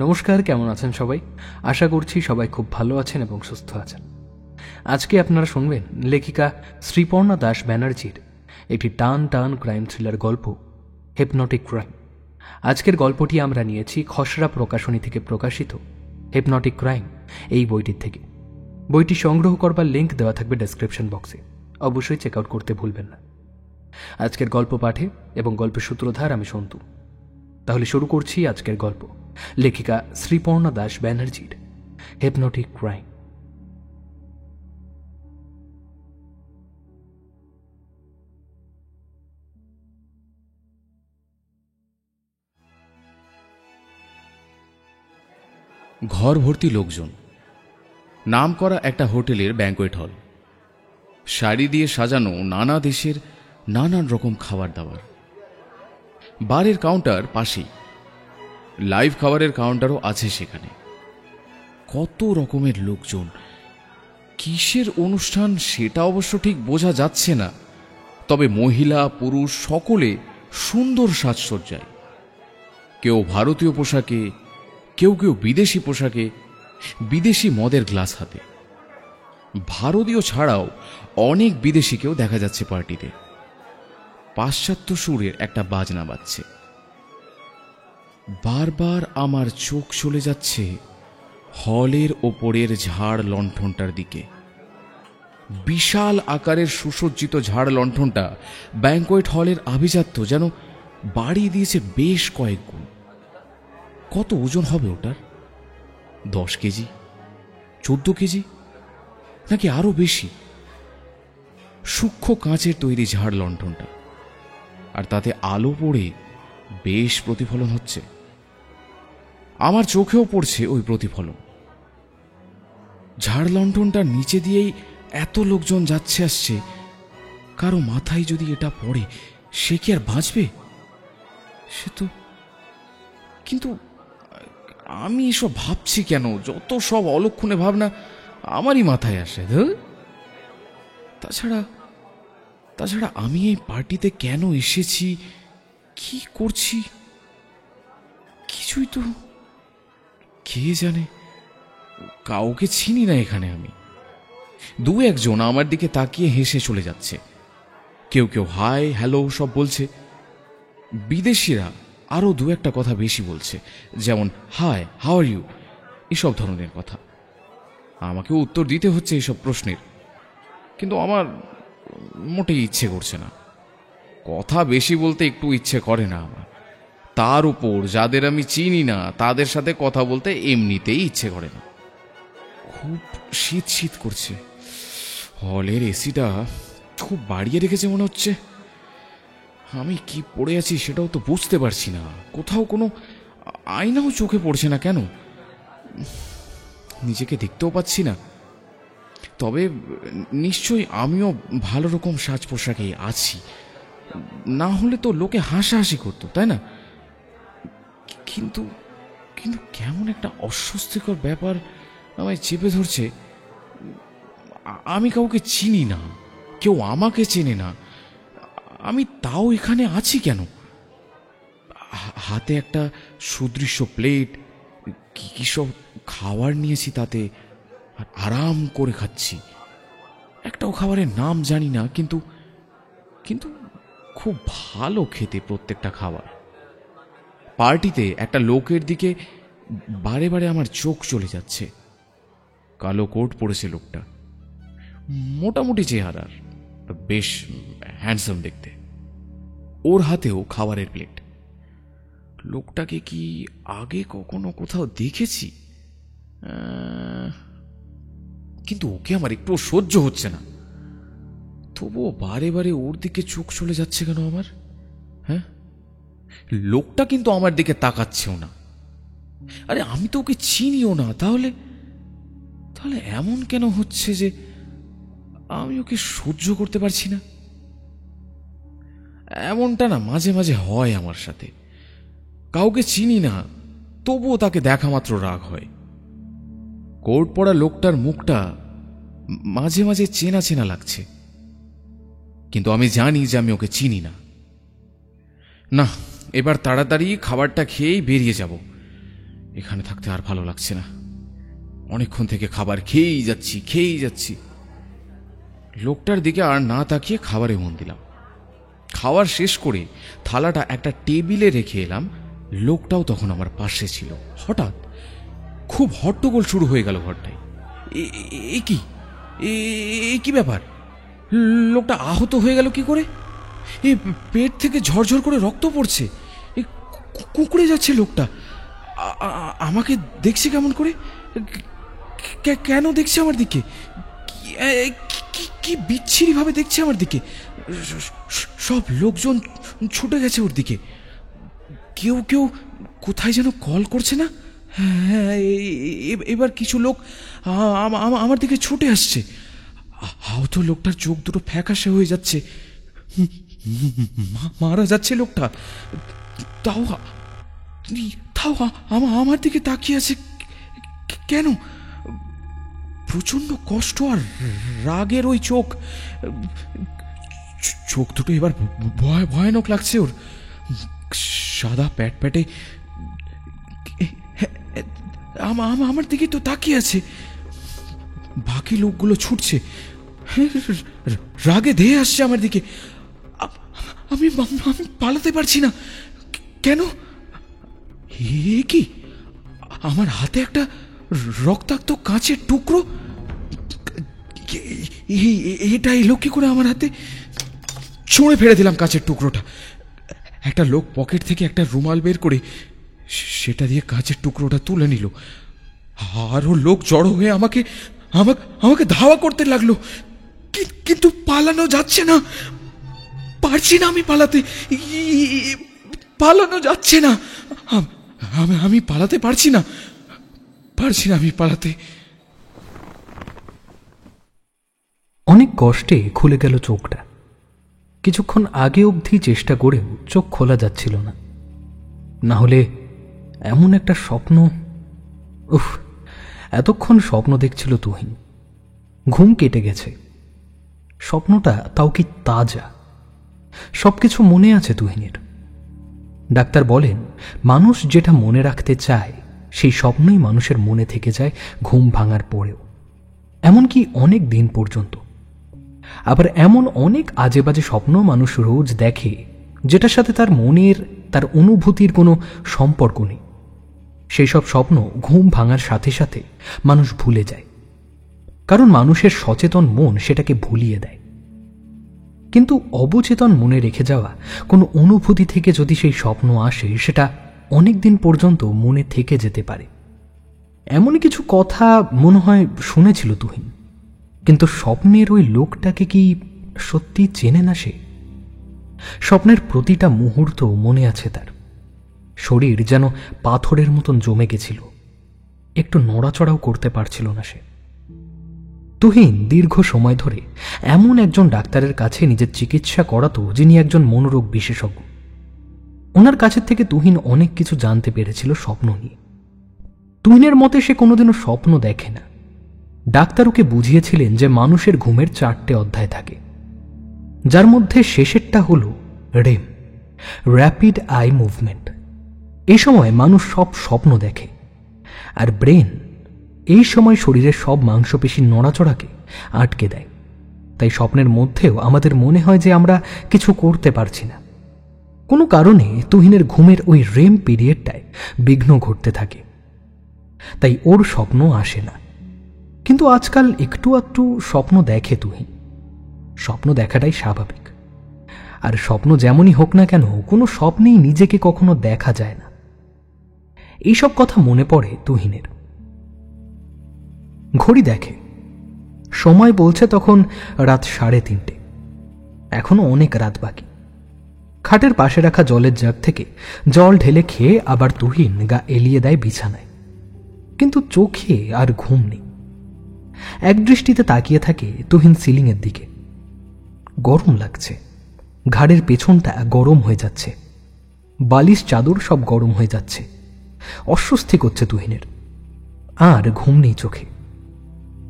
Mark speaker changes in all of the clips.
Speaker 1: নমস্কার, কেমন আছেন সবাই? আশা করছি সবাই খুব ভালো আছেন এবং সুস্থ আছেন। আজকে আপনারা শুনবেন লেখিকা শ্রীপর্ণা দাস ব্যানার্জির একটি টান টান ক্রাইম থ্রিলার গল্প, হিপনোটিক ক্রাইম। আজকের গল্পটি আমরা নিয়েছি খসড়া প্রকাশনী থেকে প্রকাশিত হিপনোটিক ক্রাইম এই বইটির থেকে। বইটি সংগ্রহ করবার লিঙ্ক দেওয়া থাকবে ডেসক্রিপশন বক্সে, অবশ্যই চেক আউট করতে ভুলবেন না। আজকের গল্প পাঠে এবং গল্পের সূত্রধার আমি সন্তু। তাহলে শুরু করছি আজকের গল্প, লেখিকা শ্রীপর্ণা দাস ব্যানার্জির হিপনোটিক ক্রাইম।
Speaker 2: ঘর ভর্তি লোকজন, নাম করা একটা হোটেলের ব্যাঙ্কোয়েট হল, শাড়ি দিয়ে সাজানো নানা দেশের নানান রকম খাবার দাবার। বারের কাউন্টার পাশেই, লাইভ খাবারের কাউন্টারও আছে সেখানে। কত রকমের লোকজন, কিসের অনুষ্ঠান সেটা অবশ্য ঠিক বোঝা যাচ্ছে না, তবে মহিলা পুরুষ সকলে সুন্দর সাজসজ্জায়। কেউ ভারতীয় পোশাকে, কেউ কেউ বিদেশি পোশাকে, বিদেশি মদের গ্লাস হাতে। ভারতীয় ছাড়াও অনেক বিদেশিকেও দেখা যাচ্ছে পার্টিতে। পাশ্চাত্য সুরের একটা বাজনা বাজছে। বারবার আমার চোখ চলে যাচ্ছে হলের ওপরের ঝাড় লণ্ঠনটার দিকে। বিশাল আকারের সুসজ্জিত ঝাড় লণ্ঠনটা ব্যাঙ্কোয়েট হলের আভিজাত্য যেন বাড়িয়ে দিয়েছে বেশ কয়েক গুণ। কত ওজন হবে ওটার? 10 কেজি, 14 কেজি, নাকি আরো বেশি? সূক্ষ্ম কাঁচের তৈরি ঝাড় লণ্ঠনটা, আর তাতে আলো পড়ে বেশ প্রতিফলন হচ্ছে। আমার চোখেও পড়ছে ওই প্রতিফলন। ঝাড় লণ্ঠনটার নিচে দিয়েই এত লোকজন যাচ্ছে আসছে। কারো মাথায় যদি এটা পড়ে, সে কি আর বাঁচবে? সে তো, কিন্তু আমি এসব ভাবছি কেন? যত সব অলক্ষণে ভাবনা আমারই মাথায় আসে। তাছাড়া আমি এই পার্টিতে কেন এসেছি, কি করছি, কিছুই তো কে জানে। কাউকে চিনি না এখানে আমি। দু একজন আমার দিকে তাকিয়ে হেসে চলে যাচ্ছে। কেউ কেউ হাই হ্যালো সব বলছে। বিদেশিরা আরো দু একটা কথা বেশি বলছে, যেমন হাই, হাউ আর ইউ, এসব ধরনের কথা। আমাকেও উত্তর দিতে হচ্ছে এইসব প্রশ্নের, কিন্তু আমার মোটেই ইচ্ছে করছে না। কথা বেশি বলতে একটু ইচ্ছে করে না আমার। তার উপর যাদের আমি চিনি না তাদের সাথে কথা বলতে এমনিতেই ইচ্ছে করে না। খুব শীত শীত করছে। হলের এসিটা খুব বাড়িয়ে রেখেছে মনে হচ্ছে। আমি কি পড়ে আছি সেটাও তো বুঝতে পারছি না। কোথাও কোনো আয়নাও চোখে পড়ছে না কেন? নিজেকে দেখতেও পাচ্ছি না। তবে নিশ্চয়ই আমিও ভালো রকম সাজ পোশাকে আছি, না হলে তো লোকে হাসাহাসি করতো, তাই না? কিন্তু কিন্তু কেমন একটা অস্বস্তিকর ব্যাপার আমায় চেপে ধরছে। আমি কাউকে চিনি না, কেউ আমাকে চেনে না, আমি তাও এখানে আছি কেন? হাতে একটা সুদৃশ্য প্লেট, কি সব খাবার নিয়েছি তাতে, আর আরাম করে খাচ্ছি। একটাও খাবারের নাম জানি না, কিন্তু কিন্তু খুব ভালো খেতে প্রত্যেকটা খাবার। পার্টিতে একটা লোকের দিকে বারে বারে আমার চোখ চলে যাচ্ছে। কালো কোট পরেছে লোকটা, মোটামুটি চেহারার, বেশ হ্যান্ডসাম দেখতে। ওর হাতেও খাবারের প্লেট। লোকটাকে কি আগে কখনো কোথাও দেখেছি? কিন্তু ওকে আমার একটু সহ্য হচ্ছে না। তবুও বারে বারে ওর দিকে চোখ চলে যাচ্ছে কেন আমার? হ্যাঁ, লোকটা কিন্তু আমার দিকে তাকাচ্ছেও না। আরে আমি তো ওকে চিনিও না, তাহলে এমন কেন হচ্ছে যে আমি ওকে সহ্য করতে পারছি না? এমনটা না মাঝে মাঝে হয় আমার সাথে। কাউকে চিনি না, তবুও তাকে দেখা মাত্র রাগ হয়। কোট পরা লোকটার মুখটা মাঝে মাঝে চেনা চেনা লাগছে, কিন্তু আমি জানি যে আমি ওকে চিনি না। না, এবার তাড়াতাড়ি খাবারটা খেয়েই বেরিয়ে যাব। এখানে থাকতে আর ভালো লাগছে না। অনেকক্ষণ থেকে খাবার খেয়েই যাচ্ছি। লোকটার দিকে আর না তাকিয়ে খাবারে মন দিলাম। খাবার শেষ করে থালাটা একটা টেবিলে রেখে এলাম। লোকটাও তখন আমার পাশে ছিল। হঠাৎ খুব হট্টগোল শুরু হয়ে গেল ঘরটায়। এ কি ব্যাপার? লোকটা আহত হয়ে গেল কি করে? পেট থেকে ঝরঝর করে রক্ত পড়ছে। কুঁকড়ে যাচ্ছে লোকটা। আমাকে দেখছে কেমন করে? কেন দেখছে আমার দিকে? কি বিচ্ছিরি ভাবে দেখছে আমার দিকে। সব লোকজন ছুটে গেছে ওর দিকে। কেউ কোথায় যেন কল করছে না? হ্যাঁ, এবার কিছু লোক আমার দিকে ছুটে আসছে। আহত লোকটার চোখ দুটো ফ্যাকাশে হয়ে যাচ্ছে। মারা যাচ্ছে লোকটা। তাও আমার দিকে তাকিয়ে আছে কেন? প্রচন্ড কষ্ট আর রাগের ওই চোখ দুটো এবার ভয়ানক লাগছে ওর। সাদা প্যাটে আমার দিকে তো তাকিয়ে আছে। বাকি লোকগুলো ছুটছে, রাগে ধেয়ে আসছে আমার দিকে। আমি পালাতে পারছি না। কেন? কি আমার হাতে একটা রক্তাক্ত কাঁচের টুকরো? এটা এলো কি করে আমার হাতে? ছুঁড়ে ফেলে দিলাম কাঁচের টুকরোটা। একটা লোক পকেট থেকে একটা রুমাল বের করে সেটা দিয়ে কাঁচের টুকরোটা তুলে নিল। আরো লোক জড়ো হয়ে আমাকে ধাওয়া করতে লাগলো। কিন্তু পালানো যাচ্ছে না। পারছি না আমি পালানো যাচ্ছে না। আমি পালাতে পারছি না আমি পালাতে।
Speaker 1: অনেক কষ্টে খুলে গেল চোখটা। কিছুক্ষণ আগে অবধি চেষ্টা করেও চোখ খোলা যাচ্ছিল না। না হলে এমন একটা স্বপ্ন। এতক্ষণ স্বপ্ন দেখছিল তুহিন। ঘুম কেটে গেছে। স্বপ্নটা তাও কি তাজা। সবকিছু মনে আছে তুহিনের। ডাক্তার বলেন, মানুষ যেটা মনে রাখতে চায় সেই স্বপ্নই মানুষের মনে থেকে যায় ঘুম ভাঙার পরেও, এমনকি অনেক দিন পর্যন্ত। আবার এমন অনেক আজে বাজে স্বপ্ন মানুষ রোজ দেখে যেটার সাথে তার অনুভূতির কোনো সম্পর্ক নেই। সেই সব স্বপ্ন ঘুম ভাঙার সাথে সাথে মানুষ ভুলে যায়, কারণ মানুষের সচেতন মন সেটাকে ভুলিয়ে দেয়। কিন্তু অবচেতন মনে রেখে যাওয়া কোনো অনুভূতি থেকে যদি সেই স্বপ্ন আসে, সেটা অনেক দিন পর্যন্ত মনে থেকে যেতে পারে। এমন কিছু কথা মনে হয় শুনেছিল তুহিন, কিন্তু স্বপ্নের ওই লোকটাকে কি সত্যি চেনে না সে? স্বপ্নের প্রতিটা মুহূর্ত মনে আছে তার। শরীর যেন পাথরের মতন জমে গেছিল, একটু নড়াচড়াও করতে পারছিল না সে। তুহিন দীর্ঘ সময় ধরে এমন একজন ডাক্তারের কাছে নিজের চিকিৎসা করাতো যিনি একজন মনোরোগ বিশেষজ্ঞ। ওনার কাছের থেকে তুহিন অনেক কিছু জানতে পেরেছিল স্বপ্ন নিয়ে। তুহিনের মতে সে কোনোদিনও স্বপ্ন দেখে না। ডাক্তার ওকে বুঝিয়েছিলেন যে মানুষের ঘুমের 4টে অধ্যায় থাকে, যার মধ্যে শেষেরটা হল রেম, র্যাপিড আই মুভমেন্ট। এই সময় মানুষ সব স্বপ্ন দেখে, আর ব্রেন এই সময় শরীরের সব মাংসপেশির নড়াচড়াকে আটকে দেয়। তাই স্বপ্নের মধ্যেও আমাদের মনে হয় যে আমরা কিছু করতে পারছি না। কোনো কারণে তুহিনের ঘুমের ওই রেম পিরিয়ডটায় বিঘ্ন ঘটতে থাকে, তাই ওর স্বপ্ন আসে না। কিন্তু আজকাল একটু আধটু স্বপ্ন দেখে তুহিন। স্বপ্ন দেখাটাই স্বাভাবিক। আর স্বপ্ন যেমনই হোক না কেন, কোনো স্বপ্নেই নিজেকে কখনো দেখা যায় না। এইসব কথা মনে পড়ে তুহিনের। ঘড়ি দেখে, সময় বলছে তখন রাত 3:30। এখনো অনেক রাত বাকি। খাটের পাশে রাখা জলের জাগ থেকে জল ঢেলে খেয়ে আবার তুহিন গা এলিয়ে দেয় বিছানায়। কিন্তু চোখে আর ঘুম নেই। একদৃষ্টিতে তাকিয়ে থাকে তুহিন সিলিংয়ের দিকে। গরম লাগছে। ঘাড়ের পেছনটা গরম হয়ে যাচ্ছে, বালিশ চাদর সব গরম হয়ে যাচ্ছে। অস্বস্তি করছে তুহিনের। আর ঘুম নেই চোখে।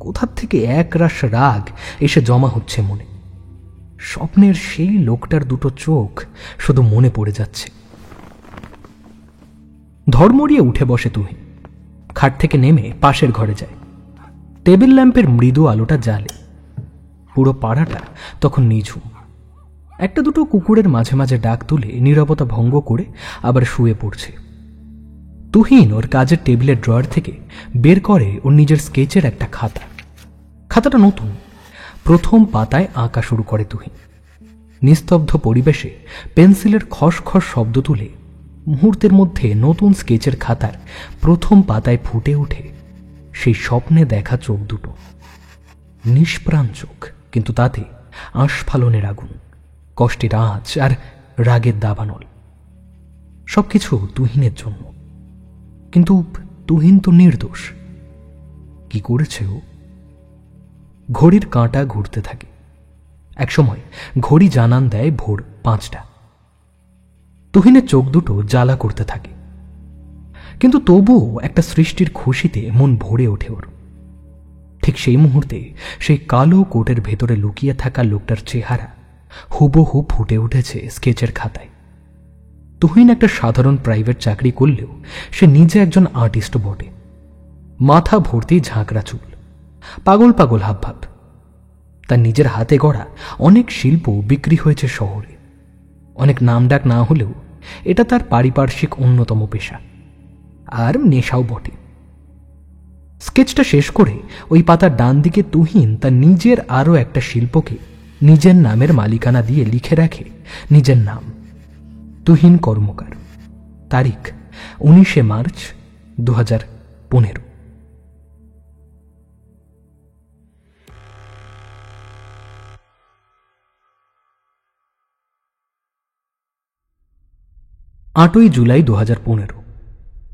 Speaker 1: কোথার থেকে একরাশ রাগ এসে জমা হচ্ছে মনে। স্বপ্নের সেই লোকটার দুটো চোখ শুধু মনে পড়ে যাচ্ছে। ধর্মড়িয়ে উঠে বসে তুহিন। খাট থেকে নেমে পাশের ঘরে যায়। টেবিল ল্যাম্পের মৃদু আলোটা জ্বালে। পুরো পাড়াটা তখন নিঝুম। একটা দুটো কুকুরের মাঝে মাঝে ডাক তুলে নীরবতা ভঙ্গ করে আবার শুয়ে পড়ছে। তুহিন ওর কাজের টেবিলের ড্রয়ার থেকে বের করে ওর নিজের স্কেচের একটা খাতা। খাতাটা নতুন। প্রথম পাতায় আঁকা শুরু করে তুহিন। নিস্তব্ধ পরিবেশে পেন্সিলের খসখস শব্দ তুলে মুহূর্তের মধ্যে নতুন স্কেচের খাতার প্রথম পাতায় ফুটে ওঠে সেই স্বপ্নে দেখা চোখ দুটো। নিষ্প্রাণ চোখ, কিন্তু তাতে আস্ফালনের আগুন, কষ্টের আঁচ আর রাগের দাবানল। সবকিছু তুহিনের জন্য। কিন্তু তুহিন তো নির্দোষ। কি করেছে ও? ঘড়ির কাঁটা ঘুরতে থাকে। একসময় ঘড়ি জানান দেয় ভোর 5টা। তুহিনের চোখ দুটো জ্বালা করতে থাকে, কিন্তু তবুও একটা সৃষ্টির খুশিতে মন ভরে ওঠে ওর। ঠিক সেই মুহূর্তে সেই কালো কোটের ভেতরে লুকিয়ে থাকা লোকটার চেহারা হুবহু ফুটে উঠেছে স্কেচের খাতায়। তুহিন একটা সাধারণ প্রাইভেট চাকরি করলেও সে নিজে একজন আর্টিস্ট বটে। মাথা ভর্তি ঝাঁকড়া চুল, পাগল পাগল হাবভাব। তার নিজের হাতে গড়া অনেক শিল্প বিক্রি হয়েছে শহরে। অনেক নামডাক না হলেও এটা তার পারিপার্শ্বিক অন্যতম পেশা, আর নেশাও বটে। স্কেচটা শেষ করে ওই পাতার ডান দিকে তুহিন তার নিজের আরও একটা শিল্পকে নিজের নামের মালিকানা দিয়ে লিখে রাখে নিজের নাম, তুহিন কর্মকার। তারিখ 19 মার্চ 2015। জুলাই 2015।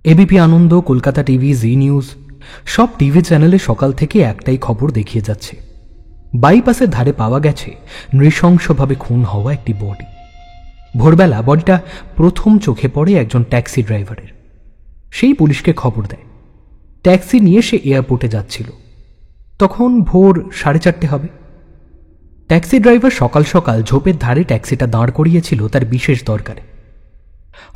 Speaker 1: এবিপি আনন্দ, কলকাতা টিভি, জি নিউজ সব টিভি চ্যানেলে সকাল থেকে একটাই খবর দেখিয়ে যাচ্ছে। বাইপাসের ধারে পাওয়া গেছে নৃশংসভাবে খুন হওয়া একটি বডি। ভোরবেলা বডিটা প্রথম চোখে পড়ে একজন ট্যাক্সি ড্রাইভারের। সেই পুলিশকে খবর দেয়। ট্যাক্সি নিয়ে সে এয়ারপোর্টে যাচ্ছিল। তখন ভোর 4:30 হবে। ট্যাক্সি ড্রাইভার সকাল সকাল ঝোপের ধারে ট্যাক্সিটা দাঁড় করিয়েছিল তার বিশেষ দরকারে।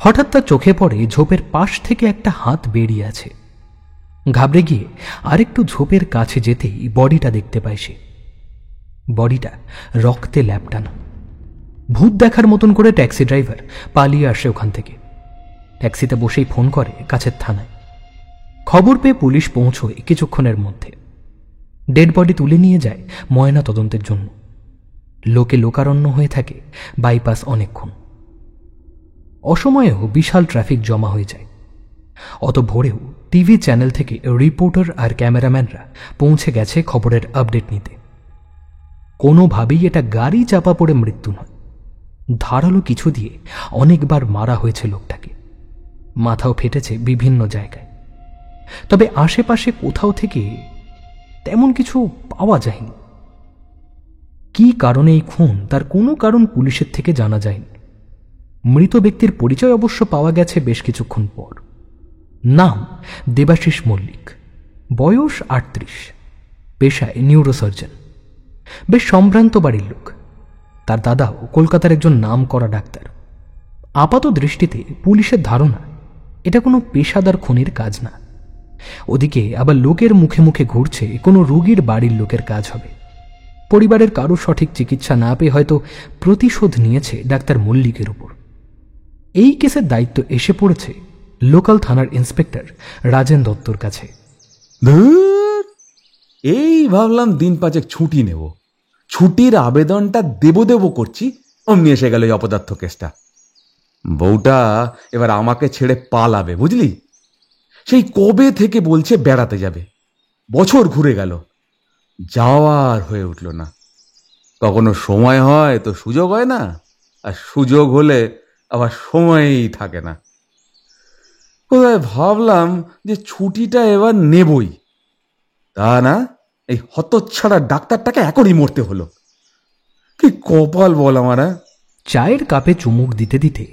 Speaker 1: হঠাৎ তার চোখে পড়ে ঝোপের পাশ থেকে একটা হাত বেরিয়ে আছে। ঘাবড়ে গিয়ে আরেকটু ঝোপের কাছে যেতেই বডিটা দেখতে পায় সে। বডিটা রক্তে ল্যাপটানো। ভূত দেখার মতন করে ট্যাক্সি ড্রাইভার পালিয়ে আসে ওখান থেকে। ট্যাক্সিতে বসেই ফোন করে কাছের থানায়। খবর পেয়ে পুলিশ পৌঁছয় কিছুক্ষণের মধ্যে। ডেড বডি তুলে নিয়ে যায় ময়না তদন্তের জন্য। লোকে লোকারণ্য হয়ে থাকে বাইপাস অনেকক্ষণ। অসময়েও বিশাল ট্রাফিক জমা হয়ে যায়। অত ভোরেও টিভি চ্যানেল থেকে রিপোর্টার আর ক্যামেরাম্যানরা পৌঁছে গেছে খবরের আপডেট নিতে। কোনোভাবেই এটা গাড়ি চাপা পড়ে মৃত্যু নয়। ধারালো কিছু দিয়ে অনেকবার মারা হয়েছে লোকটাকে। মাথাও ফেটেছে বিভিন্ন জায়গায়। তবে আশেপাশে কোথাও থেকে তেমন কিছু পাওয়া যায়নি। কি কারণে এই খুন তার কোনো কারণ পুলিশের থেকে জানা যায়নি। মৃত ব্যক্তির পরিচয় অবশ্য পাওয়া গেছে বেশ কিছুক্ষণ পর। নাম দেবাশিস মল্লিক, বয়স 38, পেশায় নিউরোসার্জন। বেশ সম্ভ্রান্ত বাড়ির লোক। তার দাদাও কলকাতার একজন নাম করা ডাক্তার। আপাত দৃষ্টিতে পুলিশের ধারণা এটা কোনো পেশাদার খুনির কাজ না। ওদিকে আবার লোকের মুখে মুখে ঘুরছে কোনো রোগীর বাড়ির লোকের কাজ হবে। পরিবারের কারো সঠিক চিকিৎসা না পেয়ে হয়তো প্রতিশোধ নিয়েছে ডাক্তার মল্লিকের উপর। এই কেসের দায়িত্ব এসে পড়েছে লোকাল থানার ইন্সপেক্টর রাজেন দত্তর কাছে।
Speaker 3: এই ভাবলাম দিন 5 ছুটি নেব। ছুটির আবেদনটা দেব করছি, অমনি এসে গেল এই অপদার্থ কেসটা। বউটা এবার আমাকে ছেড়ে পালাবে, বুঝলি? সেই কবে থেকে বলছে বেড়াতে যাবে। বছর ঘুরে গেল, যাওয়ার হয়ে উঠল না। কখনো সময় হয় তো সুযোগ হয় না, আর সুযোগ হলে আবার সময়ই থাকে না। কোথায় ভাবলাম যে ছুটিটা এবার নেবই, তা না, এই হতচ্ছাড়া ডাক্তারটাকে এখনই মরতে হলো। কি কপাল বল আমার।
Speaker 1: চায়ের কাপে চুমুক দিতে দিতে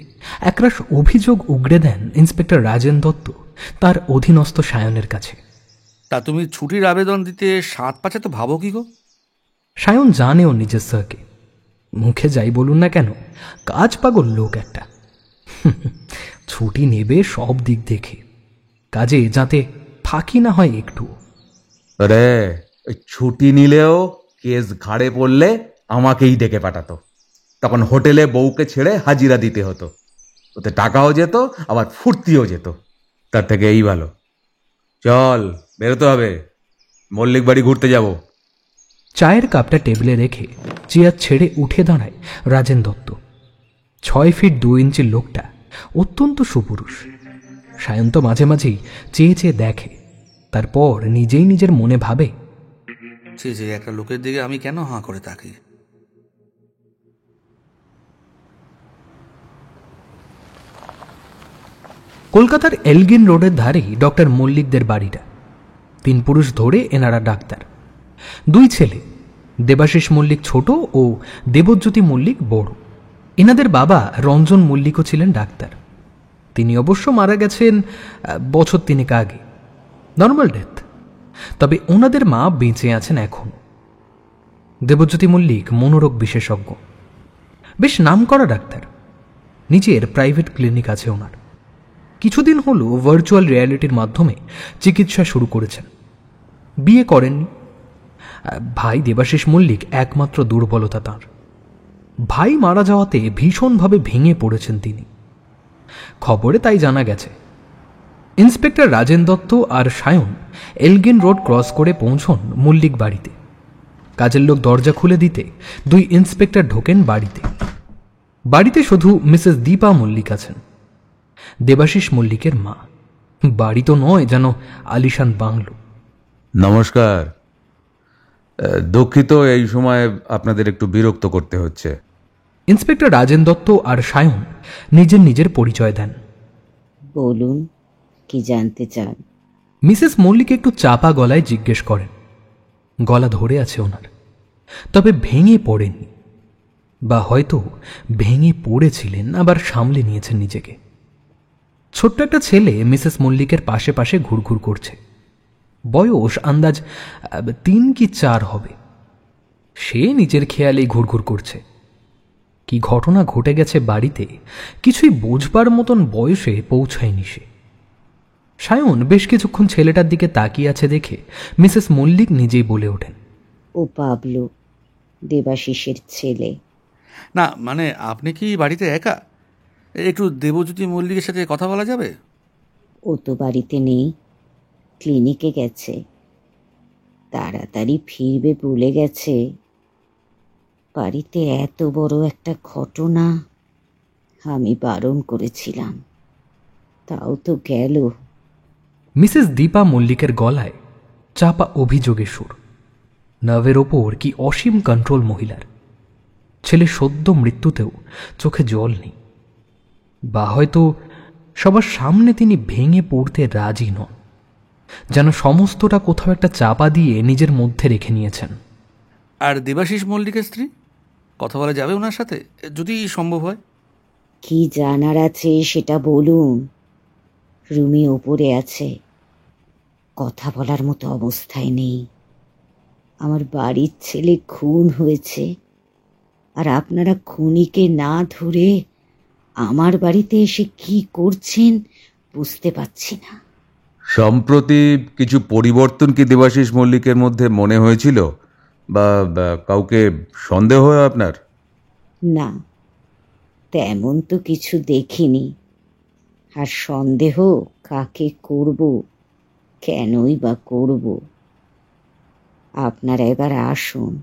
Speaker 1: একরাশ অভিযোগ উগড়ে দেন ইন্সপেক্টর রাজেন দত্ত তার অধীনস্থ সায়নের কাছে।
Speaker 4: তা তুমি ছুটির আবেদন দিতে 7-5 তো ভাবো কি গো?
Speaker 1: সায়ন জানে ও নিজের স্যারকে। মুখে যাই বলুন না কেন, কাজ পাগল লোক একটা। ছুটি নেবে সব দিক দেখে, কাজে যাতে থাকি না হয় একটু।
Speaker 3: রে, ওই ছুটি নিলেও কেস ঘাড়ে পড়লে আমাকেই ডেকে পাঠাতো। তখন হোটেলে বউকে ছেড়ে হাজিরা দিতে হতো, ওতে টাকাও যেত, আবার ফুর্তিও যেত। তার থেকে এই ভালো। চল, বেরোতে হবে, মল্লিক বাড়ি ঘুরতে যাব।
Speaker 1: চায়ের কাপটা টেবিলে রেখে চেয়ার ছেড়ে উঠে দাঁড়ায় রাজেন দত্ত। 6 ফিট 2 ইঞ্চির লোকটা অত্যন্ত সুপুরুষ। সায়ন্ত মাঝে মাঝেই চেয়ে চেয়ে দেখে, তারপর নিজেই নিজের মনে ভাবে,
Speaker 4: যে একটা লোকের দিকে আমি কেন হাঁ করে তাকি।
Speaker 1: কলকাতার এলগিন রোডের ধারেই ডক্টর মল্লিকদের বাড়িটা। 3 পুরুষ ধরে এনারা ডাক্তার। 2 ছেলে, দেবাশিস মল্লিক ছোট ও দেবজ্যোতি মল্লিক বড়। এনাদের বাবা রঞ্জন মল্লিকও ছিলেন ডাক্তার। তিনি অবশ্য মারা গেছেন বছর 3 আগে, নর্মাল ডেথ। তবে ওনাদের মা বেঁচে আছেন এখন। দেবজ্যোতি মল্লিক মনোরোগ বিশেষজ্ঞ, বেশ নামকরা ডাক্তার। নিজের প্রাইভেট ক্লিনিক আছে ওনার। কিছুদিন হলো ভার্চুয়াল রিয়ালিটির মাধ্যমে চিকিৎসা শুরু করেছেন। বিয়ে করেননি। ভাই দেবাশিস মল্লিক একমাত্র দুর্বলতা তাঁর। ভাই মারা যাওয়াতে ভীষণভাবে ভেঙে পড়েছেন তিনি। খবরে তাই জানা গেছে। ইন্সপেক্টর রাজেন দত্ত আর সায়ন এলগিন রোড ক্রস করে পৌঁছন মল্লিক বাড়িতে। কাজের লোক দরজা খুলে দিতে 2 ইন্সপেক্টর ঢোকেন বাড়িতে। বাড়িতে শুধু মিসেস দীপা মল্লিক আছেন, দেবাশিস মল্লিকের মা। বাড়ি তো নয়, যেন আলিশান বাংলো।
Speaker 3: নমস্কার, দুঃখিত এই সময় আপনাদের একটু বিরক্ত করতে হচ্ছে।
Speaker 1: ইন্সপেক্টর রাজেন দত্ত আর সায়ন নিজের পরিচয় দেন।
Speaker 5: বলুন, কি জানতে চান?
Speaker 1: মিসেস মল্লিক একটু চাপা গলায় জিজ্ঞেস করেন। গলা ধরে আছে ওনার, তবে ভেঙে পড়েননি, বা হয়তো ভেঙে পড়েছিলেন আবার সামলে নিয়েছেন নিজেকে। ছোট্ট একটা ছেলে মিসেস মল্লিকের পাশে পাশে ঘুরঘুর করছে। বয়স আন্দাজ 3 কি 4 হবে। সে নিজের খেয়ালেই ঘুরঘুর করছে। কি ঘটনা ঘটে গেছে বাড়িতে কিছুই বোঝবার মতন বয়সে পৌঁছায়নি সে। সায়ন বেশ কিছুক্ষণ ছেলেটার দিকে তাকিয়ে আছে দেখে মিসেস মল্লিক নিজেই বলে ওঠেন,
Speaker 5: ও পাবলু, দেবাশিসের ছেলে।
Speaker 4: না মানে আপনি কি বাড়িতে একা? একটু দেবজ্যোতি মল্লিকের সাথে কথা বলা যাবে?
Speaker 5: ও তো বাড়িতে নেই, ক্লিনিকে গেছে। তাড়াতাড়ি ফিরবে বলে গেছে। বাড়িতে এত বড় একটা ঘটনা, আমি বারণ করেছিলাম, তাও তো গেল।
Speaker 1: মিসেস দীপা মল্লিকের গলায় চাপা অভিযোগের সুর। নার্ভের ওপর কি অসীম কন্ট্রোল মহিলার। ছেলে সদ্য মৃত্যুতেও চোখে জল নেই, বা হয়তো সবার সামনে তিনি ভেঙে পড়তে রাজি নন, যেন সমস্তটা কোথাও একটা চাপা দিয়ে নিজের মধ্যে রেখে নিয়েছেন।
Speaker 4: আর দেবাশিস মল্লিকের স্ত্রী, কথা বলা যাবে ওনার সাথে যদি সম্ভব হয়?
Speaker 5: কি জানার আছে সেটা বলুন। রুমি ওপরে আছে, কথা বলার মতো অবস্থায় নেই। আমার বাড়ির ছেলে খুন হয়েছে, আর আপনারা খুনিকে না ধরে আমার বাড়িতে এসে কি করছেন বুঝতে পারছি না।
Speaker 3: সম্প্রতি কিছু পরিবর্তন কি দেবাশিস মল্লিকের মধ্যে মনে হয়েছিল, বা কাউকে সন্দেহ হয় আপনার?
Speaker 5: না, তেমন তো কিছু দেখিনি। আর সন্দেহ কাকে করব, কেনই বা করব? আপনারা এবার আসুন,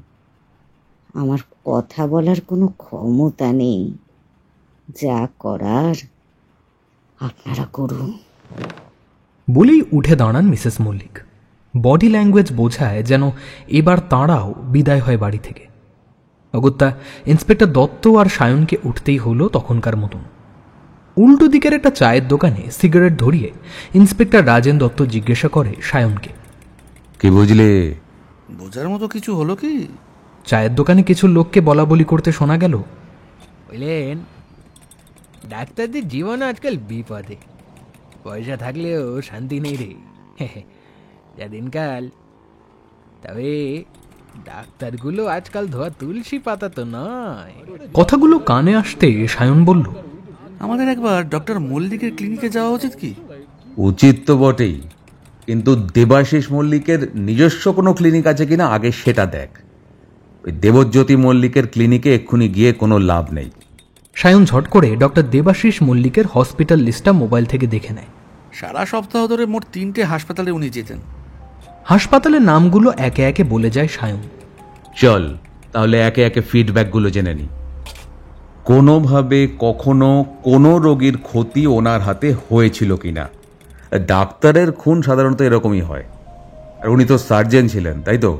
Speaker 5: আমার কথা বলার কোনো ক্ষমতা নেই। যা করার আপনারা করুন।
Speaker 1: বলেই উঠে দাঁড়ান মিসেস মল্লিক। বডি ল্যাঙ্গুয়েজ বোঝায় যেন এবার তাঁরাও বিদায় হয় বাড়ি থেকে। অগত্যা ইন্সপেক্টর দত্ত আর সায়নকে উঠতেই হলো তখনকার মতন। উল্টো দিকের একটা চায়ের দোকানে সিগারেট ধরিয়ে ইন্সপেক্টর রাজেন দত্ত জিজ্ঞাসা করে সায়নকে,
Speaker 3: কি বুঝলে?
Speaker 4: বোঝার মতো কিছু হলো কি?
Speaker 1: চায়ের দোকানে কিছু লোককে বলা বলি করতে শোনা গেল, বললেন, ডাক্তারদের জীবন আজকাল বিপদে, পয়সা থাকলেও শান্তি নেই রে, যা দিনকাল। তবে ডাক্তারগুলো আজকাল ধোয়া তুলসী পাতা তো নয়। কথাগুলো কানে আসতে সায়ন বলল,
Speaker 4: আমাদের একবার ডক্টর মল্লিকের ক্লিনিকে যাওয়া উচিত কি?
Speaker 3: উচিত তো বটেই, কিন্তু দেবাশিস মল্লিকের নিজস্ব কোনো ক্লিনিক আছে কিনা আগে সেটা দেখ। ওই দেবজ্যোতি মল্লিকের ক্লিনিকে এক্ষুনি গিয়ে কোনো লাভ নেই।
Speaker 1: সায়ন ঝট করে ডক্টর দেবাশিস মল্লিকের হসপিটাল লিস্টটা মোবাইল থেকে দেখে নেয়।
Speaker 4: সারা সপ্তাহ ধরে মোট 3টে হাসপাতালে উনি যেতেন।
Speaker 1: হাসপাতালের নামগুলো একে একে বলে যায় সায়ন।
Speaker 3: চল তাহলে একে একে ফিডব্যাকগুলো জেনে নিই। কোনোভাবে কখনো কোনো রোগীর ক্ষতি ওনার হাতে হয়েছিল কিনা? ডাক্তারের খুন সাধারণত এরকমই হয়, আর উনি তো সার্জন ছিলেন, তাই তো?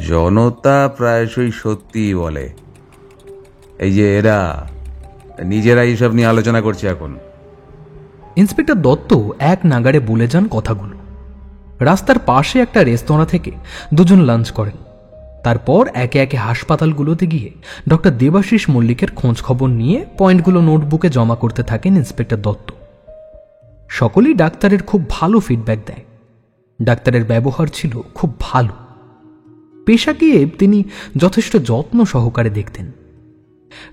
Speaker 3: জনতা প্রায়শই সত্যিই বলে। এই যে এরা নিজেরা এইসব নিয়ে আলোচনা করছে এখন।
Speaker 1: ইন্সপেক্টর দত্ত এক নাগাড়ে বলে যান কথাগুলো। রাস্তার পাশে একটা রেস্তোরাঁ থেকে দুজন লাঞ্চ করেন। তারপর একে একে হাসপাতালগুলোতে গিয়ে ডক্টর দেবাশিস মল্লিকের খোঁজ খবর নিয়ে পয়েন্টগুলো নোটবুকে জমা করতে থাকেন ইন্সপেক্টর দত্ত। সকলেই ডাক্তারের খুব ভালো ফিডব্যাক দেয়। ডাক্তারের ব্যবহার ছিল খুব ভালো। পেশাকে তিনি যথেষ্ট যত্ন সহকারে দেখতেন।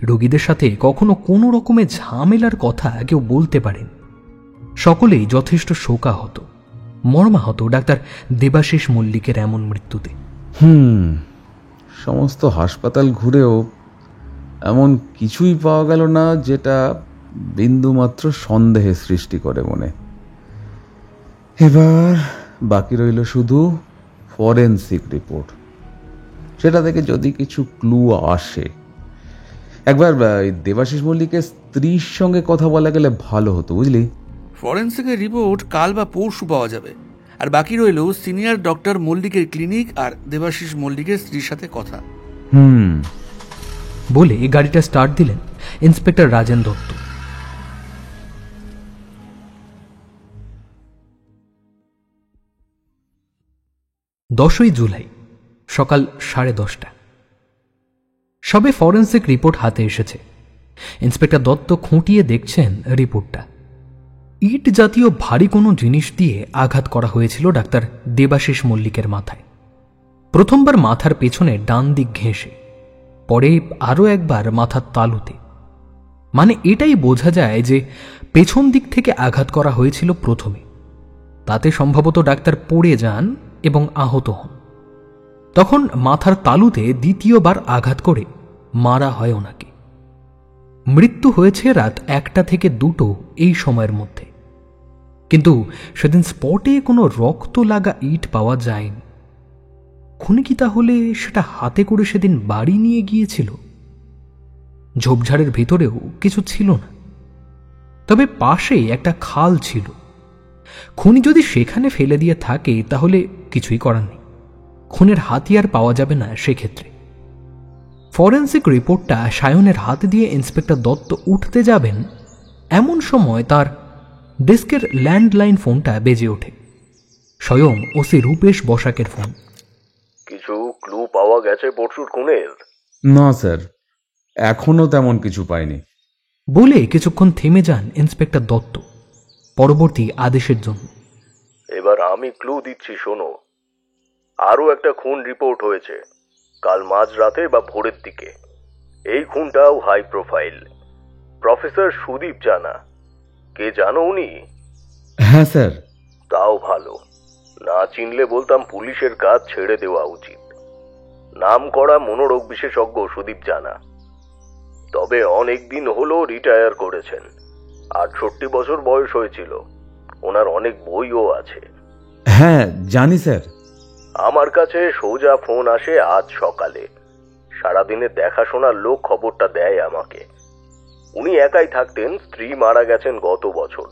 Speaker 1: রোগীদের সাথে কখনো কোনো রকমের ঝামেলার কথা কেউ বলতে পারেন। সকলেই যথেষ্ট শোকাহত, মর্মাহত ডাক্তার দেবাশিস মল্লিকের এমন মৃত্যুতে।
Speaker 3: সমস্ত হাসপাতাল ঘুরেও এমন কিছুই পাওয়া গেল না যেটা বিন্দুমাত্র সন্দেহের সৃষ্টি করে মনে। এবার বাকি রইল শুধু ফরেনসিক রিপোর্ট। সেটা থেকে যদি কিছু ক্লু আসে। একবার দেবাশিস মল্লিকের স্ত্রীর সঙ্গে কথা বলা গেলে ভালো হতো, বুঝলি?
Speaker 4: ফরেন্সিকের রিপোর্ট কাল বা পরশু পাওয়া যাবে। আর বাকি রইল সিনিয়র ডক্টর মল্লিকের ক্লিনিক আর দেবাশিস মল্লিকের স্ত্রীর সাথে কথা।
Speaker 1: বলে গাড়িটা স্টার্ট দিলেন ইন্সপেক্টর রাজেন দত্ত। দশই জুলাই সকাল 10:30। সবে ফরেন্সিক রিপোর্ট হাতে এসেছে। ইন্সপেক্টর দত্ত খুঁটিয়ে দেখছেন রিপোর্টটা। ইট জাতীয় ভারী কোনো জিনিস দিয়ে আঘাত করা হয়েছিল ডাক্তার দেবাশিস মল্লিকের মাথায়। প্রথমবার মাথার পেছনে ডান দিক ঘেঁষে, পরে আরও একবার মাথার তালুতে। মানে এটাই বোঝা যায় যে পেছন দিক থেকে আঘাত করা হয়েছিল প্রথমে। তাতে সম্ভবত ডাক্তার পড়ে যান এবং আহত হন। তখন মাথার তালুতে দ্বিতীয়বার আঘাত করে মারা হয় ওনাকে। মৃত্যু হয়েছে রাত 1টা থেকে 2টো এই সময়ের মধ্যে। কিন্তু সেদিন স্পটে কোনো রক্ত লাগা ইট পাওয়া যায়নি। খুনি কি তাহলে সেটা হাতে করে সেদিন বাড়ি নিয়ে গিয়েছিল? ঝোপঝাড়ের ভিতরেও কিছু ছিল না, তবে পাশেই একটা খাল ছিল। খুনি যদি সেখানে ফেলে দিয়ে থাকে তাহলে কিছুই করার নেই, খুনের হাতিয়ার পাওয়া যাবে না সেক্ষেত্রে। ফরেন্সিক রিপোর্টটা সায়নের হাতে দিয়ে ইন্সপেক্টর দত্ত উঠতে যাবেন, এমন সময় তার ডেস্কের ল্যান্ডলাইন ফোনটা বেজে ওঠে। স্বয়ং ওসি রূপেশ বসাকের ফোন।
Speaker 6: কিছু ক্লু পাওয়া গেছে পরশুর খুনের?
Speaker 3: না স্যার, এখনো তেমন কিছু পাইনি।
Speaker 1: বলে কিছুক্ষণ থেমে যান ইন্সপেক্টর দত্ত পরবর্তী আদেশের জন্য।
Speaker 6: এবার আমি ক্লু দিচ্ছি, শোনো। আরও একটা খুন রিপোর্ট হয়েছে কাল মাঝরাতে বা ভোরের দিকে। এই খুনটাও হাই প্রোফাইল। প্রফেসর সুদীপ জানা। কে জানো উনি?
Speaker 3: হ্যাঁ স্যার।
Speaker 6: তাও ভালো, না চিনলে বলতাম পুলিশের কাজ ছেড়ে দেওয়া উচিত। নাম করা মনোরোগ বিশেষজ্ঞ সুদীপ জানা। তবে অনেক দিন হলো রিটায়ার করেছেন। 68 বছর বয়স হয়েছিল। ওনার অনেক বইও আছে।
Speaker 3: হ্যাঁ জানি স্যার।
Speaker 6: আমার কাছে সোজা ফোন আসে আজ সকালে। সারাদিনের দেখাশোনার লোক খবরটা দেয় আমাকে। উনি একাই থাকতেন, স্ত্রী মারা গেছেন গত বছর।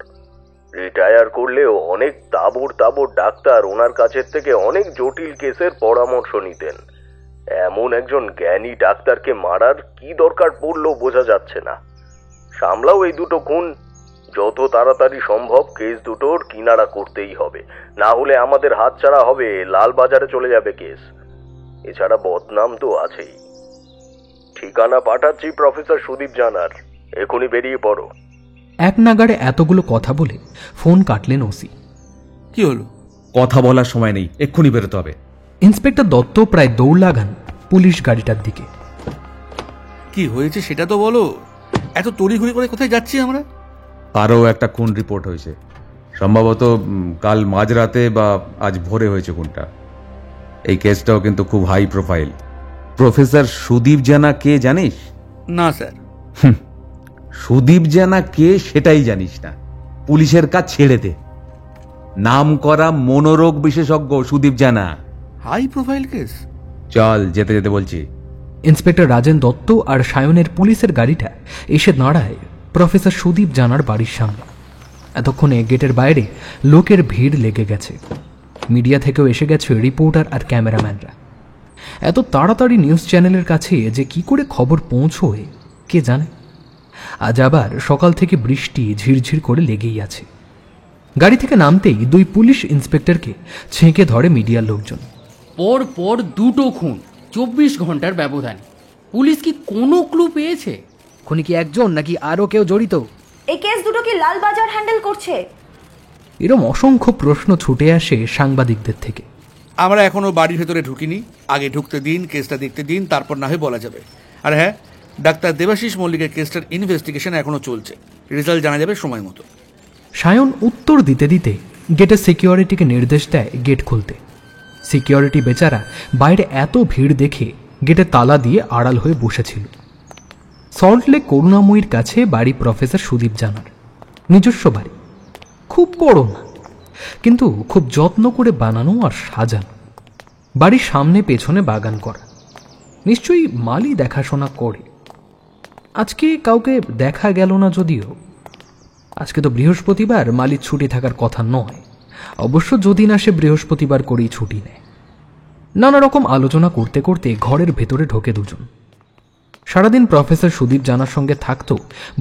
Speaker 6: রিটায়ার করলেও অনেক তাবড় ডাক্তার ওনার কাছের থেকে অনেক জটিল কেসের পরামর্শ নিতেন। এমন একজন জ্ঞানী ডাক্তারকে মারার কি দরকার পড়লো বোঝা যাচ্ছে না। সামলাও এই দুটো খুন। যত তাড়াতাড়ি সম্ভব কেস দুটোর কিনারা করতেই হবে, না হলে আমাদের হাতছাড়া হবে, লালবাজারে চলে যাবে কেস। এছাড়া বদনাম তো আছেই। ঠিকানা পাঠাচ্ছি প্রফেসর সুদীপ জানার, এখনই বেরিয়ে পড়ো।
Speaker 1: এক নাগাড়ে এতগুলো কথা বলে ফোন কাটলেন ওসি।
Speaker 4: কি হলো?
Speaker 3: কথা বলার সময় নেই, এক্ষুনি বেরোতে হবে।
Speaker 1: ইন্সপেক্টর দত্ত প্রায় দৌড় লাগান পুলিশ গাড়িটার দিকে।
Speaker 4: কি হয়েছে সেটা তো বলো। এত তড়িঘড়ি করে কোথায় যাচ্ছি আমরা?
Speaker 3: আরও একটা খুন রিপোর্ট হয়েছে, সম্ভবত কাল মাঝরাতে বা আজ ভোরে হয়েছে কোনটা। এই কেসটাও কিন্তু খুব হাই প্রোফাইল। প্রফেসর সুদীপ জানা কে জানিস?
Speaker 4: না স্যার।
Speaker 3: সুদীপ জানা কে সেটাই জানিস না? পুলিশের কাজ ছেড়ে দে। নাম করা মনোরোগ বিশেষজ্ঞ Sudip Jana.
Speaker 4: High profile case?
Speaker 3: চল যেতে যেতে বলছি।
Speaker 1: ইন্সপেক্টর রাজেন দত্ত আর সায়নের পুলিশের গাড়িটা এসে দাঁড়ায় প্রফেসর সুদীপ জানার বাড়ির সামনে। এতক্ষণে গেটের বাইরে লোকের ভিড় লেগে গেছে। মিডিয়া থেকেও এসে গেছে রিপোর্টার আর ক্যামেরাম্যানরা। এত তাড়াতাড়ি নিউজ চ্যানেলের কাছে যে কি করে খবর পৌঁছয় কে জানে। আজ আবার সকাল থেকে বৃষ্টি ঝিরঝির করে লেগেই আছে। গাড়ি থেকে নামতেই দুই পুলিশ ইন্সপেক্টরকে ছেঁকে ধরে মিডিয়ার লোকজন।
Speaker 7: পর পর দুটো খুন 24 ঘন্টার ব্যবধানে। পুলিশ কি কোনো ক্লু পেয়েছে?
Speaker 1: খুনি কি একজন নাকি আরও কেউ জড়িত?
Speaker 8: এই কেস দুটো কি লালবাজার হ্যান্ডেল করছে?
Speaker 1: এরম অসংখ্য প্রশ্ন ছুটে আসে সাংবাদিকদের থেকে।
Speaker 4: আমরা এখনো বাড়ির ভেতরে ঢুকিনি, আগে ঢুকতে দিন, কেসটা দেখতে দিন, তারপর না হয় বলা যাবে। আর হ্যাঁ, ডাক্তার দেবাশিস মল্লিকের কেসটার ইনভেস্টিগেশন এখনো চলছে, রেজাল্ট জানা যাবে সময় মতো।
Speaker 1: সায়ন উত্তর দিতে দিতে গেটের সিকিউরিটিকে নির্দেশ দেয় গেট খুলতে। সিকিউরিটি বেচারা বাইরে এত ভিড় দেখে গেটে তালা দিয়ে আড়াল হয়ে বসেছিল। সল্টলেক করুণাময়ীর কাছে বাড়ি প্রফেসর সুদীপ জানার, নিজস্ব বাড়ি। খুব বড় না, কিন্তু খুব যত্ন করে বানানো আর সাজানো। বাড়ির সামনে পেছনে বাগান করা, নিশ্চয়ই মালি দেখাশোনা করে। আজকে কাউকে দেখা গেল না, যদিও আজকে তো বৃহস্পতিবার, মালির ছুটি থাকার কথা নয়। অবশ্য যদি না সে বৃহস্পতিবার করেই ছুটি নেয়। নানা রকম আলোচনা করতে করতে ঘরের ভেতরে ঢোকে দুজন। সারাদিন প্রফেসর সুদীপ জানার সঙ্গে থাকতো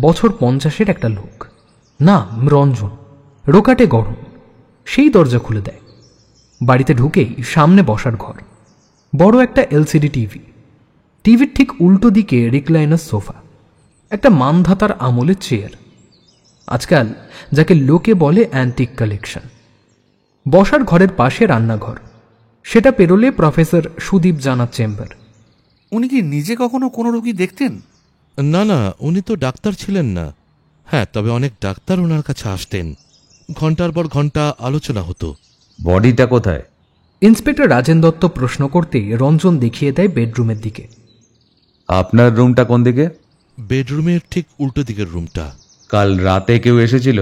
Speaker 1: বছর 50-এর একটা লোক, নাম রঞ্জন, রোকাটে গরম। সেই দরজা খুলে দেয়। বাড়িতে ঢুকেই সামনে বসার ঘর, বড় একটা এলসিডি টিভি। টিভির ঠিক উল্টো দিকে রিক্লাইনার সোফা, একটা মানধাতার আমলের চেয়ার, আজকাল যাকে লোকে বলে অ্যান্টিক কালেকশন। বসার ঘরের পাশে রান্নাঘর, সেটা পেরোলে প্রফেসর সুদীপ জানার চেম্বার।
Speaker 4: উনি কি নিজে কখনো কোনো রোগী দেখতেন?
Speaker 9: না না, উনি তো ডাক্তার ছিলেন না। হ্যাঁ, তবে অনেক ডাক্তার ওনার কাছে আসতেন, ঘন্টার পর ঘন্টা আলোচনা হতো।
Speaker 3: বডিটা কোথায়?
Speaker 1: ইন্সপেক্টর রাজেন দত্ত প্রশ্ন করতে রঞ্জন দেখিয়ে দেয় বেডরুমের দিকে।
Speaker 3: আপনার রুমটা কোন দিকে?
Speaker 9: বেডরুমের ঠিক উল্টো দিকের রুমটা।
Speaker 3: কাল রাতে কেউ এসেছিল?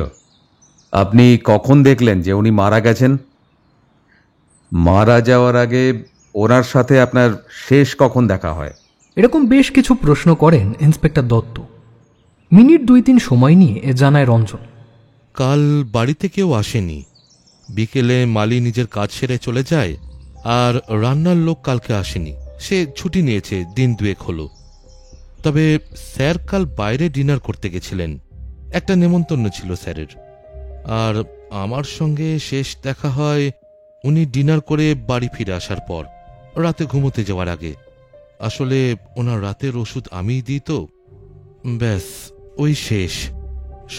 Speaker 3: আপনি কখন দেখলেন যে উনি মারা গেছেন? মারা যাওয়ার আগে ওনার সাথে আপনার শেষ কখন দেখা হয়?
Speaker 1: এরকম বেশ কিছু প্রশ্ন করেন ইন্সপেক্টর দত্ত। মিনিট 2-3 সময় নিয়ে জানায় রঞ্জন।
Speaker 9: কাল বাড়িতে কেউ আসেনি। বিকেলে মালি নিজের কাজ সেরে চলে যায়, আর রান্নার লোক কালকে আসেনি, সে ছুটি নিয়েছে, দিন 2 হলো। তবে স্যার কাল বাইরে ডিনার করতে গেছিলেন, একটা নেমন্তন্ন ছিল স্যারের। আর আমার সঙ্গে শেষ দেখা হয় উনি ডিনার করে বাড়ি ফিরে আসার পর, রাতে ঘুমোতে যাওয়ার আগে। আসলে ওনার রাতের ওষুধ আমিই দিই তো, ব্যাস ওই শেষ।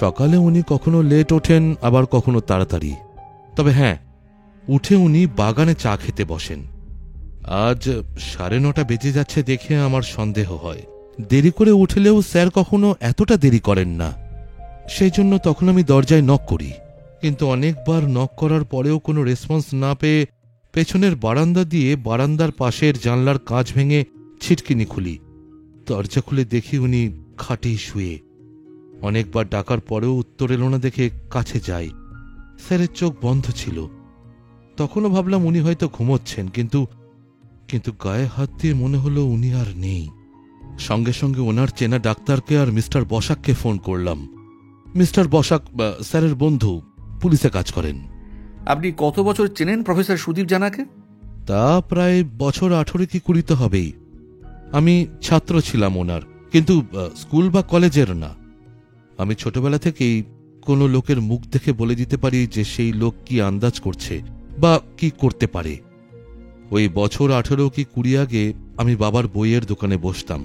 Speaker 9: সকালে উনি কখনো লেট ওঠেন, আবার কখনো তাড়াতাড়ি। তবে হ্যাঁ, উঠে উনি বাগানে চা খেতে বসেন। আজ 9:30 বেজে যাচ্ছে দেখে আমার সন্দেহ হয়। দেরি করে উঠলেও স্যার কখনো এতটা দেরি করেন না। সেই জন্য তখন আমি দরজায় নক করি, কিন্তু অনেকবার নক করার পরেও কোনো রেসপন্স না পেয়ে পেছনের বারান্দা দিয়ে বারান্দার পাশের জানলার কাঁচ ভেঙে ছিটকিনি খুলি। দরজা খুলে দেখি উনি খাটেই শুয়ে। অনেকবার ডাকার পরেও উত্তর এলো না দেখে কাছে যাই। স্যারের চোখ বন্ধ ছিল। তখনও ভাবলাম উনি হয়তো ঘুমোচ্ছেন, কিন্তু গায়ে হাত দিয়ে মনে হলো উনি আর নেই। সঙ্গে সঙ্গে ওনার চেনা ডাক্তারকে আর মিস্টার বসাককে ফোন করলাম। মিস্টার বসাক স্যারের বন্ধু, পুলিশে কাজ করেন।
Speaker 4: আপনি কত বছর চেনেন প্রফেসর সুদীপ জানাকে?
Speaker 9: তা প্রায় বছর 18 কি 20 হবেই। আমি ছাত্র ছিলাম ওনার, কিন্তু স্কুল বা কলেজের না। আমি ছোটবেলা থেকেই কোনো লোকের মুখ দেখে বলে দিতে পারি যে সেই লোক কি আন্দাজ করছে বা কি করতে পারে। ওই বছর 18 কি 20 আগে আমি বাবার বইয়ের দোকানে বসতাম।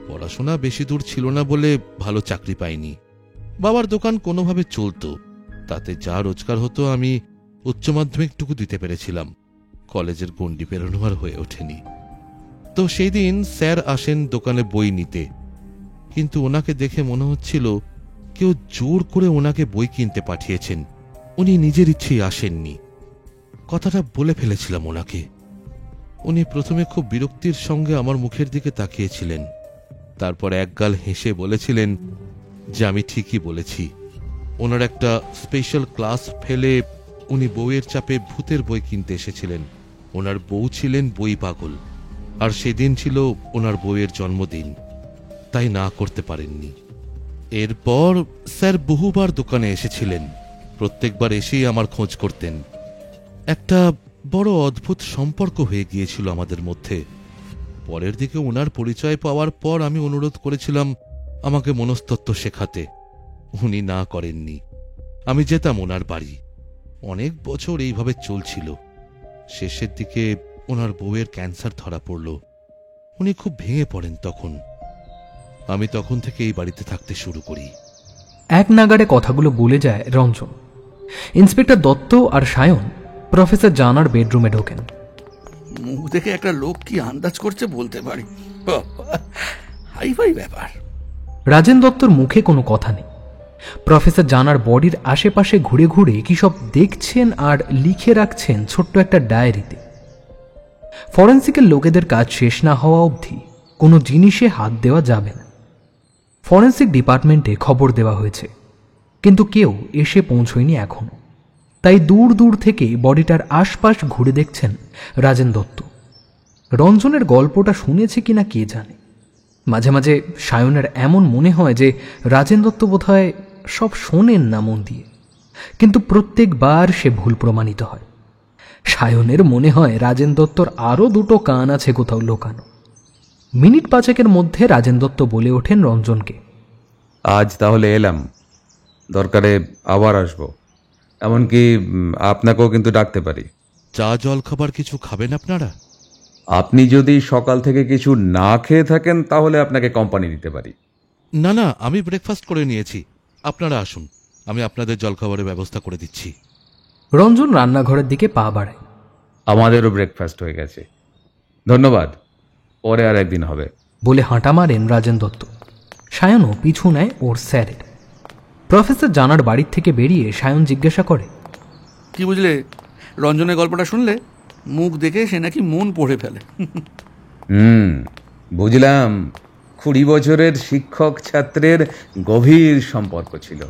Speaker 9: পড়াশোনা বেশি দূর ছিল না বলে ভালো চাকরি পাইনি। বাবার দোকান কোনোভাবে চলত, তাতে যা রোজগার হতো আমি উচ্চ মাধ্যমিকটুকু দিতে পেরেছিলাম। কলেজের গণ্ডি পেরোনো আর হয়ে ওঠেনি। তো সেই দিন স্যার আসেন দোকানে বই নিতে, কিন্তু ওনাকে দেখে মনে হচ্ছিল কেউ জোর করে ওনাকে বই কিনতে পাঠিয়েছেন। উনি নিজের ইচ্ছেই আসেননি। কথাটা বলে ফেলেছিলাম ওনাকে। উনি প্রথমে খুব বিরক্তির সঙ্গে আমার মুখের দিকে তাকিয়েছিলেন, তারপর একগাল হেসে বলেছিলেন যে আমি ঠিকই বলেছি। ওনার একটা স্পেশাল ক্লাস ফেলে উনি বইয়ের চাপে ভূতের বই কিনতে এসেছিলেন। ওনার বউ ছিলেন বই পাগল, আর সেদিন ছিল ওনার বইয়ের জন্মদিন, তাই না করতে পারেননি। এরপর স্যার বহুবার দোকানে এসেছিলেন, প্রত্যেকবার এসেই আমার খোঁজ করতেন। একটা বড় অদ্ভুত সম্পর্ক হয়ে গিয়েছিল আমাদের মধ্যে। পরের দিকে ওনার পরিচয় পাওয়ার পর আমি অনুরোধ করেছিলাম আমাকে মনস্তত্ত্ব শেখাতে। উনি না করেননি। আমি যেতাম ওনার বাড়ি। অনেক বছর এইভাবে চলছিল। শেষের দিকে ওনার বউয়ের ক্যান্সার ধরা পড়ল। উনি খুব ভেঙে পড়েন তখন। আমি তখন থেকে এই বাড়িতে থাকতে শুরু করি।
Speaker 1: এক নাগাড়ে কথাগুলো বলে যায় রঞ্জন। ইন্সপেক্টর দত্ত আর সায়ন প্রফেসর জানার বেডরুমে ঢোকেন।
Speaker 4: মুখ দেখে একটা লোক কি আন্দাজ করছে বলতে পারি। হাইফাই ব্যাপার।
Speaker 1: রাজেন দত্তর মুখে কোনো কথা নেই। প্রফেসর জানার বডির আশেপাশে ঘুরে ঘুরে কি সব দেখছেন আর লিখে রাখছেন ছোট্ট একটা ডায়েরিতে। ফরেন্সিকের লোকেদের কাজ শেষ না হওয়া অবধি কোনো জিনিসে হাত দেওয়া যাবে না। ফরেন্সিক ডিপার্টমেন্টে খবর দেওয়া হয়েছে, কিন্তু কেউ এসে পৌঁছয়নি এখনো। তাই দূর দূর থেকে বডিটার আশপাশ ঘুরে দেখছেন রাজেন দত্ত। রঞ্জনের গল্পটা শুনেছে কিনা কে জানে। মাঝে মাঝে সায়নের এমন মনে হয় যে রাজেন দত্ত বোধহয় সব শোনেন না মন দিয়ে, কিন্তু প্রত্যেকবার সে ভুল প্রমাণিত হয়। সায়নের মনে হয় রাজেন দত্তর আরও দুটো কান আছে কোথাও লুকানো। মিনিট পাঁচেকের মধ্যে রাজেন দত্ত বলে ওঠেন রঞ্জনকে,
Speaker 3: আজ তাহলে এলাম, দরকারে আবার আসবো, এমনকি আপনাকেও কিন্তু ডাকতে পারি।
Speaker 9: চা জল খাবার কিছু খাবেন আপনারা?
Speaker 3: আপনি যদি সকাল থেকে কিছু না খেয়ে থাকেন তাহলে আপনাকে কোম্পানি দিতে পারি।
Speaker 9: না না, আমি ব্রেকফাস্ট করে নিয়েছি। আপনারা আসুন, আমি আপনাদের জলখাবারের ব্যবস্থা করে দিচ্ছি।
Speaker 1: রঞ্জন রান্নাঘরের দিকে পা বাড়ায়।
Speaker 3: আমাদেরও ব্রেকফাস্ট হয়ে গেছে, ধন্যবাদ, পরে আর একদিন হবে
Speaker 1: বলে হাঁটা মারেন রাজেন দত্ত। সায়নও পিছু নেয় ওর স্যারের। প্রফেসর জানার বাড়ির থেকে বেরিয়ে সায়ন জিজ্ঞাসা করে,
Speaker 4: কি বুঝলে রঞ্জনের গল্পটা শুনলে? মুখ দেখে সে নাকি মন পড়ে ফেলে।
Speaker 3: বুঝলাম। 20 বছরের শিক্ষক ছাত্রের গভীর সম্পর্ক ছিল।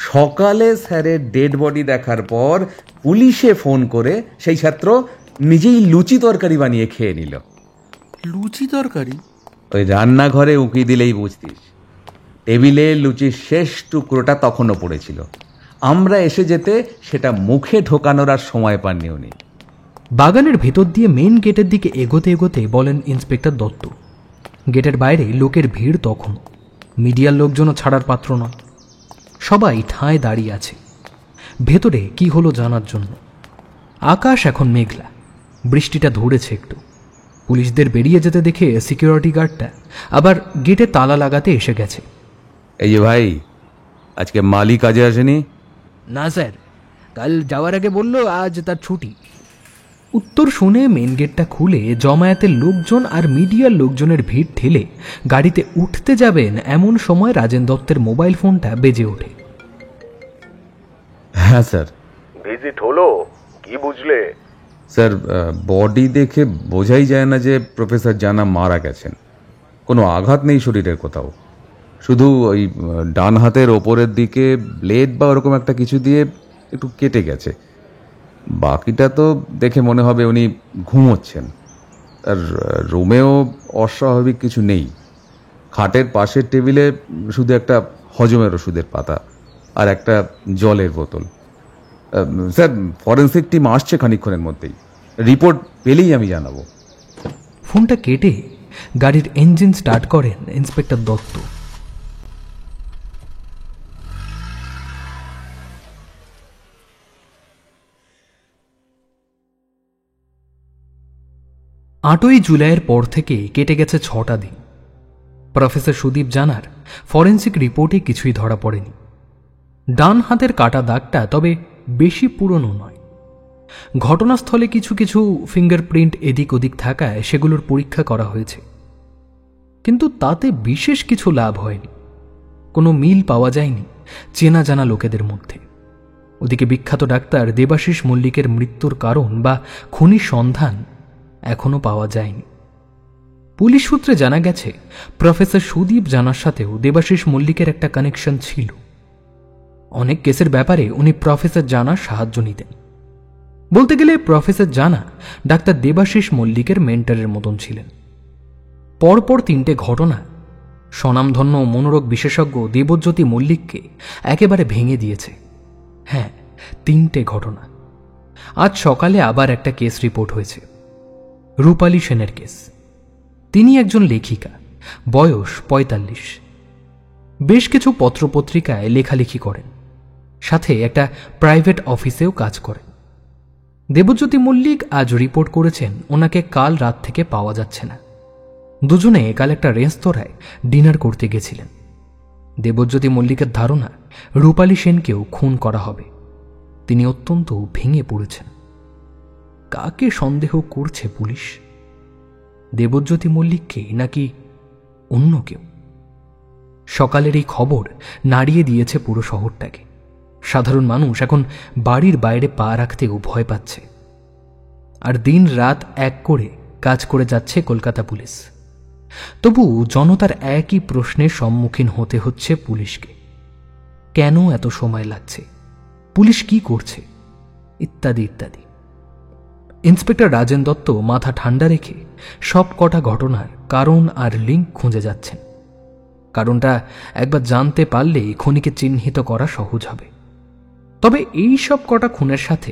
Speaker 3: সকালে স্যারের ডেড বডি দেখার পর পুলিশে ফোন করে সেই ছাত্র নিজেই লুচি তরকারি বানিয়ে খেয়ে নিল।
Speaker 4: লুচি তরকারি?
Speaker 3: ওই রান্নাঘরে উঁকি দিলেই বুঝতিস। টেবিলে লুচির শেষ টুকরোটা তখনও পড়েছিল। আমরা এসে যেতে সেটা মুখে ঢোকানোর আর সময় পাননি উনি।
Speaker 1: বাগানের ভেতর দিয়ে মেন গেটের দিকে এগোতে এগোতে বলেন ইন্সপেক্টর দত্ত, গেটের বাইরে লোকের ভিড় তখন। মিডিয়ার লোকজনও ছাড়ার পাত্র নয়। সবাই ঠায় দাঁড়িয়ে আছে ভেতরে কি হলো জানার জন্য। আকাশ এখন মেঘলা, বৃষ্টিটা ধরেছে একটু। পুলিশদের বেরিয়ে যেতে দেখে সিকিউরিটি গার্ডটা আবার গেটে তালা লাগাতে এসে গেছে।
Speaker 3: এই যে ভাই, আজকে মালি কাজে আসেনি?
Speaker 1: না স্যার, কাল যাওয়ার আগে বলল আজ তার ছুটি। উত্তর শুনে মেন গেটটা খুলে জমায়েতের লোকজন আর মিডিয়ার লোকজনের ভিড় ঠেলে গাড়িতে উঠতে যাবেন এমন সময় রাজেন দত্তের মোবাইল ফোনটা বেজে ওঠে।
Speaker 3: হ্যাঁ স্যার।
Speaker 6: ভিজিট হলো? কি বুঝলে?
Speaker 3: স্যার, বডি দেখে বোঝাই যায় না যে প্রফেসর জানা মারা গেছেন। কোনো আঘাত নেই শরীরের কোথাও, শুধু ওই ডান হাতের ওপরের দিকে ব্লেড বা ওরকম একটা কিছু দিয়ে একটু কেটে গেছে। বাকিটা তো দেখে মনে হবে উনি ঘুমোচ্ছেন। আর রুমেও অস্বাভাবিক কিছু নেই। খাটের পাশের টেবিলে শুধু একটা হজমের ওষুধের পাতা আর একটা জলের বোতল। স্যার, ফরেন্সিক টিম আসছে খানিকক্ষণের মধ্যেই, রিপোর্ট পেলেই আমি জানাবো।
Speaker 1: ফোনটা কেটে গাড়ির ইঞ্জিন স্টার্ট করেন ইন্সপেক্টর দত্ত। আটই জুলাইয়ের পর থেকে কেটে গেছে 6টা দিন। প্রফেসর সুদীপ জানার ফরেন্সিক রিপোর্টে কিছুই ধরা পড়েনি। ডান হাতের কাটা দাগটা তবে বেশি পুরনো নয়। ঘটনাস্থলে কিছু কিছু ফিঙ্গারপ্রিন্ট এদিক ওদিক থাকায় সেগুলোর পরীক্ষা করা হয়েছে, কিন্তু তাতে বিশেষ কিছু লাভ হয়নি। কোনো মিল পাওয়া যায়নি চেনা জানা লোকেদের মধ্যে। ওদিকে বিখ্যাত ডাক্তার দেবাশিস মল্লিকের মৃত্যুর কারণ বা খুনির সন্ধান এখনো পাওয়া যায়নি। পুলিশ সূত্রে জানা গেছে প্রফেসর সুদীপ জানার সাথেও দেবাশিস মল্লিকের একটা কানেকশন ছিল। অনেক কেসের ব্যাপারে উনি প্রফেসর জানার সাহায্য নিতেন। বলতে গেলে প্রফেসর জানা ডাক্তার দেবাশিস মল্লিকের মেন্টরের মতন ছিলেন। পরপর 3টে ঘটনা স্বনামধন্য মনোরোগ বিশেষজ্ঞ দেবজ্যোতি মল্লিককে একেবারে ভেঙে দিয়েছে। হ্যাঁ, 3টে ঘটনা। আজ সকালে আবার একটা কেস রিপোর্ট হয়েছে, রূপালী সেনের কেস। তিনি একজন লেখিকা, বয়স 45, বেশ কিছু পত্রপত্রিকায় লেখালেখি করেন, সাথে একটা প্রাইভেট অফিসেও কাজ করেন। দেবজ্যোতি মল্লিক আজ রিপোর্ট করেছেন ওনাকে কাল রাত থেকে পাওয়া যাচ্ছে না। দুজনে কাল একটা রেস্তোরাঁয় ডিনার করতে গেছিলেন। দেবজ্যোতি মল্লিকের ধারণা রূপালী সেনকেও খুন করা হবে। তিনি অত্যন্ত ভেঙে পড়েছেন। কাকে সন্দেহ করছে পুলিশ? দেবজ্যোতি মল্লিককে নাকি অন্য কেউ? সকালের এই খবর নাড়িয়ে দিয়েছে পুরো শহরটাকে। সাধারণ মানুষ এখন বাড়ির বাইরে পা রাখতেও ভয় পাচ্ছে। আর দিন রাত এক করে কাজ করে যাচ্ছে কলকাতা পুলিশ। তবু জনতার একই প্রশ্নের সম্মুখীন হতে হচ্ছে পুলিশকে। কেন এত সময় লাগছে? পুলিশ কি করছে? ইত্যাদি ইত্যাদি। ইন্সপেক্টর রাজেন দত্ত মাথা ঠান্ডা রেখে সব কটা ঘটনার কারণ আর লিঙ্ক খুঁজে যাচ্ছেন। কারণটা একবার জানতে পারলেই খুনিকে চিহ্নিত করা সহজ হবে। তবে এই সব কটা খুনের সাথে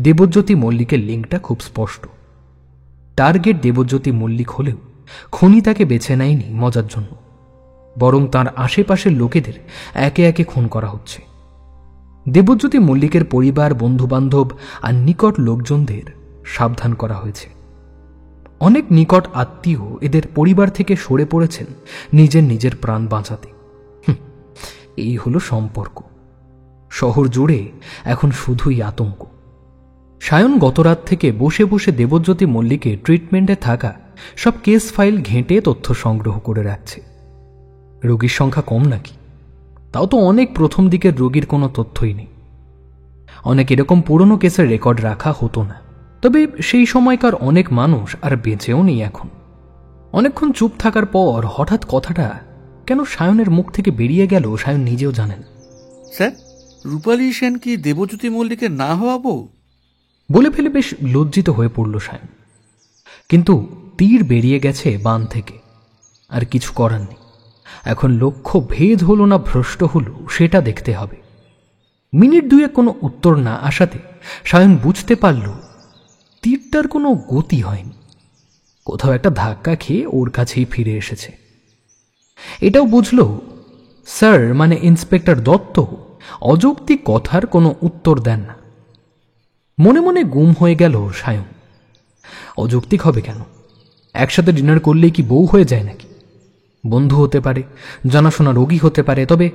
Speaker 1: দেবজ্যোতি মল্লিকের লিঙ্কটা খুব স্পষ্ট। টার্গেট দেবজ্যোতি মল্লিক হলেও খুনি তাকে বেছে নেয়নি মজার জন্য, বরং তার আশেপাশের লোকেদের একে একে খুন করা হচ্ছে। দেবজ্যোতি মল্লিকের পরিবার, বন্ধুবান্ধব আর নিকট লোকজনদের সাবধান করা হয়েছে। অনেক নিকট আত্মীয় এদের পরিবার থেকে সরে পড়েছেন নিজের প্রাণ বাঁচাতে। এই হলো সম্পর্ক। শহর জুড়ে এখন শুধুই আতঙ্ক। সায়ন গতরাত থেকে বসে বসে দেবজ্যোতি মল্লিকের ট্রিটমেন্টে থাকা সব কেস ফাইল ঘেঁটে তথ্য সংগ্রহ করে রাখছে। রোগীর সংখ্যা কম নাকি? তাও তো অনেক প্রথম দিকের রোগীর কোনো তথ্যই নেই। অনেক এরকম পুরনো কেসের রেকর্ড রাখা হতো না। তবে সেই সময়কার অনেক মানুষ আর বেঁচেও নেই এখন। অনেকক্ষণ চুপ থাকার পর হঠাৎ কথাটা কেন সায়নের মুখ থেকে বেরিয়ে গেল সায়ন নিজেও জানেন।
Speaker 4: স্যার, রূপালী সেন কি দেবজ্যোতি মল্লিকের না হওয়া বউ?
Speaker 1: বলে ফেলে বেশ লজ্জিত হয়ে পড়ল সায়ন। কিন্তু তীর বেরিয়ে গেছে বান থেকে, আর কিছু করার নেই। এখন লক্ষ্য ভেদ হলো না ভ্রষ্ট হলো সেটা দেখতে হবে। মিনিট দুয়ে কোনো উত্তর না আসাতে সায়ন বুঝতে পারল তীরটার কোনো গতি হয়নি। কোথাও একটা ধাক্কা খেয়ে ওর কাছেই ফিরে এসেছে। এটাও বুঝল স্যার মানে ইন্সপেক্টর দত্ত অযৌক্তিক কথার কোনো উত্তর দেন না। মনে মনে গুম হয়ে গেল সায়ন। অযৌক্তিক হবে কেন? একসাথে ডিনার করলেই কি বউ হয়ে যায় নাকি? বন্ধু হতে পারে, জানাশোনা রোগী হতে পারে। তবে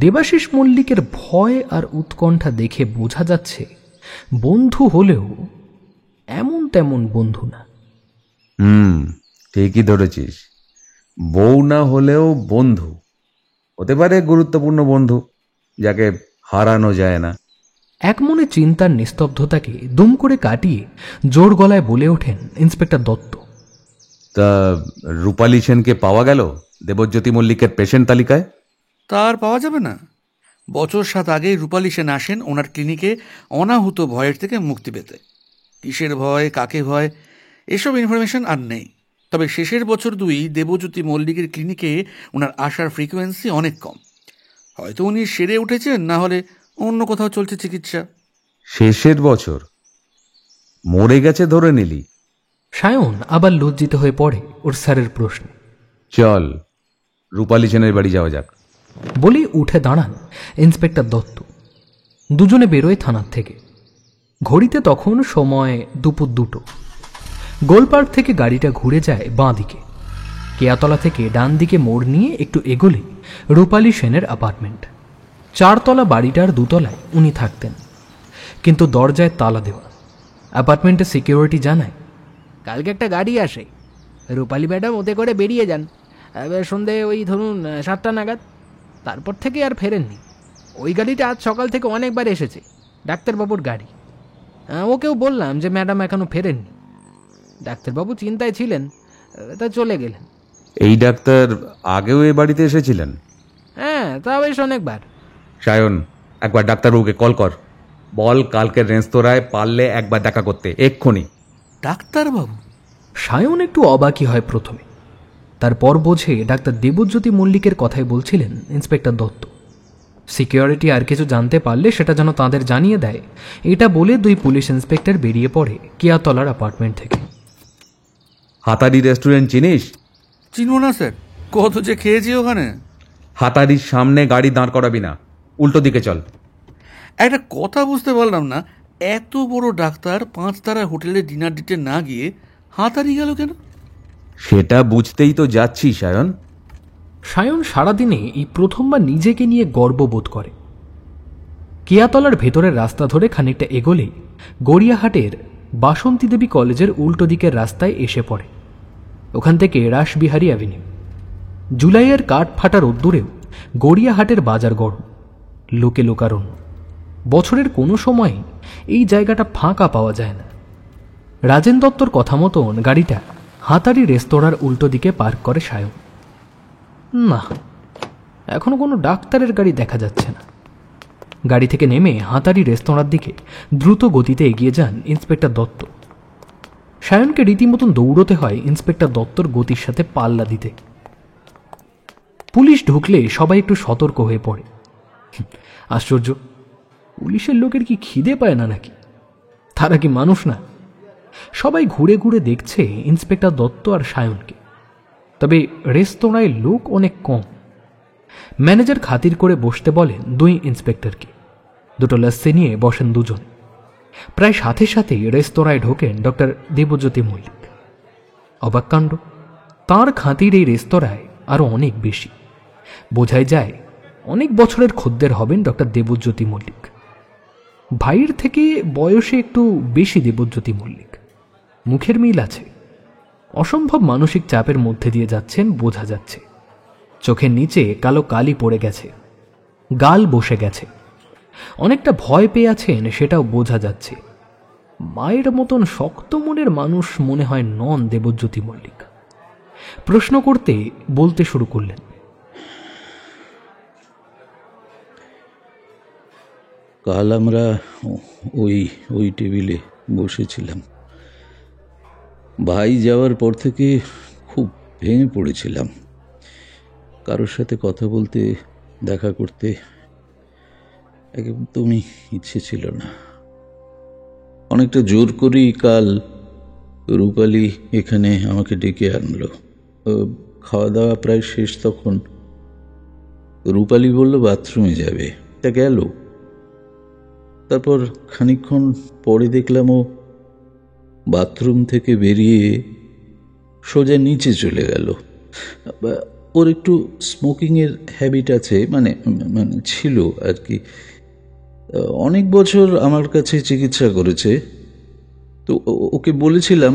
Speaker 1: দেবাশিস মল্লিকের ভয় আর উৎকণ্ঠা দেখে বোঝা যাচ্ছে বন্ধু হলেও এমন তেমন বন্ধু না।
Speaker 3: ঠিকই ধরেছিস। বউ না হলেও বন্ধু হতে পারে, গুরুত্বপূর্ণ বন্ধু যাকে হারানো যায় না।
Speaker 1: এক মনে চিন্তার নিস্তব্ধতাকে দুম করে কাটিয়ে জোর গলায় বলে ওঠেন ইন্সপেক্টর দত্ত।
Speaker 3: তা রূপালী সেনকে পাওয়া গেল দেবজ্যোতি মল্লিকের পেশেন্ট তালিকায়?
Speaker 4: তার পাওয়া যাবে না? বছর 7 আগে রূপালী সেন আসেন ওনার ক্লিনিকে অনাহুত ভয়ের থেকে মুক্তি পেতে। কিসের ভয়, কাকে ভয়, এসব ইনফরমেশন আর নেই। তবে শেষের বছর 2 দেবজ্যোতি মল্লিকের ক্লিনিকে ওনার আসার ফ্রিকোয়েন্সি অনেক কম। হয়তো উনি সেরে উঠেছেন, না হলে অন্য কোথাও চলছে চিকিৎসা।
Speaker 3: শেষের বছর? মরে গেছে ধরে নিলি?
Speaker 1: সায়ন আবার লজ্জিত হয়ে পড়ে ওর স্যারের প্রশ্নে।
Speaker 3: চল রূপালী সেনের বাড়ি যাওয়া যাক
Speaker 1: বলেই উঠে দাঁড়ান ইন্সপেক্টর দত্ত। দুজনে বেরোয় থানার থেকে। ঘড়িতে তখন সময় দুপুর 2টো। গোলপার্ক থেকে গাড়িটা ঘুরে যায় বাঁ দিকে। কেয়াতলা থেকে ডান দিকে মোড় নিয়ে একটু এগোলে রূপালী সেনের অ্যাপার্টমেন্ট। 4 তলা বাড়িটার 2 তলায় উনি থাকতেন, কিন্তু দরজায় তালা দেওয়া। অ্যাপার্টমেন্টের সিকিউরিটি জানায়,
Speaker 10: কালকে একটা গাড়ি আসে, রূপালী ম্যাডাম ওতে করে বেরিয়ে যান সন্ধে ওই ধরুন 7টা নাগাদ। তারপর থেকে আর ফেরেননি। ওই গাড়িটা আজ সকাল থেকে অনেকবার এসেছে, ডাক্তারবাবুর গাড়ি। ওকেও বললাম যে ম্যাডাম এখনো ফেরেননি। ডাক্তারবাবু চিন্তায় ছিলেন, তা চলে গেলেন।
Speaker 3: এই ডাক্তার আগেও এ বাড়িতে এসেছিলেন?
Speaker 10: হ্যাঁ, তা বেশ অনেকবার।
Speaker 3: সায়ন, একবার ডাক্তারবাবুকে কল কর, বল কালকের রেস্তোরাঁয় পারলে একবার দেখা করতে, এক্ষুনি।
Speaker 4: ডাক্তারবাবু?
Speaker 1: সায়ন একটু অবাকই হয় প্রথমে, তারপর বোঝে ডাক্তার দেবজ্যোতি মল্লিকের কথাই বলছিলেন ইন্সপেক্টর দত্ত। সিকিউরিটি আর কিছু জানতে পারলে সেটা যেন তাদের জানিয়ে দেয়, এটা বলে দুই পুলিশ ইন্সপেক্টর বেরিয়ে পড়ে কিয়াতলার অ্যাপার্টমেন্ট থেকে।
Speaker 3: হাতারি রেস্টুরেন্ট চিনিস?
Speaker 4: চিনব না স্যার, কত যে খেয়েছি ওখানে।
Speaker 3: হাতারির সামনে গাড়ি দাঁড় করাবি না, উল্টো দিকে চল।
Speaker 4: একটা কথা বুঝতে পারলাম না, এত বড় ডাক্তার 5 তারা হোটেলে ডিনার দিতে না গিয়ে হাতারি গেল কেন?
Speaker 3: সেটা বুঝতেই তো যাচ্ছি সায়ন।
Speaker 1: সায়ন সারাদিনে এই প্রথমবার নিজেকে নিয়ে গর্ববোধ করে। কিয়াতলার ভেতরের রাস্তা ধরে খানিকটা এগোলেই গড়িয়াহাটের বাসন্তী দেবী কলেজের উল্টো দিকের রাস্তায় এসে পড়ে। ওখান থেকে রাসবিহারী অ্যাভিনিউ। জুলাইয়ের কাঠ ফাটা রোদ্দুরেও গড়িয়াহাটের বাজার গরম, লোকে লোকারণ্য। বছরের কোনো সময় এই জায়গাটা ফাঁকা পাওয়া যায় না। রাজেন দত্তর কথা মতন গাড়িটা হাতারি রেস্তোরাঁর উল্টো দিকে পার্ক করে সায়ন। না, এখনো কোনো ডাক্তারের গাড়ি দেখা যাচ্ছে না। গাড়ি থেকে নেমে হাতারি রেস্তোরাঁর দিকে দ্রুত গতিতে এগিয়ে যান ইন্সপেক্টর দত্ত। সায়নকে রীতিমতন দৌড়তে হয় ইন্সপেক্টর দত্তর গতির সাথে পাল্লা দিতে। পুলিশ ঢুকলে সবাই একটু সতর্ক হয়ে পড়ে। আশ্চর্য, পুলিশের লোকের কি খিদে পায় না নাকি? তারা কি মানুষ না? সবাই ঘুরে ঘুরে দেখছে ইন্সপেক্টর দত্ত আর সায়নকে। তবে রেস্তোরাঁয় লোক অনেক কম। ম্যানেজার খাতির করে বসতে বলেন দুই ইন্সপেক্টরকে। দুটো লাস্সি নিয়ে বসেন দুজন। প্রায় সাথে সাথেই রেস্তোরাঁয় ঢোকেন ডক্টর দেবজ্যোতি মল্লিক। অবাক কাণ্ড, তাঁর খাতির এই রেস্তোরাঁয় আরও অনেক বেশি। বোঝাই যায় অনেক বছরের খদ্দের হবেন ডক্টর দেবজ্যোতি মল্লিক। ভাইয়ের থেকে বয়সে একটু বেশি দেবজ্যোতি মল্লিক। মুখের মিল আছে। অসম্ভব মানসিক চাপের মধ্যে দিয়ে যাচ্ছেন বোঝা যাচ্ছে। চোখের নিচে কালো কালি পড়ে গেছে, গাল বসে গেছে। অনেকটা ভয় পেয়ে আছেন সেটাও বোঝা যাচ্ছে। মায়ের মতন শক্ত মনের মানুষ মনে হয় নন দেবজ্যোতি মল্লিক। প্রশ্ন করতে বলতে শুরু করলেন।
Speaker 11: কাল আমরা ওই টেবিলে বসেছিলাম। ভাই যাওয়ার পর থেকে খুব ভেঙে পড়েছিলাম। কারোর সাথে কথা বলতে, দেখা করতে একদমই ইচ্ছে ছিল না। অনেকটা জোর করেই কাল রূপালী এখানে আমাকে ডেকে আনলো। খাওয়া দাওয়া প্রায় শেষ তখন রূপালী বলল বাথরুমে যাবে, তা গেল। তারপর খানিকক্ষণ পরে দেখলাম ও বাথরুম থেকে বেরিয়ে সোজা নিচে চলে গেল। ওর একটু স্মোকিংয়ের হ্যাবিট আছে, মানে ছিল আর কি। অনেক বছর আমার কাছে চিকিৎসা করেছে, তো ওকে বলেছিলাম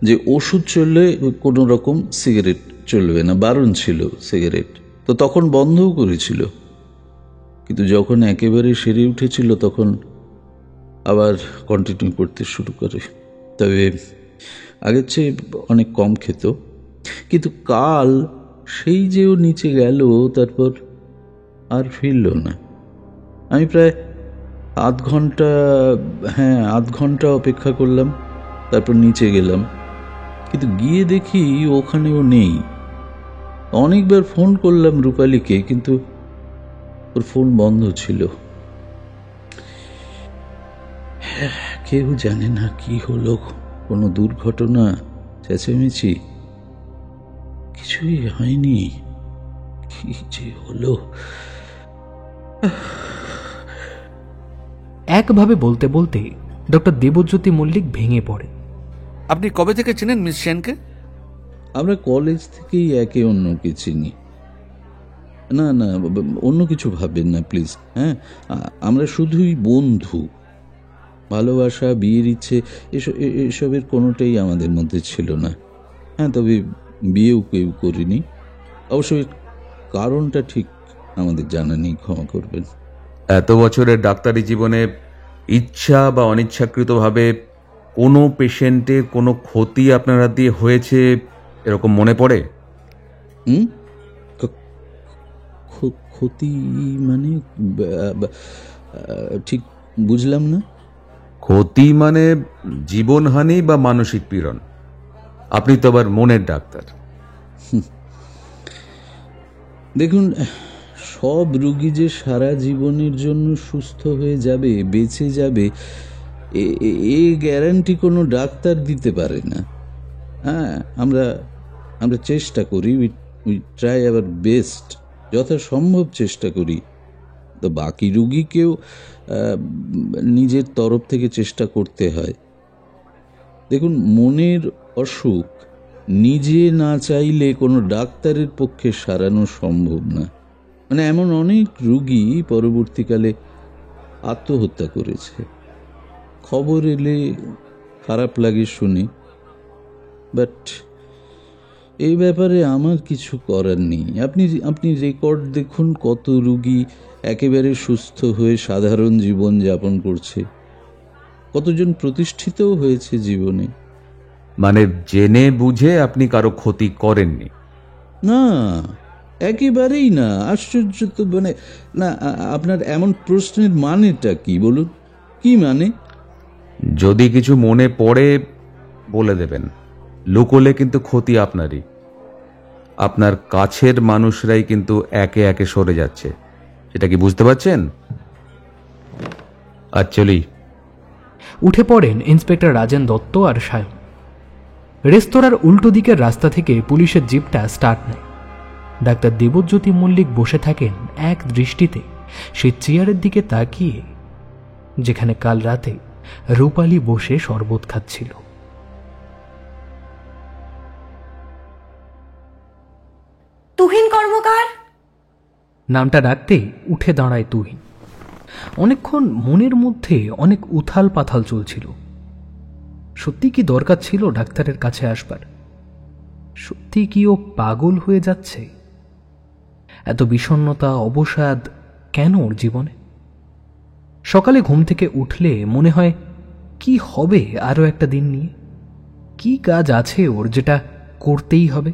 Speaker 11: যে ওষুধ চললে কোনো রকম সিগারেট চলবে না, বারণ ছিল সিগারেট। তো তখন বন্ধও করেছিল, কিন্তু যখন একেবারে সেরে উঠেছিল তখন আবার কন্টিনিউ করতে শুরু করে। তবে আগের চেয়ে অনেক কম খেত। কিন্তু কাল সেই যে ও নিচে গেল, তারপর আর ফিরল না। আমি প্রায় আধ ঘন্টা অপেক্ষা করলাম, তারপর নিচে গেলাম। কিন্তু গিয়ে দেখি ওখানেও নেই। অনেকবার ফোন করলাম রূপালীকে, কিন্তু ওর ফোন বন্ধ ছিল। কেউ জানে না কি হলো, কোনো দুর্ঘটনা, চেঁচামেচি, কিছুই হয়নি। কি যে হলো।
Speaker 1: একভাবে বলতে বলতে ডক্টর দেবজ্যোতি মল্লিক ভেঙে পড়ে।
Speaker 4: আপনি কবে থেকে চেনেন মিস সেনকে?
Speaker 11: আমরা কলেজ থেকেই একে অন্যকে চিনি। না না, অন্য কিছু ভাববেন না প্লিজ। হ্যাঁ, আমরা শুধুই বন্ধু। ভালোবাসা, বিয়ের ইচ্ছে এসবের কোনোটাই আমাদের মধ্যে ছিল না। হ্যাঁ, তবে বিয়েও কেউ করিনি। অবশ্যই কারণটা ঠিক আমাদের জানা নেই, ক্ষমা করবেন।
Speaker 3: এত বছরের ডাক্তারি জীবনে ইচ্ছা বা অনিচ্ছাকৃতভাবে কোনো পেশেন্টের কোনো ক্ষতি আপনার হাত দিয়ে হয়েছে এরকম মনে পড়ে?
Speaker 11: হুম? ক্ষতি মানে ঠিক বুঝলাম না।
Speaker 3: ক্ষতি মানে জীবনহানি বা মানসিক পীড়ন। আপনি তো আবার মনের ডাক্তার।
Speaker 11: দেখুন, সব রোগী যে সারা জীবনের জন্য সুস্থ হয়ে যাবে, বেঁচে যাবে, এ গ্যারান্টি কোনো ডাক্তার দিতে পারে না। হ্যাঁ, আমরা চেষ্টা করি, উই ট্রাই আওয়ার বেস্ট, যথাসম্ভব চেষ্টা করি। তো বাকি রুগীকেও নিজের তরফ থেকে চেষ্টা করতে হয়। দেখুন, মনের অসুখ নিজে না চাইলে কোনো ডাক্তারের পক্ষে সারানো সম্ভব না। মানে এমন অনেক রুগী পরবর্তীকালে আত্মহত্যা করেছে। খবর এলে খারাপ লাগে শুনে, বাট এই ব্যাপারে আমার কিছু করার নেই। আপনি রেকর্ড দেখুন, কত রুগী একেবারে সুস্থ হয়ে সাধারণ জীবন যাপন করছে, কতজন প্রতিষ্ঠিতও হয়েছে জীবনে।
Speaker 3: মানে জেনে বুঝে আপনি কারো ক্ষতি করেননি?
Speaker 11: না, একেবারেই না। আশ্চর্য তো। মানে না, আপনার এমন প্রশ্নের মানেটা কি বলুন? কি মানে?
Speaker 3: যদি কিছু মনে পড়ে বলে দেবেন, লুকোলে কিন্তু ক্ষতি আপনারই। আপনার কাছের মানুষরাই কিন্তু একে একে সরে যাচ্ছে, সেটা কি বুঝতে পারছেন? আর চলি।
Speaker 1: উঠে পড়েন ইন্সপেক্টর রাজেন দত্ত আর সায়ন। রেস্তোরাঁর উল্টো দিকের রাস্তা থেকে পুলিশের জিপটা স্টার্ট নেয়। ডাক্তার দেবজ্যোতি মল্লিক বসে থাকেন এক দৃষ্টিতে সেই চেয়ারের দিকে তাকিয়ে, যেখানে কাল রাতে রূপালী বসে শরবত খাচ্ছিল।
Speaker 8: তুহিন কর্মকার
Speaker 1: নামটা ডাকতেই উঠে দাঁড়ায় তুহিন। অনেকক্ষণ মনের মধ্যে অনেক উথাল পাথাল চলছিল। সত্যি কি দরকার ছিল ডাক্তারের কাছে আসবার? সত্যি কি ও পাগল হয়ে যাচ্ছে? এত বিষণ্ণতা, অবসাদ কেন ওর জীবনে? সকালে ঘুম থেকে উঠলে মনে হয়, কি হবে আরো একটা দিন নিয়ে? কি কাজ আছে ওর যেটা করতেই হবে?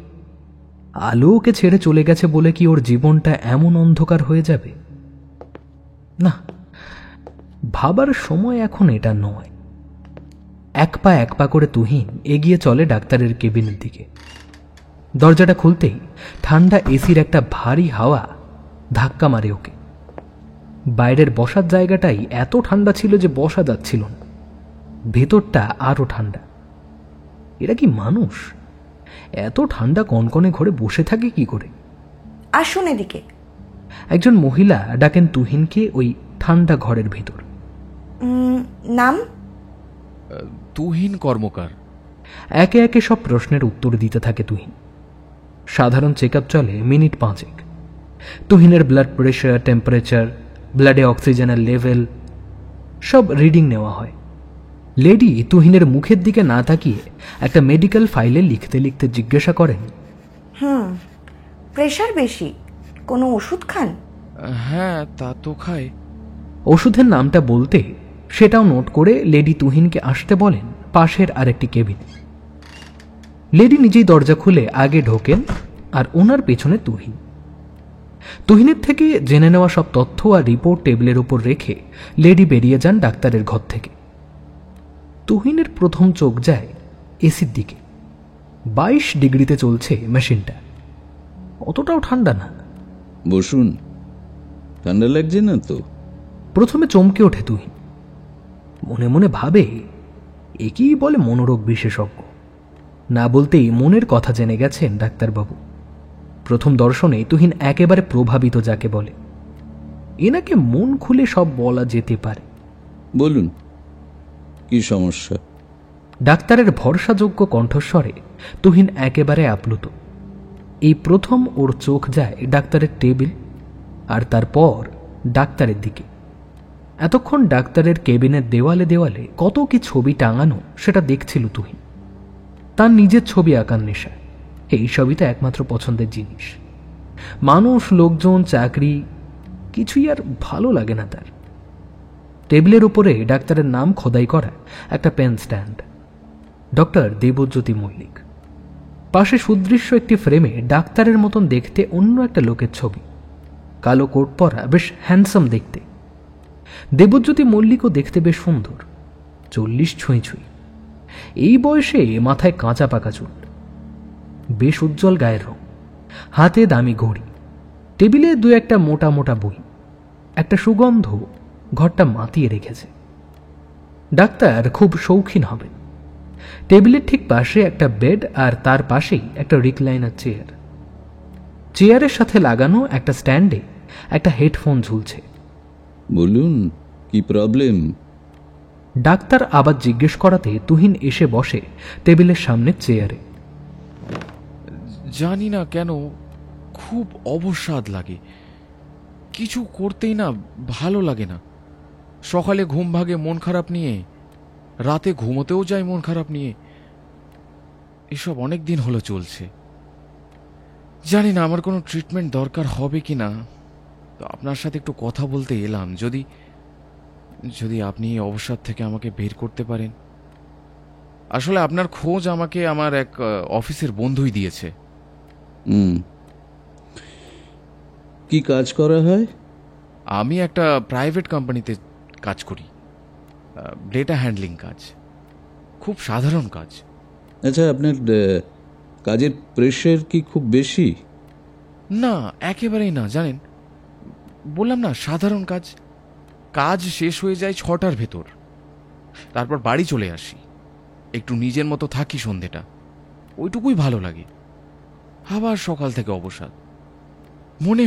Speaker 1: আলো ওকে ছেড়ে চলে গেছে বলে কি ওর জীবনটা এমন অন্ধকার হয়ে যাবে? না, ভাবার সময় এখন এটা নয়। এক পা করে তুহিন এগিয়ে চলে ডাক্তারের কেবিনের দিকে। দরজাটা খুলতেই ঠান্ডা এসির একটা ভারী হাওয়া ধাক্কা মারে ওকে। বাইরের বসার জায়গাটাই এত ঠান্ডা ছিল যে বসা যাচ্ছিল না, ভেতরটা আরো ঠান্ডা। এরা কি মানুষ? এত ঠান্ডা কনকনে ঘরে বসে থাকে কি করে?
Speaker 8: আসুন এদিকে।
Speaker 1: একজন মহিলা ডাকেন তুহিনকে ওই ঠান্ডা ঘরের ভিতর।
Speaker 8: নাম?
Speaker 2: তুহিন কর্মকার।
Speaker 1: একে একে সব প্রশ্নের উত্তর দিতে থাকে তুহিন। সাধারণ চেক আপ চলে মিনিট 5। তুহিনের ব্লাড প্রেশার, টেম্পারেচার, ব্লাডে অক্সিজেনের লেভেল সব রিডিং নেওয়া হয়। লেডি তুহিনের মুখের দিকে না তাকিয়ে একটা মেডিকেল ফাইলে লিখতে লিখতে জিজ্ঞাসা করেন,
Speaker 8: প্রেশার বেশি, কোনো ওষুধ খান?
Speaker 2: হ্যাঁ, তা তো খাই।
Speaker 1: ওষুধের নামটা বলতে সেটাও নোট করে লেডি তুহিনকে আসতে বলেন পাশের আরেকটি কেবিনে। লেডি নিজেই দরজা খুলে আগে ঢোকেন আর ওনার পেছনে তুহিন। তুহিনের থেকে জেনে নেওয়া সব তথ্য আর রিপোর্ট টেবিলের উপর রেখে লেডি বেরিয়ে যান ডাক্তারের ঘর থেকে। তুহিনের প্রথম চোখ যায় এসির দিকে। 22 ডিগ্রিতে চলছে মেশিনটা। অতটাও ঠান্ডা না।
Speaker 11: বসুন, ঠান্ডা লাগছে না তো?
Speaker 1: প্রথমে চমকে ওঠে তুহিন। মনে মনে ভাবে, একই বলে মনোরোগ বিশেষজ্ঞ। না বলতেই মনের কথা জেনে গেছেন ডাক্তারবাবু। প্রথম দর্শনে তুহিন একেবারে প্রভাবিত, যাকে বলে। এনাকে মন খুলে সব বলা যেতে পারে।
Speaker 11: বলুন, কি সমস্যা?
Speaker 1: ডাক্তারের ভরসাযোগ্য কণ্ঠস্বরে তুহিন একেবারে আপ্লুত। এই প্রথম ওর চোখ যায় ডাক্তারের টেবিল আর তারপর ডাক্তারের দিকে। এতক্ষণ ডাক্তারের কেবিনের দেওয়ালে দেওয়ালে কত কি ছবি টাঙানো সেটা দেখছিল তুহিন। তার নিজের ছবি আঁকার নেশা, এই সবই তো একমাত্র পছন্দের জিনিস। মানুষ, লোকজন, চাকরি কিছুই আর ভালো লাগে না তার। টেবিলের উপরে ডাক্তারের নাম খোদাই করা একটা pen stand, doctor Debjyoti Mallick. পাশে সুদৃশ্য একটি ফ্রেমে ডাক্তারের মতন দেখতে অন্য একটা লোকের ছবি, কালো কোট পরা, বেশ হ্যান্ডসাম দেখতে। দেবজ্যোতি মল্লিকও দেখতে বেশ সুন্দর, 40 ছুঁই ছুঁই। এই বয়সে মাথায় কাঁচা পাকা চুল, বেশ উজ্জ্বল গায়ের রং, হাতে দামি ঘড়ি, টেবিলে 2-1টা মোটা মোটা বই, একটা সুগন্ধ ঘরটা মাতিয়ে রেখেছে। ডাক্তার খুব শৌখিন হবেন। টেবিলের ঠিক পাশে একটা বেড, আর তার পাশেই একটা রিক্লাইনার চেয়ার। চেয়ারের সাথে লাগানো একটা স্ট্যান্ডে একটা হেডফোন ঝুলছে।
Speaker 11: বলুন, কি প্রবলেম?
Speaker 1: ডাক্তার আবার জিজ্ঞেস করাতে তুহিন এসে বসে টেবিলের সামনে চেয়ারে।
Speaker 2: জানি না কেন খুব অবসাদ লাগে, কিছু করতেই না ভালো লাগে না। সকালে ঘুম ভাগে মন খারাপ নিয়ে, রাতে ঘুমোতেও যায় মন খারাপ নিয়ে। এসব অনেক দিন হলো চলছে। জানি না আমার কোনো ট্রিটমেন্ট দরকার হবে কি না, তো আপনার সাথে একটু কথা বলতে এলাম। যদি আপনি এই অবসাদ থেকে আমাকে বের করতে পারেন। আসলে আপনার খোঁজ আমাকে আমার এক অফিসের বন্ধুই দিয়েছে।
Speaker 11: কি কাজ করা হয়?
Speaker 2: আমি একটা প্রাইভেট কোম্পানিতে কাজ করি, ডেটা হ্যান্ডলিং কাজ, খুব সাধারণ কাজ।
Speaker 11: আচ্ছা, আপনার কাজের প্রেশার কি খুব বেশি?
Speaker 2: না, একেবারেই না। জানেন, বললাম না সাধারণ কাজ। কাজ শেষ হয়ে যায় 6টার ভেতর, তারপর বাড়ি চলে আসি, একটু নিজের মতো থাকি সন্ধেটা, ওইটুকুই ভালো লাগে। আবার সকাল থেকে অবসাদ। মনে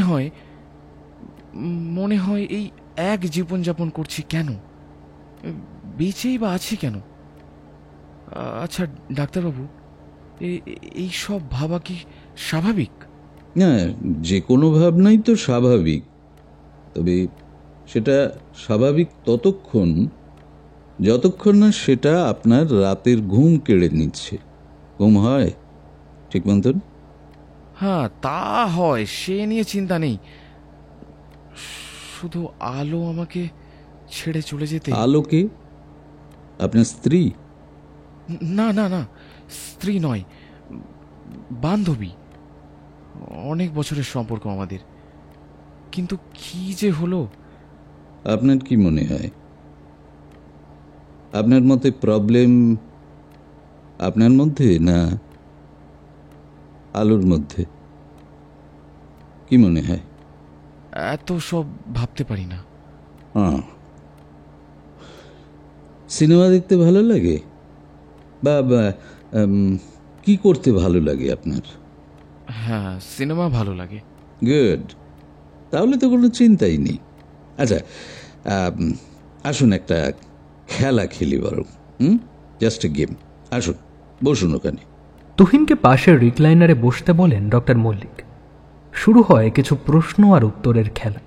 Speaker 2: হয় এই এক জীবনযাপন করছি কেন, বেঁচেই বা আছি কেন? আচ্ছা ডাক্তারবাবু, এই সব ভাবা কি স্বাভাবিক?
Speaker 11: না, যে কোনো ভাবনাই তো স্বাভাবিক, তবে সেটা স্বাভাবিক যতক্ষণ না সেটা আপনার রাতের ঘুম কেড়ে নিচ্ছে। ঘুম হয় ঠিক মতন?
Speaker 2: হ্যাঁ, তা হয়, সে নিয়ে চিন্তা নেই। শুধু আলো আমাকে ছেড়ে চলে যেতে।
Speaker 11: আলোকে? আপনার স্ত্রী?
Speaker 2: না না না, স্ত্রী নয়, বান্ধবী। অনেক বছরের সম্পর্ক আমাদের, কিন্তু কি যে হলো।
Speaker 11: আপনার কি মনে হয়, আপনার মতে প্রবলেম আপনার মধ্যে না আলোর মধ্যে? কি মনে হয়?
Speaker 2: এত সব ভাবতে পারি না।
Speaker 11: সিনেমা দেখতে ভালো লাগে? বা কি করতে ভালো লাগে আপনার?
Speaker 2: হ্যাঁ, সিনেমা ভালো লাগে।
Speaker 11: গুড, তাহলে তো কোনো চিন্তাই নেই। আচ্ছা, আসুন একটা খেলা খেলি বরং। Just a game. আসুন, বসুন ওখানে।
Speaker 1: তুহিনকে পাশের রিক্লাইনারে বসতে বলেন ডক্টর মল্লিক। শুরু হয় কিছু প্রশ্ন আর উত্তরের খেলা।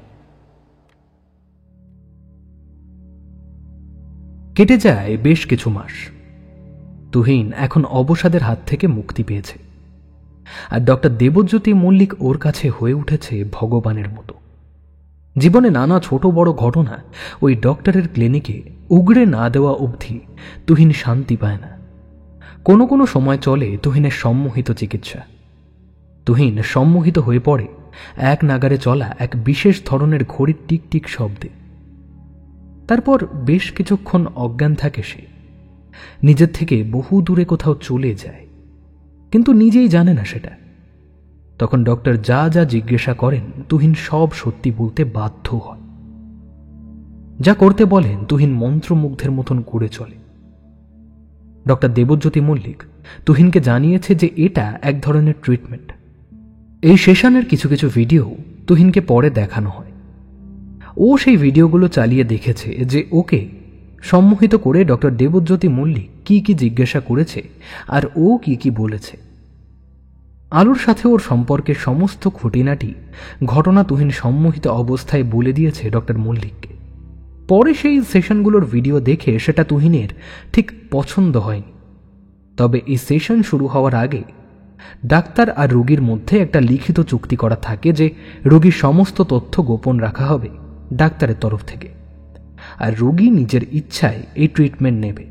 Speaker 1: কেটে যায় বেশ কিছু মাস। তুহিন এখন অবসাদের হাত থেকে মুক্তি পেয়েছে, আর ডক্টর দেবজ্যোতি মল্লিক ওর কাছে হয়ে উঠেছে ভগবানের মতো। জীবনে নানা ছোট বড় ঘটনা ওই ডক্টরের ক্লিনিকে উগড়ে না দেওয়া অবধি তুহিন শান্তি পায় না। কোনো কোনো সময় চলে তুহিনের সম্মোহিত চিকিৎসা। তুহিন সম্মোহিত হয়ে পড়ে এক নাগারে চলা এক বিশেষ ধরনের ঘড়ির টিকটিক শব্দে। তারপর বেশ কিছুক্ষণ অজ্ঞান থাকে সে, নিজের থেকে বহু দূরে কোথাও চলে যায়, কিন্তু নিজেই জানে না সেটা। তখন ডক্টর যা যা জিজ্ঞাসা করেন তুহিন সব সত্যি বলতে বাধ্য হয়। যা করতে বলেন তুহিন মন্ত্রমুগ্ধের মতন করে চলে। ডক্টর দেবজ্যোতি মল্লিক তুহিনকে জানিয়েছে যে এটা এক ধরনের ট্রিটমেন্ট। এই সেশনের কিছু কিছু ভিডিও তুহিনকে পরে দেখানো হয়। ও সেই ভিডিওগুলো চালিয়ে দেখেছে যে ওকে সম্মোহিত করে ডক্টর দেবজ্যোতি মল্লিক কি কি জিজ্ঞাসা করেছে আর ও কি কি বলেছে। আলোর সাথে ওর সম্পর্কে সমস্ত খুঁটিনাটি ঘটনা তুহিন সম্মোহিত অবস্থায় বলে দিয়েছে ডক্টর মল্লিককে। পরে সেই সেশনগুলোর ভিডিও দেখে সেটা তুহিনের ঠিক পছন্দ হয়নি। তবে এই সেশন শুরু হওয়ার আগে ডাক্তার আর রোগীর মধ্যে একটা লিখিত চুক্তি করা থাকে যে রোগীর সমস্ত তথ্য গোপন রাখা হবে ডাক্তারের তরফ থেকে, আর রোগী নিজের ইচ্ছায় এই ট্রিটমেন্ট নেবে।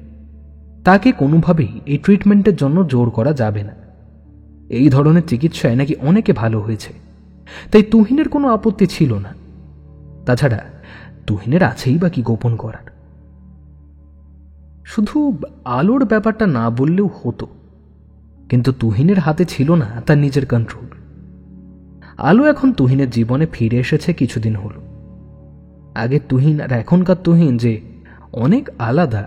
Speaker 1: তাকে কোনোভাবেই এই ট্রিটমেন্টের জন্য জোর করা যাবে না। এই ধরনের চিকিৎসায় নাকি অনেকে ভালো হয়েছে, তাই তুহিনের কোনো আপত্তি ছিল না। তাছাড়া তুহিনের আছেই বা কি গোপন করার। শুধু আলোর ব্যাপারটা না বললেও হতো, কিন্তু তুহিনের হাতে ছিল না তার নিজের কন্ট্রোল। আলো এখন তুহিনের জীবনে ফিরে এসেছে কিছুদিন হলো। আগে তুহিন আর এখনকার তুহিন যে অনেক আলাদা,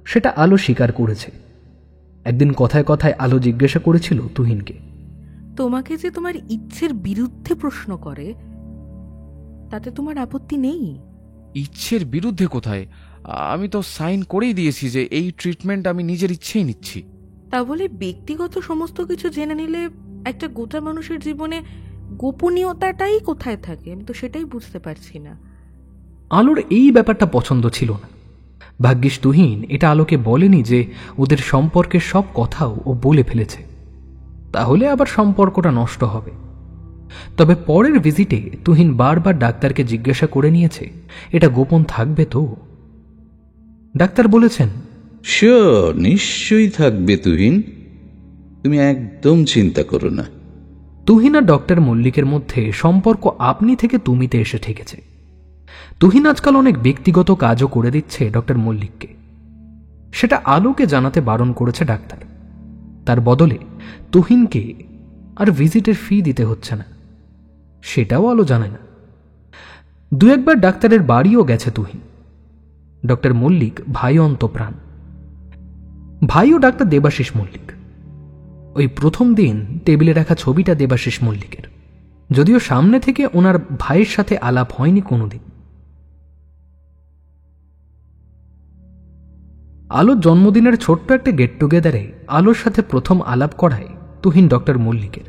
Speaker 1: সেটা আলো স্বীকার করেছে। একদিন কথায় কথায় আলো জিজ্ঞাসা করেছিল তুহিনকে,
Speaker 12: তোমাকে যে তোমার ইচ্ছের বিরুদ্ধে প্রশ্ন করে, তাতে তোমার আপত্তি নেই?
Speaker 2: ইচ্ছের বিরুদ্ধে কোথায়? আমি তো সাইন করেই দিয়েছি যে এই ট্রিটমেন্ট আমি নিজের ইচ্ছেই নিচ্ছি।
Speaker 12: তা বলে ব্যক্তিগত সমস্ত কিছু জেনে নিলে একটা গোটা মানুষের জীবনে গোপনীয়তাটাই কোথায় থাকে? আমি তো সেটাই বুঝতে পারছি না।
Speaker 1: আলোর এই ব্যাপারটা পছন্দ ছিল না। ভাগ্যিস তুহিন এটা আলোকে বলেনি যে ওদের সম্পর্কের সব কথাও ও বলে ফেলেছে, তাহলে আবার সম্পর্কটা নষ্ট হবে। তবে পরের ভিজিটে তুহিন বারবার ডাক্তারকে জিজ্ঞাসা করে নিয়েছে এটা গোপন থাকবে তো। ডাক্তার বলেছেন,
Speaker 11: শিওর, নিশ্চয়ই থাকবে তুহিন, তুমি একদম চিন্তা করো না।
Speaker 1: তুহিন আর ডক্টর মল্লিকের মধ্যে সম্পর্ক আপনি থেকে তুমিতে এসে ঠেকেছে। তুহিন আজকাল অনেক ব্যক্তিগত কাজও করে দিচ্ছে ডক্টর মল্লিককে। সেটা আলোকে জানাতে বারণ করেছে ডাক্তার। তার বদলে তুহিনকে আর ভিজিটের ফি দিতে হচ্ছে না, সেটাও আলো জানে না। দু একবার ডাক্তারের বাড়িও গেছে তুহিন। ডক্টর মল্লিক ভাই অন্তপ্রাণ। ভাইও ডাক্তার দেবাশিস মল্লিক। ওই প্রথম দিন টেবিলে রাখা ছবিটা দেবাশিস মল্লিকের, যদিও সামনে থেকে ওনার ভাইয়ের সাথে আলাপ হয়নি কোনোদিন। আলোর জন্মদিনের ছোট্ট একটা গেট টুগেদারে আলোর সাথে প্রথম আলাপ করায় তুহিন ডক্টর মল্লিকের।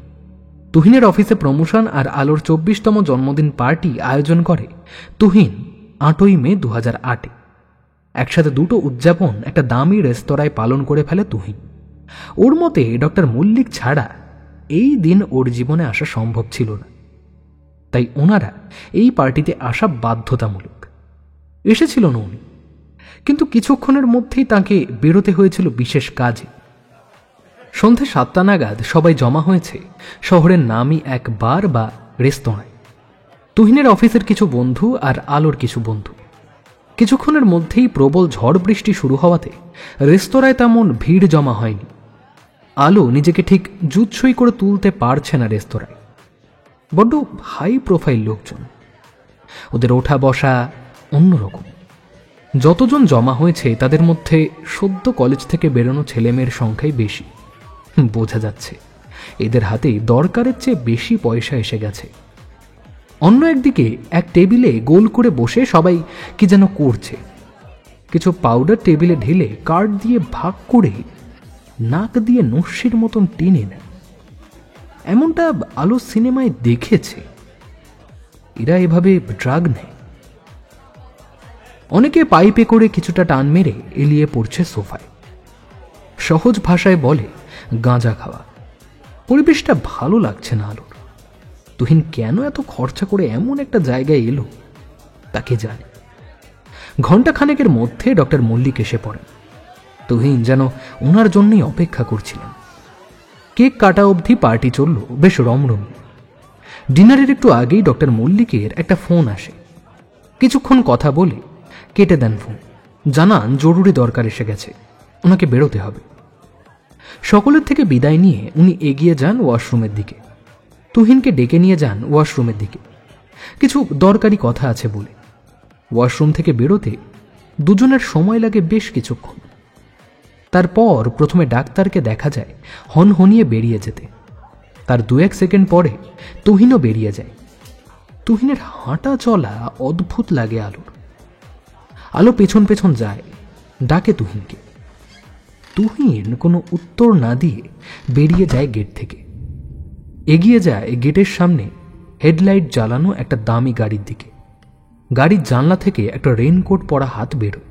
Speaker 1: তুহিনের অফিসে প্রমোশন আর আলোর 24তম জন্মদিন পার্টি আয়োজন করে তুহিন 8ই মে 2008-এ। একসাথে দুটো উদযাপন একটা দামি রেস্তোরাঁয় পালন করে ফেলে তুহিন। ওর মতে ডক্টর মল্লিক ছাড়া এই দিন ওর জীবনে আসা সম্ভব ছিল না, তাই ওনারা এই পার্টিতে আসা বাধ্যতামূলক। এসেছিল না উনি, কিন্তু কিছুক্ষণের মধ্যেই তাকে বেরোতে হয়েছিল বিশেষ কাজে। সন্ধে 7টা নাগাদ সবাই জমা হয়েছে শহরের নামই এক বার বা রেস্তোরাঁয়। তুহিনের অফিসের কিছু বন্ধু আর আলোর কিছু বন্ধু। কিছুক্ষণের মধ্যেই প্রবল ঝড় বৃষ্টি শুরু হওয়াতে রেস্তোরাঁয় তেমন ভিড় জমা হয়নি। আলো নিজেকে ঠিক জুৎসই করে তুলতে পারছে না রেস্তোরাঁয়। বড্ড হাই প্রোফাইল লোকজন, ওদের ওঠা বসা অন্যরকম। যতজন জমা হয়েছে তাদের মধ্যে সদ্য কলেজ থেকে বেরোনো ছেলেমেয়ের সংখ্যাই বেশি। বোঝা যাচ্ছে এদের হাতে দরকারের চেয়ে বেশি পয়সা এসে গেছে। অন্য একদিকে এক টেবিলে গোল করে বসে সবাই কি যেন করছে। কিছু পাউডার টেবিলে ঢেলে কার্ড দিয়ে ভাগ করে নাক দিয়ে নস্যির মতন টেনে নেয়। এমনটা আলো সিনেমায় দেখেছে। এরা এভাবে ড্রাগ নেয়। অনেকে পাইপে করে কিছুটা টান মেরে এলিয়ে পড়ছে সোফায়। সহজ ভাষায় বলে গাঁজা খাওয়া। পরিবেশটা ভালো লাগছে না আলোর। তুহিন কেন এত খরচা করে এমন একটা জায়গায় এলো তাকে জানে। ঘণ্টা খানেকের মধ্যে ডক্টর মল্লিক এসে পড়েন। তুহিন যেন ওনার জন্যই অপেক্ষা করছিলেন। কেক কাটা অবধি পার্টি চলল বেশ রমরম। ডিনারের একটু আগেই ডক্টর মল্লিকের একটা ফোন আসে। কিছুক্ষণ কথা বলে কেটে দেন ফোন। জানান জরুরি দরকার এসে গেছে, ওনাকে বেরোতে হবে। সকলের থেকে বিদায় নিয়ে উনি এগিয়ে যান ওয়াশরুমের দিকে। তুহিনকে ডেকে নিয়ে যান ওয়াশরুমের দিকে, কিছু দরকারি কথা আছে বলে। ওয়াশরুম থেকে বেরোতে দুজনের সময় লাগে বেশ কিছুক্ষণ। তারপর প্রথমে ডাক্তারকে দেখা যায় হনহনিয়ে বেরিয়ে যেতে। তার 2-1 সেকেন্ড পরে তুহিনও বেরিয়ে যায়। তুহিনের হাঁটা চলা অদ্ভুত লাগে আলোর। আলো পেছন পেছন যায়, ডাকে তুহিনকে। তুহিন কোনো উত্তর না দিয়ে বেরিয়ে যায় গেট থেকে। এগিয়ে যায় গেটের সামনে হেডলাইট জ্বালানো একটা দামি গাড়ির দিকে। গাড়ির জানলা থেকে একটা রেইনকোট পরা হাত বেরোয়।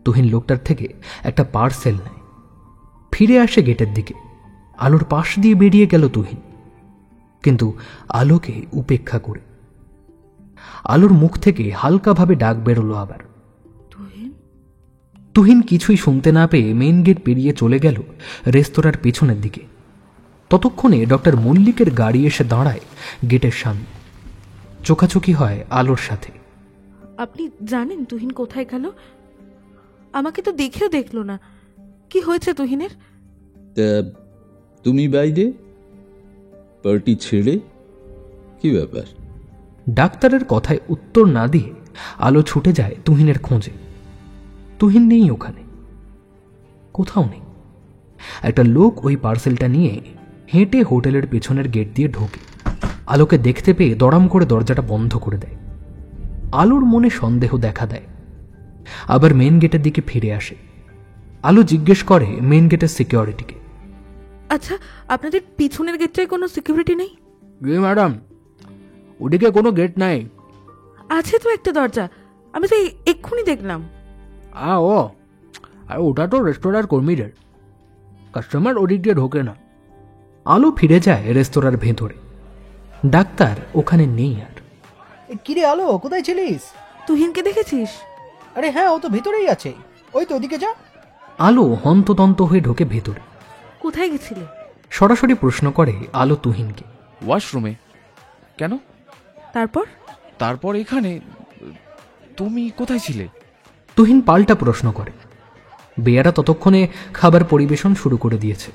Speaker 1: তুহিন লোকটার থেকে একটা পার্সেল নেয়। ফিরে আসে গেটের দিকে। আলোর পাশ দিয়ে বেরিয়ে গেল তুহিন, কিন্তু আলোকে উপেক্ষা করে। আলোর মুখ থেকে হালকাভাবে ডাক বেরোলো আবার, তুহিন কিছুই শুনতে না পেয়ে মেইন গেট পেরিয়ে চলে গেল রেস্তোরাঁর পেছনের দিকে। ততক্ষণে ডক্টর মল্লিকের গাড়ি এসে দাঁড়ায় গেটের সামনে। চোখাচোখি হয় আলোর সাথে।
Speaker 12: আপনি জানেন তুহিন কোথায় গেল? আমাকে তো দেখেও দেখলো না। কি হয়েছে তুহিনের?
Speaker 11: তা তুমি বাইরে পার্টি ছেড়ে কি ব্যাপার?
Speaker 1: ডাক্তারের কথায় উত্তর না দিয়ে আলো ছুটে যায় তুহিনের খোঁজে। তুহিন নেই ওখানে, কোথাও নেই। একটা লোক ওই পার্সেলটা নিয়ে হেঁটে হোটেলের পেছনের গেট দিয়ে ঢোকে। আলোকে দেখতে পেয়ে দড়াম করে দরজাটা বন্ধ করে দেয়। আলোর মনে সন্দেহ দেখা দেয়, আবার মেন গেটের দিকে ফিরে আসে। আলো জিজ্ঞেস করে মেন গেটের সিকিউরিটিকে,
Speaker 12: আচ্ছা, আপনাদের পিছনের গেটটায় কোনো সিকিউরিটি নেই?
Speaker 10: ম্যাডাম, ওদিকে কোনো গেট নাই।
Speaker 12: আছে তো একটা দরজা, আমি তো এক্ষুনি দেখলাম।
Speaker 10: ও আর ওটা তো রেস্তোরাঁর কর্মীদের, কাস্টমার ওদিক দিয়ে ঢোকে না।
Speaker 1: আলো ফিরে যায় রেস্তোরাঁর ভেতরে। ডাক্তার ওখানে নেই আর।
Speaker 13: কিরে আলো, কোথায় ছিলিস?
Speaker 12: তুহিনকে দেখেছিস?
Speaker 13: আরে হ্যাঁ, ও তো ভেতরেই আছে, ওই তো ওদিকে যা।
Speaker 1: আলো হন্তদন্ত হয়ে ঢোকে ভেতরে।
Speaker 12: কোথায় গেছিলে?
Speaker 1: সরাসরি প্রশ্ন করে আলো তুহিনকে।
Speaker 2: ওয়াশরুমে। কেন?
Speaker 12: তারপর
Speaker 2: এখানে। তুমি কোথায় ছিলে?
Speaker 1: তুহিন পাল্টা প্রশ্ন করে। বেয়ারা ততক্ষণে খাবার পরিবেশন শুরু করে দিয়েছে।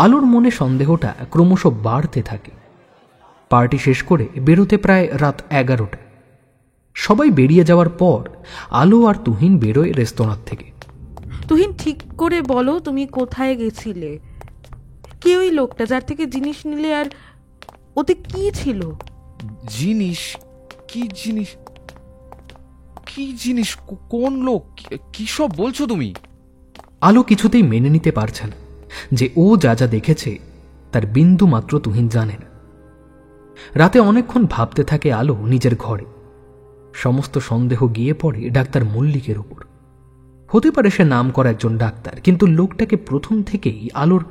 Speaker 1: আলোর মনে সন্দেহটা ক্রমশ বাড়তে থাকে। পার্টি শেষ করে বেরোতে প্রায় রাত 11টা। সবাই বেরিয়ে যাওয়ার পর আলো আর তুহিন বেরোয় রেস্তোরাঁ থেকে।
Speaker 12: তুহিন, ঠিক করে বলো তুমি কোথায় গেছিলে? কে ওই লোকটা যার থেকে জিনিস নিলে, আর ওতে কি ছিল?
Speaker 2: জিনিস? কি জিনিস? কি জিনিস? কোন লোক? কি সব বলছো তুমি?
Speaker 1: আলো কিছুতেই মেনে নিতে পারছে না যে ও যা যা দেখেছে তার বিন্দু মাত্র তুহিন জানে না। রাতে অনেকক্ষণ ভাবতে থাকে আলো নিজের ঘরে। সমস্ত সন্দেহ গিয়ে পড়ে ডাক্তার মল্লিকের উপর। হতে পারে সে নাম করা একজন ডাক্তার, কিন্তু লোকটাকে প্রথম থেকেই আলোর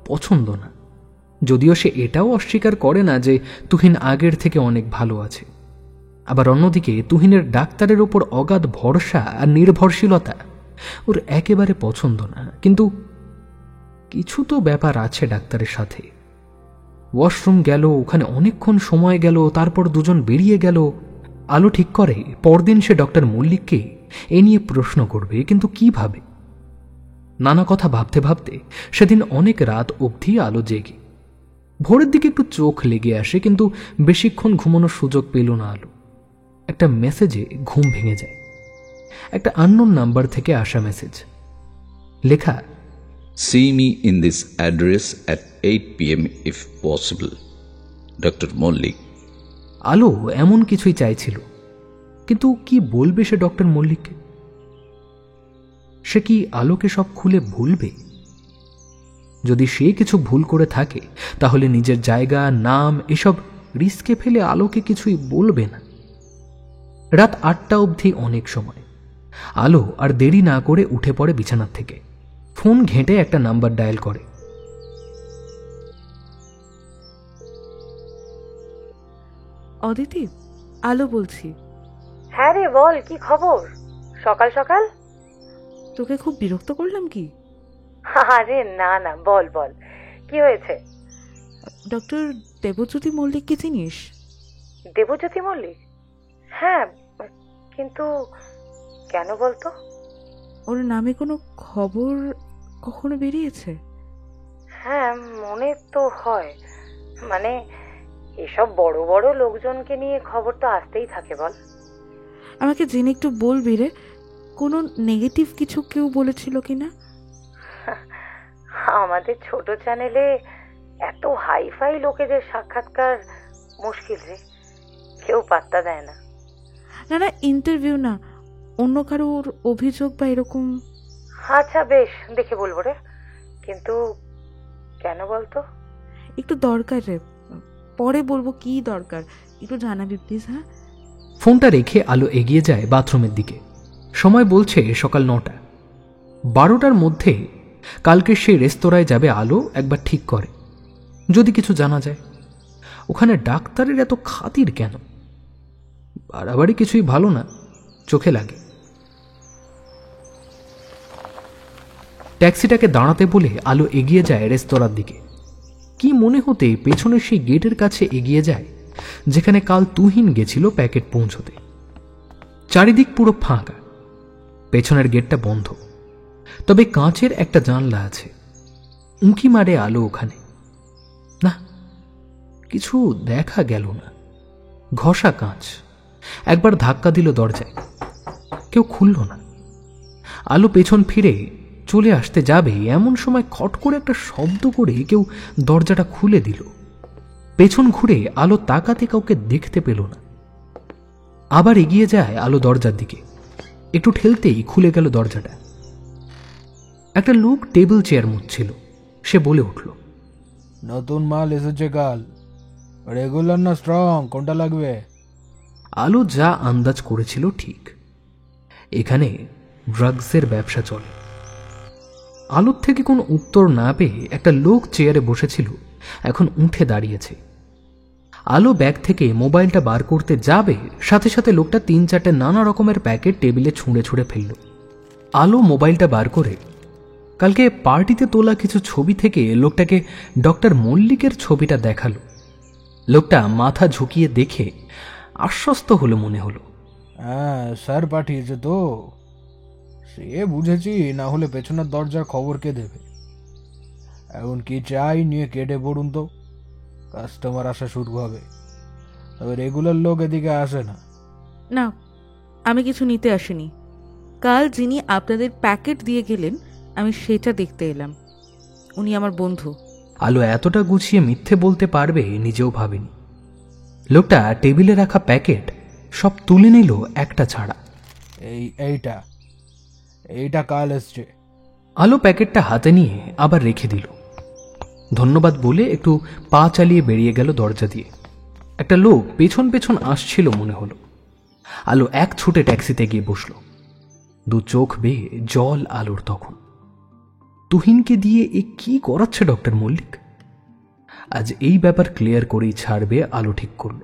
Speaker 1: পছন্দ না। যদিও সে এটাও অস্বীকার করে না যে তুহিন আগের থেকে অনেক ভালো আছে। আবার অন্যদিকে তুহিনের ডাক্তারের ওপর অগাধ ভরসা আর নির্ভরশীলতা ওর একেবারে পছন্দ না। কিন্তু কিছু তো ব্যাপার আছে ডাক্তারের সাথে। ওয়াশরুম গেল, ওখানে অনেকক্ষণ সময় গেল, তারপর দুজন বেরিয়ে গেল। আলো ঠিক করে পরদিন সে ডক্টর মল্লিককে এ নিয়ে প্রশ্ন করবে, কিন্তু কিভাবে? নানা কথা ভাবতে ভাবতে সেদিন অনেক রাত অবধি আলো জেগে। ভোরের দিকে একটু চোখ লেগে আসে, কিন্তু বেশিক্ষণ ঘুমানোর সুযোগ পেল না আলো। একটা মেসেজে ঘুম ভেঙে যায়। একটা আননোন নাম্বার থেকে আসা মেসেজ। লেখা,
Speaker 11: See me in this address at 8 p.m. if possible. Dr. Mollik.
Speaker 1: আলো এমন কিছুই চাইছিল, কিন্তু কি বলবে সে ডক্টর মল্লিককে? সে কি আলোকে সব খুলে বলবে? যদি সে কিছু ভুল করে থাকে তাহলে নিজের জায়গা, নাম এসব রিস্কে ফেলে আলোকে কিছুই বলবে না। রাত 8টা অবধি অনেক সময়। আলো আর দেরি না করে উঠে পড়ে বিছানার থেকে। ফোন ঘেঁটে একটা নাম্বার ডায়াল করে।
Speaker 12: অদিতি, আলো বলছি।
Speaker 14: হ্যাঁ রে, বল, কি খবর? সকাল সকাল?
Speaker 12: তোকে খুব বিরক্ত করলাম কি?
Speaker 14: আরে না না, বল বল, কি হয়েছে?
Speaker 12: ডক্টর দেবজ্যোতি মল্লিককে চিনিস?
Speaker 14: দেবজ্যোতি মল্লিক? হ্যাঁ, কিন্তু কেন বলতো?
Speaker 12: ওর নামে কোনো খবর কখনো বেরিয়েছে?
Speaker 14: হ্যাঁ, মনে তো হয়। মানে এসব বড় বড় লোকজনকে নিয়ে খবর তো আসতেই থাকে, বল।
Speaker 12: আমাকে জেনে একটু বলবি রে, কোনো নেগেটিভ কিছু কেউ বলেছিল কিনা?
Speaker 14: আমাদের ছোট চ্যানেলে এত হাইফাই লোকেদের সাক্ষাৎকার মুশকিল রে, কেউ পাত্তা দেয় না।
Speaker 12: না না, ইন্টারভিউ না, অন্য কারোর অভিযোগ বা এরকম।
Speaker 14: আচ্ছা বেশ, দেখে বলবো রে, কিন্তু কেন বলতো?
Speaker 12: একটু দরকার রে, পরে বলবো কি দরকার, একটু জানাবি প্লিজ। হ্যাঁ।
Speaker 1: ফোনটা রেখে আলো এগিয়ে যায় বাথরুমের দিকে। সময় বলছে সকাল 9টা। 12টার মধ্যে কালকে সে রেস্তোরাঁয় যাবে আলো একবার ঠিক করে, যদি কিছু জানা যায়। ওখানে ডাক্তারের এত খাতির কেন? বাড়াবাড়ি কিছুই ভালো না, চোখে লাগে। ট্যাক্সিটাকে দাঁড়াতে বলে আলো এগিয়ে যায় রেস্তোরাঁর দিকে। কি মনে হতে পেছনের সেই গেটের কাছে এগিয়ে যায় যেখানে কাল তুহিন গেছিল প্যাকেট পৌঁছতে। চারিদিক পুরো ফাঁকা, পেছনের গেটটা বন্ধ, তবে কাঁচের একটা জানলা আছে। উঁকি মারে আলো ওখানে। না, কিছু দেখা গেল না। ঘষা কাঁচ। একবার ধাক্কা দিল দরজায়, কেউ খুলল না। আলো পেছন ফিরে চলে আসতে যাবে এমন সময় খট করে একটা শব্দ করে কেউ দরজাটা খুলে দিল। পেছন ঘুরে আলো তাকাতে কাউকে দেখতে পেল না। আবার এগিয়ে যায় আলো দরজার দিকে। একটু ঠেলতেই খুলে গেল দরজাটা। একটা লোক টেবিল চেয়ার মুছছিল। সে বলে উঠল,
Speaker 13: নতুন মাল এসেছে কাল, রেগুলার না স্ট্রং, কোনটা লাগবে?
Speaker 1: আলো যা আন্দাজ করেছিল ঠিক। এখানে ড্রাগসের ব্যবসা চলে। আলোর থেকে কোনো উত্তর না পেয়ে একটা লোক চেয়ারে বসেছিল, এখন উঠে দাঁড়িয়েছে। আলো ব্যাগ থেকে মোবাইলটা বার করতে যাবে, সাথে সাথে লোকটা 3-4টে নানা রকমের প্যাকেট টেবিলে ছুঁড়ে ছুঁড়ে ফেলল। আলো মোবাইলটা বার করে কালকে পার্টিতে তোলা কিছু ছবি থেকে লোকটাকে ডক্টর মল্লিকের ছবিটা দেখালো। লোকটা মাথা ঝুঁকিয়ে দেখে আশ্বস্ত হলো মনে হলো।
Speaker 13: হ্যাঁ, স্যার পাঠিয়েছে তো। সে বুঝেছি, না হলে পেছনের দরজার খবর কে দেবে? এখন কি চাই নিয়ে কেটে পড়ুন তো, কাস্টমার আসা শুরু হবে। তবে রেগুলার লোক এদিকে আসে না।
Speaker 12: না, আমি কিছু নিতে আসিনি। কাল যিনি আপনাদের প্যাকেট দিয়ে গেলেন আমি সেটা দেখতে এলাম। উনি আমার বন্ধু।
Speaker 1: আলো এতটা গুছিয়ে মিথ্যে বলতে পারবে নিজেও ভাবেনি। লোকটা টেবিলে রাখা প্যাকেট সব তুলে নিল একটা ছাড়া।
Speaker 13: এইটা কাল এসছে।
Speaker 1: আলো প্যাকেটটা হাতে নিয়ে আবার রেখে দিল। ধন্যবাদ বলে একটু পা চালিয়ে বেরিয়ে গেল দরজা দিয়ে। একটা লোক পেছন পেছন আসছিল মনে হলো। আলো এক ছুটে ট্যাক্সিতে গিয়ে বসল। দু চোখ বেয়ে জল আলোর তখন। তুহিনকে দিয়ে এ কি করাচ্ছে ডক্টর মল্লিক? আজ এই ব্যাপার ক্লিয়ার করেই ছাড়বে আলো ঠিক করল।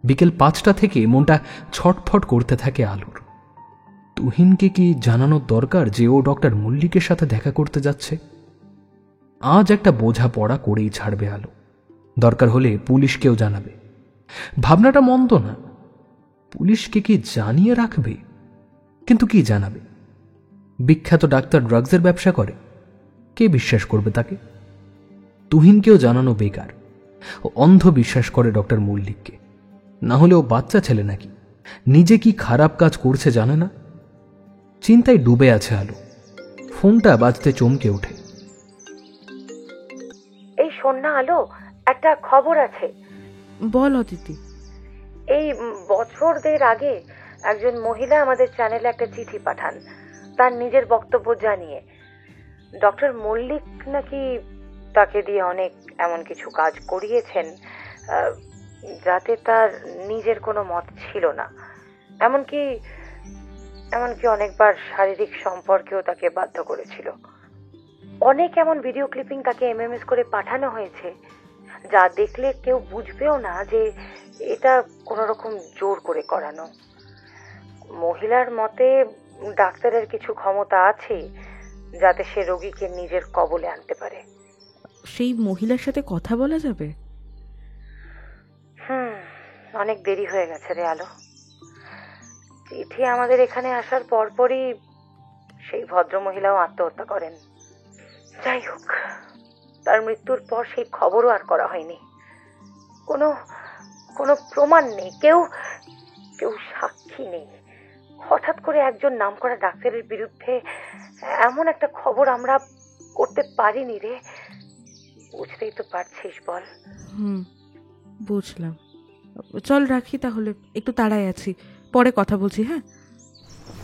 Speaker 1: বিকেল 5টা থেকে মনটা ছটফট করতে থাকে আলোর। তুহিনকে কি জানানোর দরকার যে ও ডক্টর মল্লিকের সাথে দেখা করতে যাচ্ছে? আজ একটা বোঝা পড়া করেই ছাড়বে আলো। দরকার হলে পুলিশকেও জানাবে। ভাবনাটা মন্দ না। পুলিশকে কি জানিয়ে রাখবে? কিন্তু কি জানাবে? বিখ্যাত ডাক্তার ড্রাগসের ব্যবসা করে, কে বিশ্বাস করবে তাকে? তুহিনকেও জানানো বেকার। ও অন্ধ বিশ্বাস করে ডক্টর মল্লিককে। না হলে ও বাচ্চা ছেলে নাকি? নিজে কি খারাপ কাজ করছে জানে না? চিন্তায় ডুবে আছে আলো। ফোনটা বাজতে চমকে ওঠে।
Speaker 14: এই শোন না আলো, একটা খবর আছে।
Speaker 12: বল অদিতি।
Speaker 14: এই বছর দেড় আগে একজন মহিলা আমাদের চ্যানেলে একটা চিঠি পাঠান তার নিজের বক্তব্য জানিয়ে। ডক্টর মল্লিক নাকি তাকে দিয়ে অনেক এমন কিছু কাজ করিয়েছেন যাতে তার নিজের কোনো মত ছিল না। এমনকি অনেকবার শারীরিক সম্পর্কেও তাকে বাধ্য করেছিল। অনেক এমন ভিডিও ক্লিপিং তাকে এমএমএস করে পাঠানো হয়েছে যা দেখলে কেউ বুঝবেও না যে এটা কোনো রকম জোর করে করানো। মহিলার মতে ডাক্তারের কিছু ক্ষমতা আছে যাতে সে রোগীকে নিজের কবলে আনতে পারে।
Speaker 12: সেই মহিলার সাথে কথা বলা যাবে?
Speaker 14: অনেক দেরি হয়ে গেছে রে আলো। চিঠি আমাদের এখানে আসার পরপরই সেই ভদ্রমহিলাও আত্মহত্যা করেন। যাই হোক, তার মৃত্যুর পর সেই খবরও আর করা হয়নি। কোনো প্রমাণ নেই, কেউ সাক্ষী নেই। হঠাৎ করে একজন নামকরা ডাক্তারের বিরুদ্ধে এমন একটা খবর আমরা করতে পারিনি রে। বুঝতেই তো পারছিস বল।
Speaker 12: বুঝলাম। চল রাখি তাহলে, একটু তাড়ায় আছি, পরে কথা বলছি। হ্যাঁ।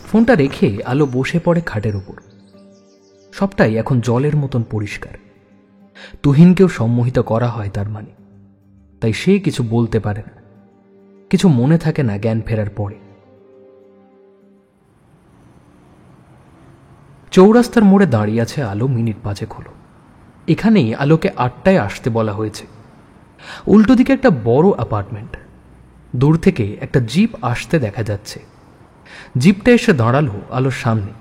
Speaker 1: ফোনটা রেখে আলো বসে পড়ে খাটের উপর। সবটাই এখন জলের মতন পরিষ্কার। তুহিনকেও সম্মোহিত করা হয় তার মানে, তাই সে কিছু বলতে পারে না, কিছু মনে থাকে না জ্ঞান ফেরার পরে। চৌরাস্তার মোড়ে দাঁড়িয়ে আছে আলো মিনিট 5 হলো। এখানেই আলোকে 8টায় আসতে বলা হয়েছে। উল্টো দিকে একটা বড় অ্যাপার্টমেন্ট। দূর থেকে একটা জিপ আসতে দেখা যাচ্ছে। জিপটা এসে দাঁড়ালো আলোর সামনে।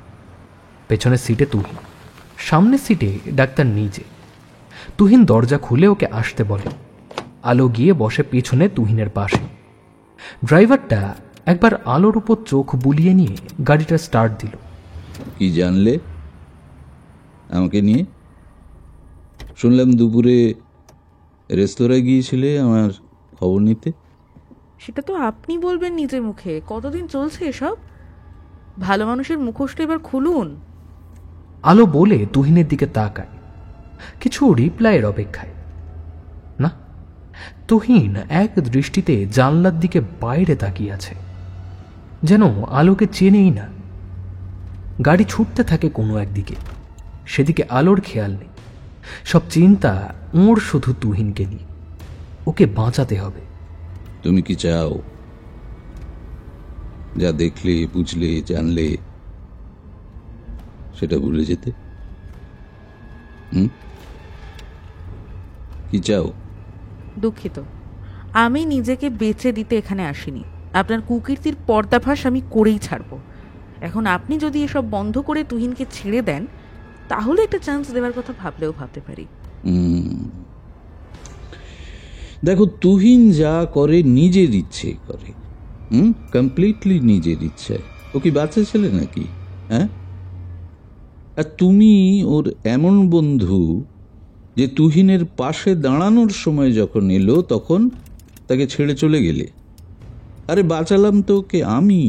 Speaker 1: পেছনের সিটে তুহিন, সামনের সিটে ডাক্তার নিজে। তুহিন দরজা খুলে ওকে আসতে বলে। আলো গিয়ে বসে পেছনে তুহিনের পাশে। ড্রাইভারটা একবার আলোর উপর চোখ বুলিয়ে নিয়ে গাড়িটা স্টার্ট দিল।
Speaker 11: কি জানলে আমাকে নিয়ে? শুনলাম দুপুরে রেস্তোরাঁয় গিয়েছিলে আমার খবর নিতে।
Speaker 12: সেটা তো আপনি বলবেন নিজে মুখে। কতদিন চলছে এসব? ভালো মানুষের মুখোশটা এবার খুলুন।
Speaker 1: আলো বলে তুহিনের দিকে তাকায়, কিছু রিপ্লাইয়ের অপেক্ষায়। না, তুহিন এক দৃষ্টিতে জানলার দিকে বাইরে তাকিয়ে আছে, যেন আলোকে চেনেই না। গাড়ি ছুটতে থাকে কোনো একদিকে, সেদিকে আলোর খেয়াল নেই। সব চিন্তা ওর শুধু তুহিনকে নিয়ে। ওকে বাঁচাতে হবে।
Speaker 11: তুমি কি চাও যা দেখলে, বুঝলে, জানলে সেটা ভুলে যেতে? কি চাও?
Speaker 12: দুঃখিত, আমি নিজেকে বেচে দিতে এখানে আসিনি। আপনার কুকীর্তির পর্দাফাশ আমি করেই ছাড়ব। এখন আপনি যদি এসব বন্ধ করে তুহিনকে ছেড়ে দেন, তাহলে একটা চান্স দেওয়ার কথা ভাবলেও ভাবতে পারি।
Speaker 11: দেখো, তুহিন যা করে নিজের ইচ্ছে করে, কমপ্লিটলি নিজের ইচ্ছায়। ও কি বাচ্চা ছেলে নাকি? হ্যাঁ, আর তুমি ওর এমন বন্ধু যে তুহিনের পাশে দাঁড়ানোর সময় যখন এলো তখন তাকে ছেড়ে চলে গেলে। আরে বাঁচালাম তো ওকে আমি।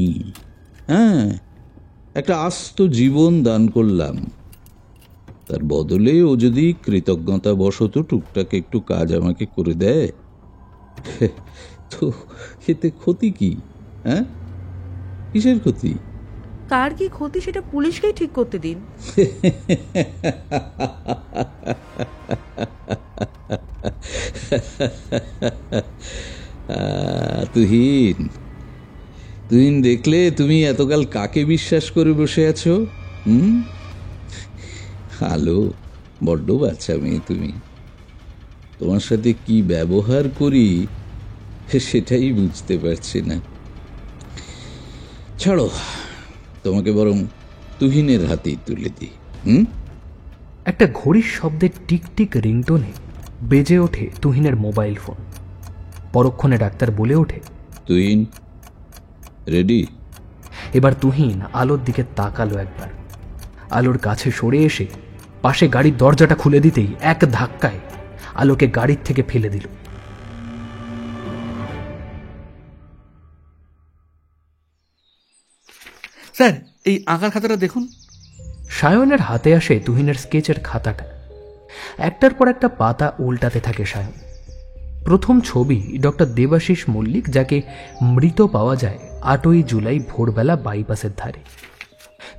Speaker 11: হ্যাঁ, একটা আস্ত জীবন দান করলাম। তার বদলে ও যদি কৃতজ্ঞতা বশত টুকটাক একটু কাজ আমাকে করে দেয়, তো এতে ক্ষতি কি? হ্যাঁ, কিসের ক্ষতি?
Speaker 12: কার কি ক্ষতি সেটা পুলিশকেই ঠিক করতে দিন।
Speaker 11: তুহিন, তুহিন দেখলে তুমি এতকাল কাকে বিশ্বাস করে বসে আছো? আলো বড্ড বাচ্চা মেয়ে তুমি। তোমার সাথে কি ব্যবহার করি সেটাই বুঝতে পারছি না। ছাড়ো, তোমাকে বরং তুহিনের হাতেই তুলে দিই।
Speaker 1: একটা ঘড়ির শব্দে টিকটিক রিংটোনে বেজে ওঠে তুহিনের মোবাইল ফোন। পরক্ষণে ডাক্তার বলে ওঠে, তুহিন
Speaker 11: রেডি?
Speaker 1: এবার তুহিন আলোর দিকে তাকালো একবার। আলোর কাছে সরে এসে পাশে গাড়ির দরজাটা খুলে দিতেই এক ধাক্কায় আলোকে গাড়ির থেকে ফেলে দিল।
Speaker 4: স্যার, এই আঁকার খাতাটা দেখুন।
Speaker 1: সায়নের হাতে আসে তুহিনের স্কেচের খাতাটা। একটার পর একটা পাতা উল্টাতে থাকে সায়ন। প্রথম ছবি ডক্টর দেবাশিস মল্লিক, যাকে মৃত পাওয়া যায় 8ই জুলাই ভোরবেলা বাইপাসের ধারে।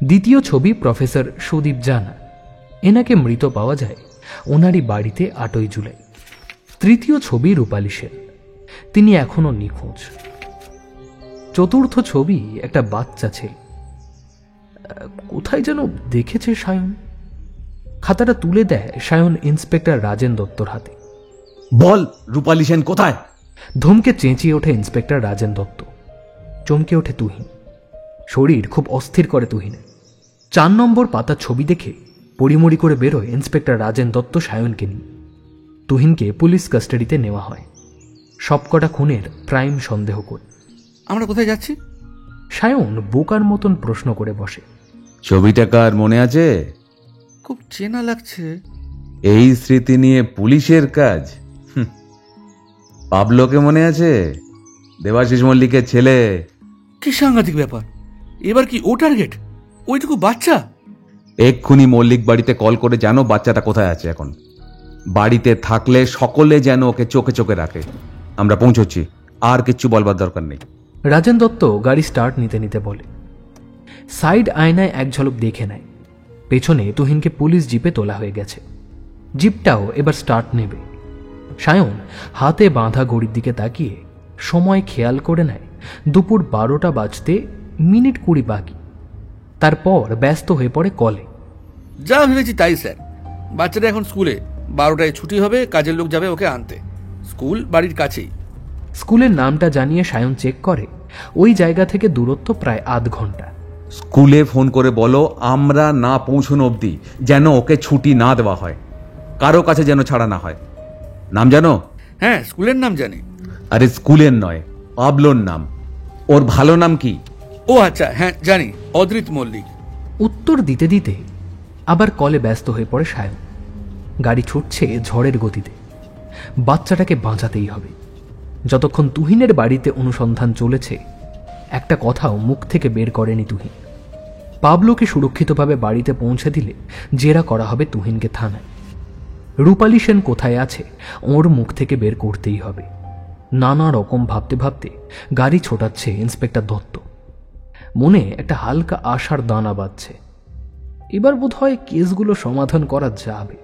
Speaker 1: দ্বিতীয় ছবি প্রফেসর সুদীপ জানা, এনাকে মৃত পাওয়া যায় ওনারই বাড়িতে 8ই জুলাই। তৃতীয় ছবি রূপালী সেন, তিনি এখনো নিখোঁজ। চতুর্থ ছবি একটা বাচ্চা ছেলে, কোথায় যেন দেখেছে সায়ন। খাতাটা তুলে দেয় সায়ন ইন্সপেক্টর রাজেন দত্তর হাতে।
Speaker 3: বল, রূপালী সেন কোথায়?
Speaker 1: ধমকে চেঁচিয়ে ওঠে ইন্সপেক্টর রাজেন দত্ত। চমকে ওঠে তুহিন। শরীর খুব অস্থির করে তুহিনের। 4 নম্বর পাতার ছবি দেখে পড়িমড়ি করে বেরোয় ইন্সপেক্টর রাজেন দত্ত সায়নকে নিয়ে। তুহিনকে পুলিশ কাস্টাডিতে নেওয়া হয়, সবকটা খুনের প্রাইম সন্দেহ করে।
Speaker 4: আমরা কোথায় যাচ্ছি?
Speaker 1: সায়ন বোকার মতন প্রশ্ন করে বসে।
Speaker 3: ছবিটা কার মনে আছে?
Speaker 4: খুব চেনা লাগছে।
Speaker 3: এই স্মৃতি নিয়ে পুলিশের কাজ। পাবলোকে মনে আছে? দেবাশিস মল্লিকের ছেলে।
Speaker 4: কি সাংঘাতিক ব্যাপার! এবার কি ও টার্গেট? ওইটুকু বাচ্চা?
Speaker 3: এক্ষুনি মল্লিক বাড়িতে কল করে জানো বাচ্চাটা কোথায় আছে এখন। বাড়িতে থাকলে সকলে যেন ওকে চোখে চোখে রাখে। আমরা পৌঁছচ্ছি, আর কিচ্ছু বলবার দরকার নেই।
Speaker 1: রাজেন দত্ত গাড়ি স্টার্ট নিতে নিতে বলে। সাইড আয়নায় এক ঝলক দেখে নেয়, পেছনে তুহিনকে পুলিশ জিপে তোলা হয়ে গেছে। জিপটাও এবার স্টার্ট নেবে। সায়ন হাতে বাঁধা ঘড়ির দিকে তাকিয়ে সময় খেয়াল করে নেয় দুপুর 12টা বাজতে মিনিট 20 বাকি। তারপর ব্যস্ত হয়ে পড়ে কলে।
Speaker 4: যা ভেবেছি তাই স্যার। বাচ্চাটা এখন স্কুলে, 12টায় ছুটি হবে, কাজের লোক যাবে ওকে আনতে। স্কুল বাড়ির কাছেই।
Speaker 1: স্কুলের নামটা জানিয়ে সায়ন চেক করে ওই জায়গা থেকে দূরত্ব প্রায় আধ ঘন্টা।
Speaker 3: স্কুলে ফোন করে বলো আমরা না পৌঁছানো অবধি যেন ওকে ছুটি না দেওয়া হয়, কারো কাছে যেন ছাড়া না হয়। নাম জানো?
Speaker 4: হ্যাঁ, স্কুলের নাম জানি।
Speaker 3: আরে স্কুলের নয়, পাবলোর নাম। ওর ভালো নাম কি?
Speaker 4: ও আচ্ছা, হ্যাঁ জানি, অদ্রিত মল্লিক।
Speaker 1: উত্তর দিতে দিতে আবার কলে ব্যস্ত হয়ে পড়ে সায়ন। গাড়ি ছুটছে ঝড়ের গতিতে। বাচ্চাটাকে বাঁচাতেই হবে। যতক্ষণ তুহিনের বাড়িতে অনুসন্ধান চলেছে, একটা কথাও মুখ থেকে বের করেনি তুহিন। পাবলোকে সুরক্ষিতভাবে বাড়িতে পৌঁছে দিলে জেরা করা হবে তুহিনকে থানায়। রূপালী সেন কোথায় আছে ওর মুখ থেকে বের করতেই হবে। নানা রকম ভাবতে ভাবতে গাড়ি ছোটাচ্ছে ইন্সপেক্টর দত্ত। মনে একটা হালকা আশার দানা বাজছে। এবার বোধ হয় কেসগুলো সমাধান করা যাবে।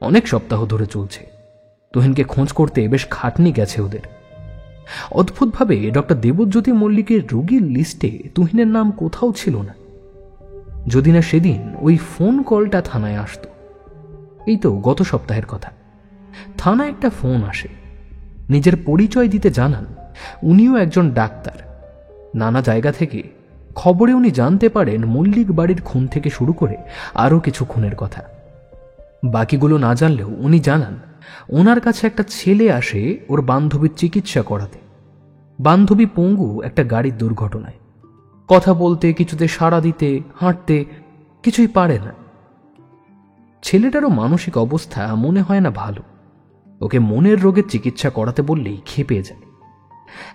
Speaker 1: অনেক সপ্তাহ ধরে চলছে। তুহিনকে খোঁজ করতে বেশ খাটনি গেছে ওদের। অদ্ভুতভাবে ডক্টর দেবজ্যোতি মল্লিকের রোগীর লিস্টে তুহিনের নাম কোথাও ছিল না। যদি না সেদিন ওই ফোন কলটা থানায় আসতো। এই তো গত সপ্তাহের কথা। থানায় একটা ফোন আসে। নিজের পরিচয় দিতে জানান উনিও একজন ডাক্তার। নানা জায়গা থেকে খবরে উনি জানতে পারেন মল্লিক বাড়ির খুন থেকে শুরু করে আরও কিছু খুনের কথা। বাকিগুলো না জানলেও উনি জানান ওনার কাছে একটা ছেলে আসে ওর বান্ধবীর চিকিৎসা করাতে। বান্ধবী পঙ্গু একটা গাড়ির দুর্ঘটনায়। কথা বলতে, কিছুতে সাড়া দিতে, হাঁটতে কিছুই পারে না। ছেলেটারও মানসিক অবস্থা মনে হয় না ভালো। ওকে মনের রোগের চিকিৎসা করাতে বললেই খেপে যায়।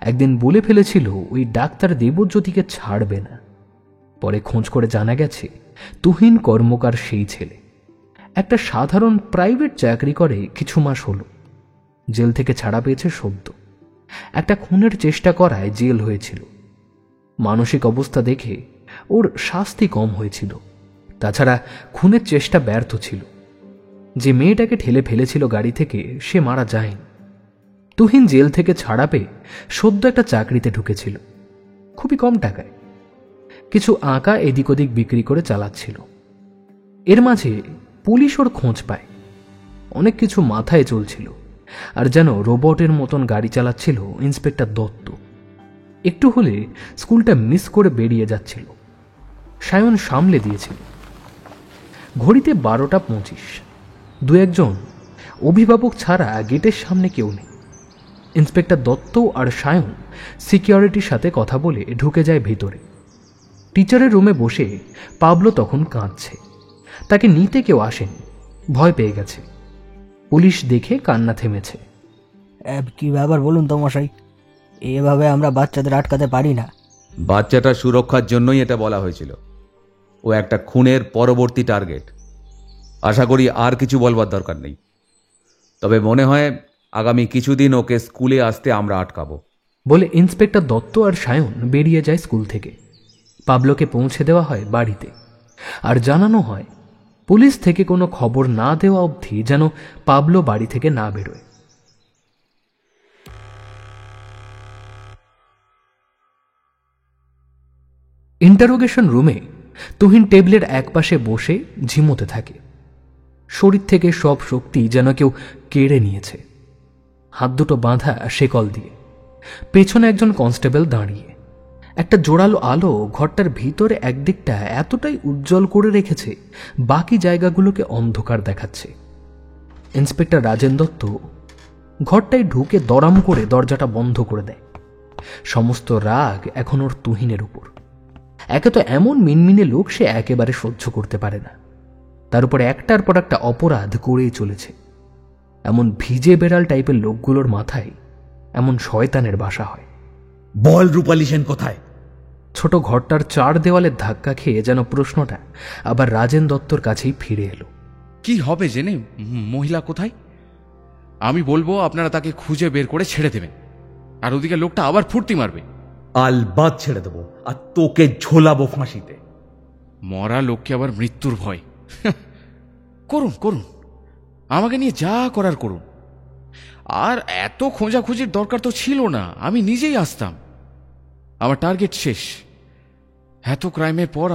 Speaker 1: একদিন বলে ফেলেছিল ওই ডাক্তার দেবজ্যোতিকে ছাড়বে না। পরে খোঁজ করে জানা গেছে তুহিন কর্মকার সেই ছেলে। একটা সাধারণ প্রাইভেট চাকরি করে কিছু মাস হলো। জেল থেকে ছাড়া পেয়েছে সদ্য। একটা খুনের চেষ্টা করায় জেল হয়েছিল। মানসিক অবস্থা দেখে ওর শাস্তি কম হয়েছিল। তাছাড়া খুনের চেষ্টা ব্যর্থ ছিল। যে মেয়েটাকে ঠেলে ফেলেছিল গাড়ি থেকে সে মারা যায়নি। তুহিন জেল থেকে ছাড়া পেয়ে সদ্য একটা চাকরিতে ঢুকেছিল, খুবই কম টাকায়। কিছু আঁকা এদিক ওদিক বিক্রি করে চালাচ্ছিল। এর মাঝে পুলিশ ওর খোঁজ পায়। অনেক কিছু মাথায় চলছিল, আর যেন রোবটের মতন গাড়ি চালাচ্ছিল ইন্সপেক্টর দত্ত। একটু হলে স্কুলটা মিস করে বেরিয়ে যাচ্ছিল। সায়ন সামলে দিয়েছিল। ঘড়িতে 12:25। দু একজন অভিভাবক ছাড়া গেটের সামনে কেউ নেই। ইন্সপেক্টর দত্ত আর সায়ন সিকিউরিটির সাথে কথা বলে ঢুকে যায় ভিতরে। টিচারের রুমে বসে পাবলো তখন কাঁদছে। তাকে নিতে কেউ আসেনি, ভয় পেয়ে গেছে। পুলিশ দেখে কান্না থেমেছে।
Speaker 15: কি ব্যাপার বলুন তো মশাই, এভাবে আমরা বাচ্চাদের আটকাতে পারি না।
Speaker 3: বাচ্চাটা সুরক্ষার জন্যই এটা বলা হয়েছিল। ও একটা খুনের পরবর্তী টার্গেট। আশা করি আর কিছু বলবার দরকার নেই। তবে মনে হয় আগামী কিছুদিন ওকে স্কুলে আসতে আমরা আটকাবো।
Speaker 1: বলে ইন্সপেক্টর দত্ত আর সায়ন বেরিয়ে যায় স্কুল থেকে। পাবলোকে পৌঁছে দেওয়া হয় বাড়িতে, আর জানানো হয় পুলিশ থেকে কোনো খবর না দেওয়া অবধি যেন পাবলো বাড়ি থেকে না বেরোয়। ইন্টারোগেশন রুমে তুহিন টেবিলের একপাশে বসে ঝিমোতে থাকে। শরীর থেকে সব শক্তি যেন কেউ কেড়ে নিয়েছে। হাত দুটো বাঁধা শেকল দিয়ে। পেছনে একজন কনস্টেবল দাঁড়িয়ে। একটা জোরালো আলো ঘরটার ভিতরে একদিকটা এতটাই উজ্জ্বল করে রেখেছে, বাকি জায়গাগুলোকে অন্ধকার দেখাচ্ছে। ইন্সপেক্টর রাজেন দত্ত ঘরটায় ঢুকে দরাম করে দরজাটা বন্ধ করে দেয়। সমস্ত রাগ এখন ওর তুহিনের উপর। একে তো এমন মিনমিনে লোক সে একেবারে সহ্য করতে পারে না, তার উপর একটার পর একটা অপরাধ করেই চলেছে। এমন ভিজে বেড়াল টাইপের লোকগুলোর মাথায় এমন শয়তানের বাসা হয়।
Speaker 3: বল রূপালী সেন কোথায়?
Speaker 1: ছোট ঘরটার চার দেওয়ালের ধাক্কা খেয়ে যেন প্রশ্নটা আবার রাজেন দত্তর কাছেই ফিরে এলো।
Speaker 2: কি হবে জেনে? মহিলা কোথায়? আমি বলবো আপনারা তাকে খুঁজে বের করে ছেড়ে দেবেন, আর ওদিকে লোকটা আবার ফুর্তি মারবে।
Speaker 3: আলবাত ছেড়ে দেবো, আর তোকে ঝোলাবো ফাঁসিতে।
Speaker 2: মরা লোককে আবার মৃত্যুর ভয়। করুন করুন, আমাকে নিয়ে যা করার করুন। আর এত খোঁজাখুঁজির দরকার তো ছিল না, আমি নিজেই আসতাম। আমার টার্গেট শেষ। এত ক্রাইমের পর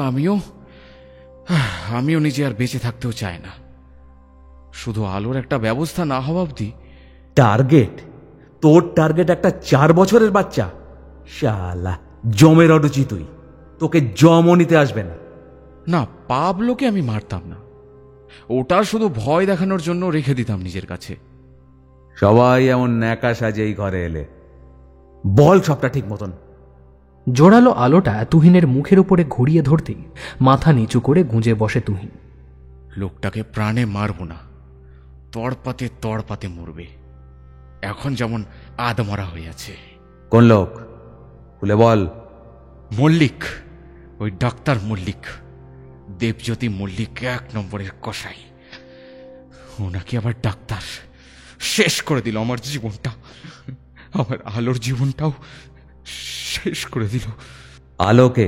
Speaker 2: আমিও নিজে আর বেঁচে থাকতেও চাই না। শুধু আলোর একটা ব্যবস্থা না হওয়া অবধি।
Speaker 3: টার্গেট? তোর টার্গেট একটা 4 বছরের বাচ্চা? শালা জমের অরুচি তুই। তোকে জমও নিতে আসবে না।
Speaker 2: না, পাবলোকে আমি মারতাম না, ওটা শুধু ভয় দেখানোর জন্য রেখে দিতাম নিজের কাছে।
Speaker 3: সবাই এমন ন্যাকা সাজে এই ঘরে এলে, বল সবটা ঠিক মতন।
Speaker 1: জোরালো আলোটা তুহিনের মুখের উপরে ঘুরিয়ে ধরতেই মাথা নিচু করে গুঁজে বসে তুহিন।
Speaker 2: লোকটাকে প্রাণে মারব না, তড়পাতে তড়পাতে মরবে, এখন যেমন আদমরা হয়ে আছে।
Speaker 3: কোন লোক? খুলে বল।
Speaker 2: মল্লিক, ওই ডাক্তার মল্লিক, দেবজ্যোতি মল্লিক 1 নম্বরের কসাই। ওনাকে আবার ডাক্তার, শেষ করে দিল আমার জীবনটা, আমার আলোর জীবনটাও শেষ করে দিল।
Speaker 3: আলোকে?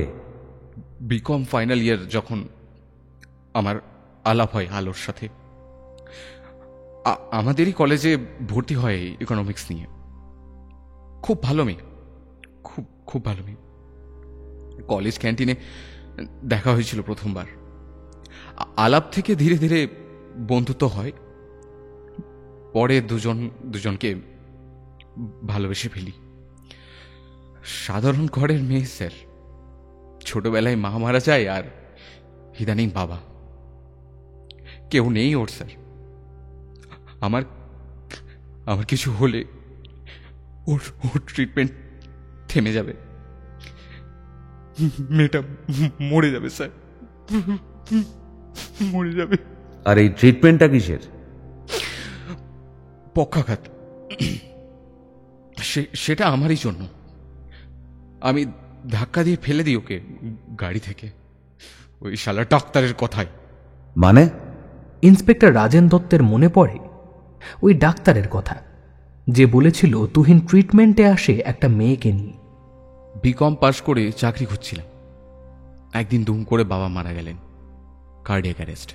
Speaker 2: বিকম ফাইনাল ইয়ার যখন আমার আলাপ হয় আলোর সাথে, আমাদেরই কলেজে ভর্তি হয় ইকোনমিক্স নিয়ে। খুব ভালো মেয়ে, খুব খুব ভালো মেয়ে। কলেজ ক্যান্টিনে দেখা হয়েছিল প্রথমবার, আলাপ থেকে ধীরে ধীরে বন্ধুত্ব হয়, পরে দুজনকে ভালোবেসে ফেলি। সাধারণ ঘরের মেয়ে স্যার, ছোটবেলায় মা মারা যায় আর ইদানিং বাবা, কেউ নেই ওর স্যার। আমার কিছু হলে ওর ট্রিটমেন্ট থেমে যাবে, মেয়েটা মরে যাবে স্যার, মরে যাবে।
Speaker 3: আর এই ট্রিটমেন্টটা কিসের?
Speaker 2: পক্ষাঘাত। সেটা আমারই জন্য। আমি ধাক্কা দিয়ে ফেলে দিই ওকে গাড়ি থেকে, ওই শালা ডাক্তারের কথায়।
Speaker 3: মানে?
Speaker 1: ইন্সপেক্টর রাজেন দত্তের মনে পড়ে ওই ডাক্তারের কথা, যে বলেছিল তুহিন ট্রিটমেন্টে আসে একটা মেয়েকে নিয়ে।
Speaker 2: বিকম পাশ করে চাকরি খুঁজছিলাম, একদিন দুম করে বাবা মারা গেলেন, কার্ডিয়াক অ্যারেস্ট।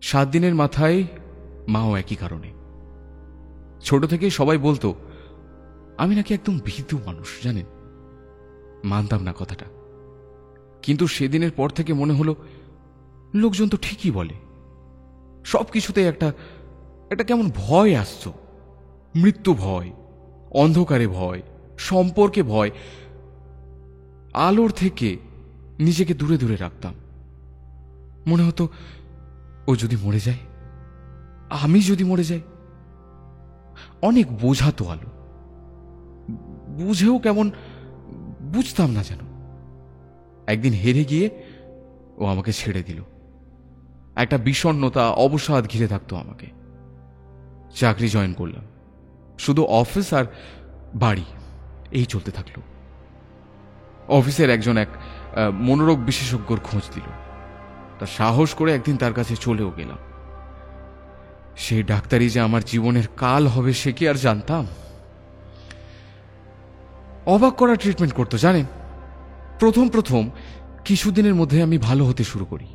Speaker 2: 7 দিনের মাথায় মাও একই কারণে। ছোট থেকে সবাই বলতো আমি নাকি একদম ভীতু মানুষ, জানেন। মানতাম না কথাটা, কিন্তু সেদিনের পর থেকে মনে হলো লোকজন তো ঠিকই বলে। সব কিছুতে একটা কেমন ভয় আসত, মৃত্যু ভয়, অন্ধকারে ভয়, সম্পর্কে ভয়। আলোর থেকে নিজেকে দূরে দূরে রাখতাম। মনে হতো ও যদি মরে যায়, আমি যদি মরে যাই। অনেক বোঝাতো আলো, বুঝেও কেমন বুঝতাম না যেন। একদিন হেরে গিয়ে ও আমাকে ছেড়ে দিল। একটা বিষণ্ণতা, অবসাদ ঘিরে থাকতো আমাকে। চাকরি জয়েন করলাম, শুধু অফিস আর বাড়ি এই চলতে থাকলো। অফিসের একজন এক মনোরোগ বিশেষজ্ঞর খোঁজ দিল, তা সাহস করে একদিন তার কাছে চলেও গেলাম। সেই ডাক্তারি যে আমার জীবনের কাল হবে সে কি আর জানতাম। অবাক করা ট্রিটমেন্ট করতো, জানেন। প্রথম কিছুদিনের মধ্যে আমি ভালো হতে শুরু করি,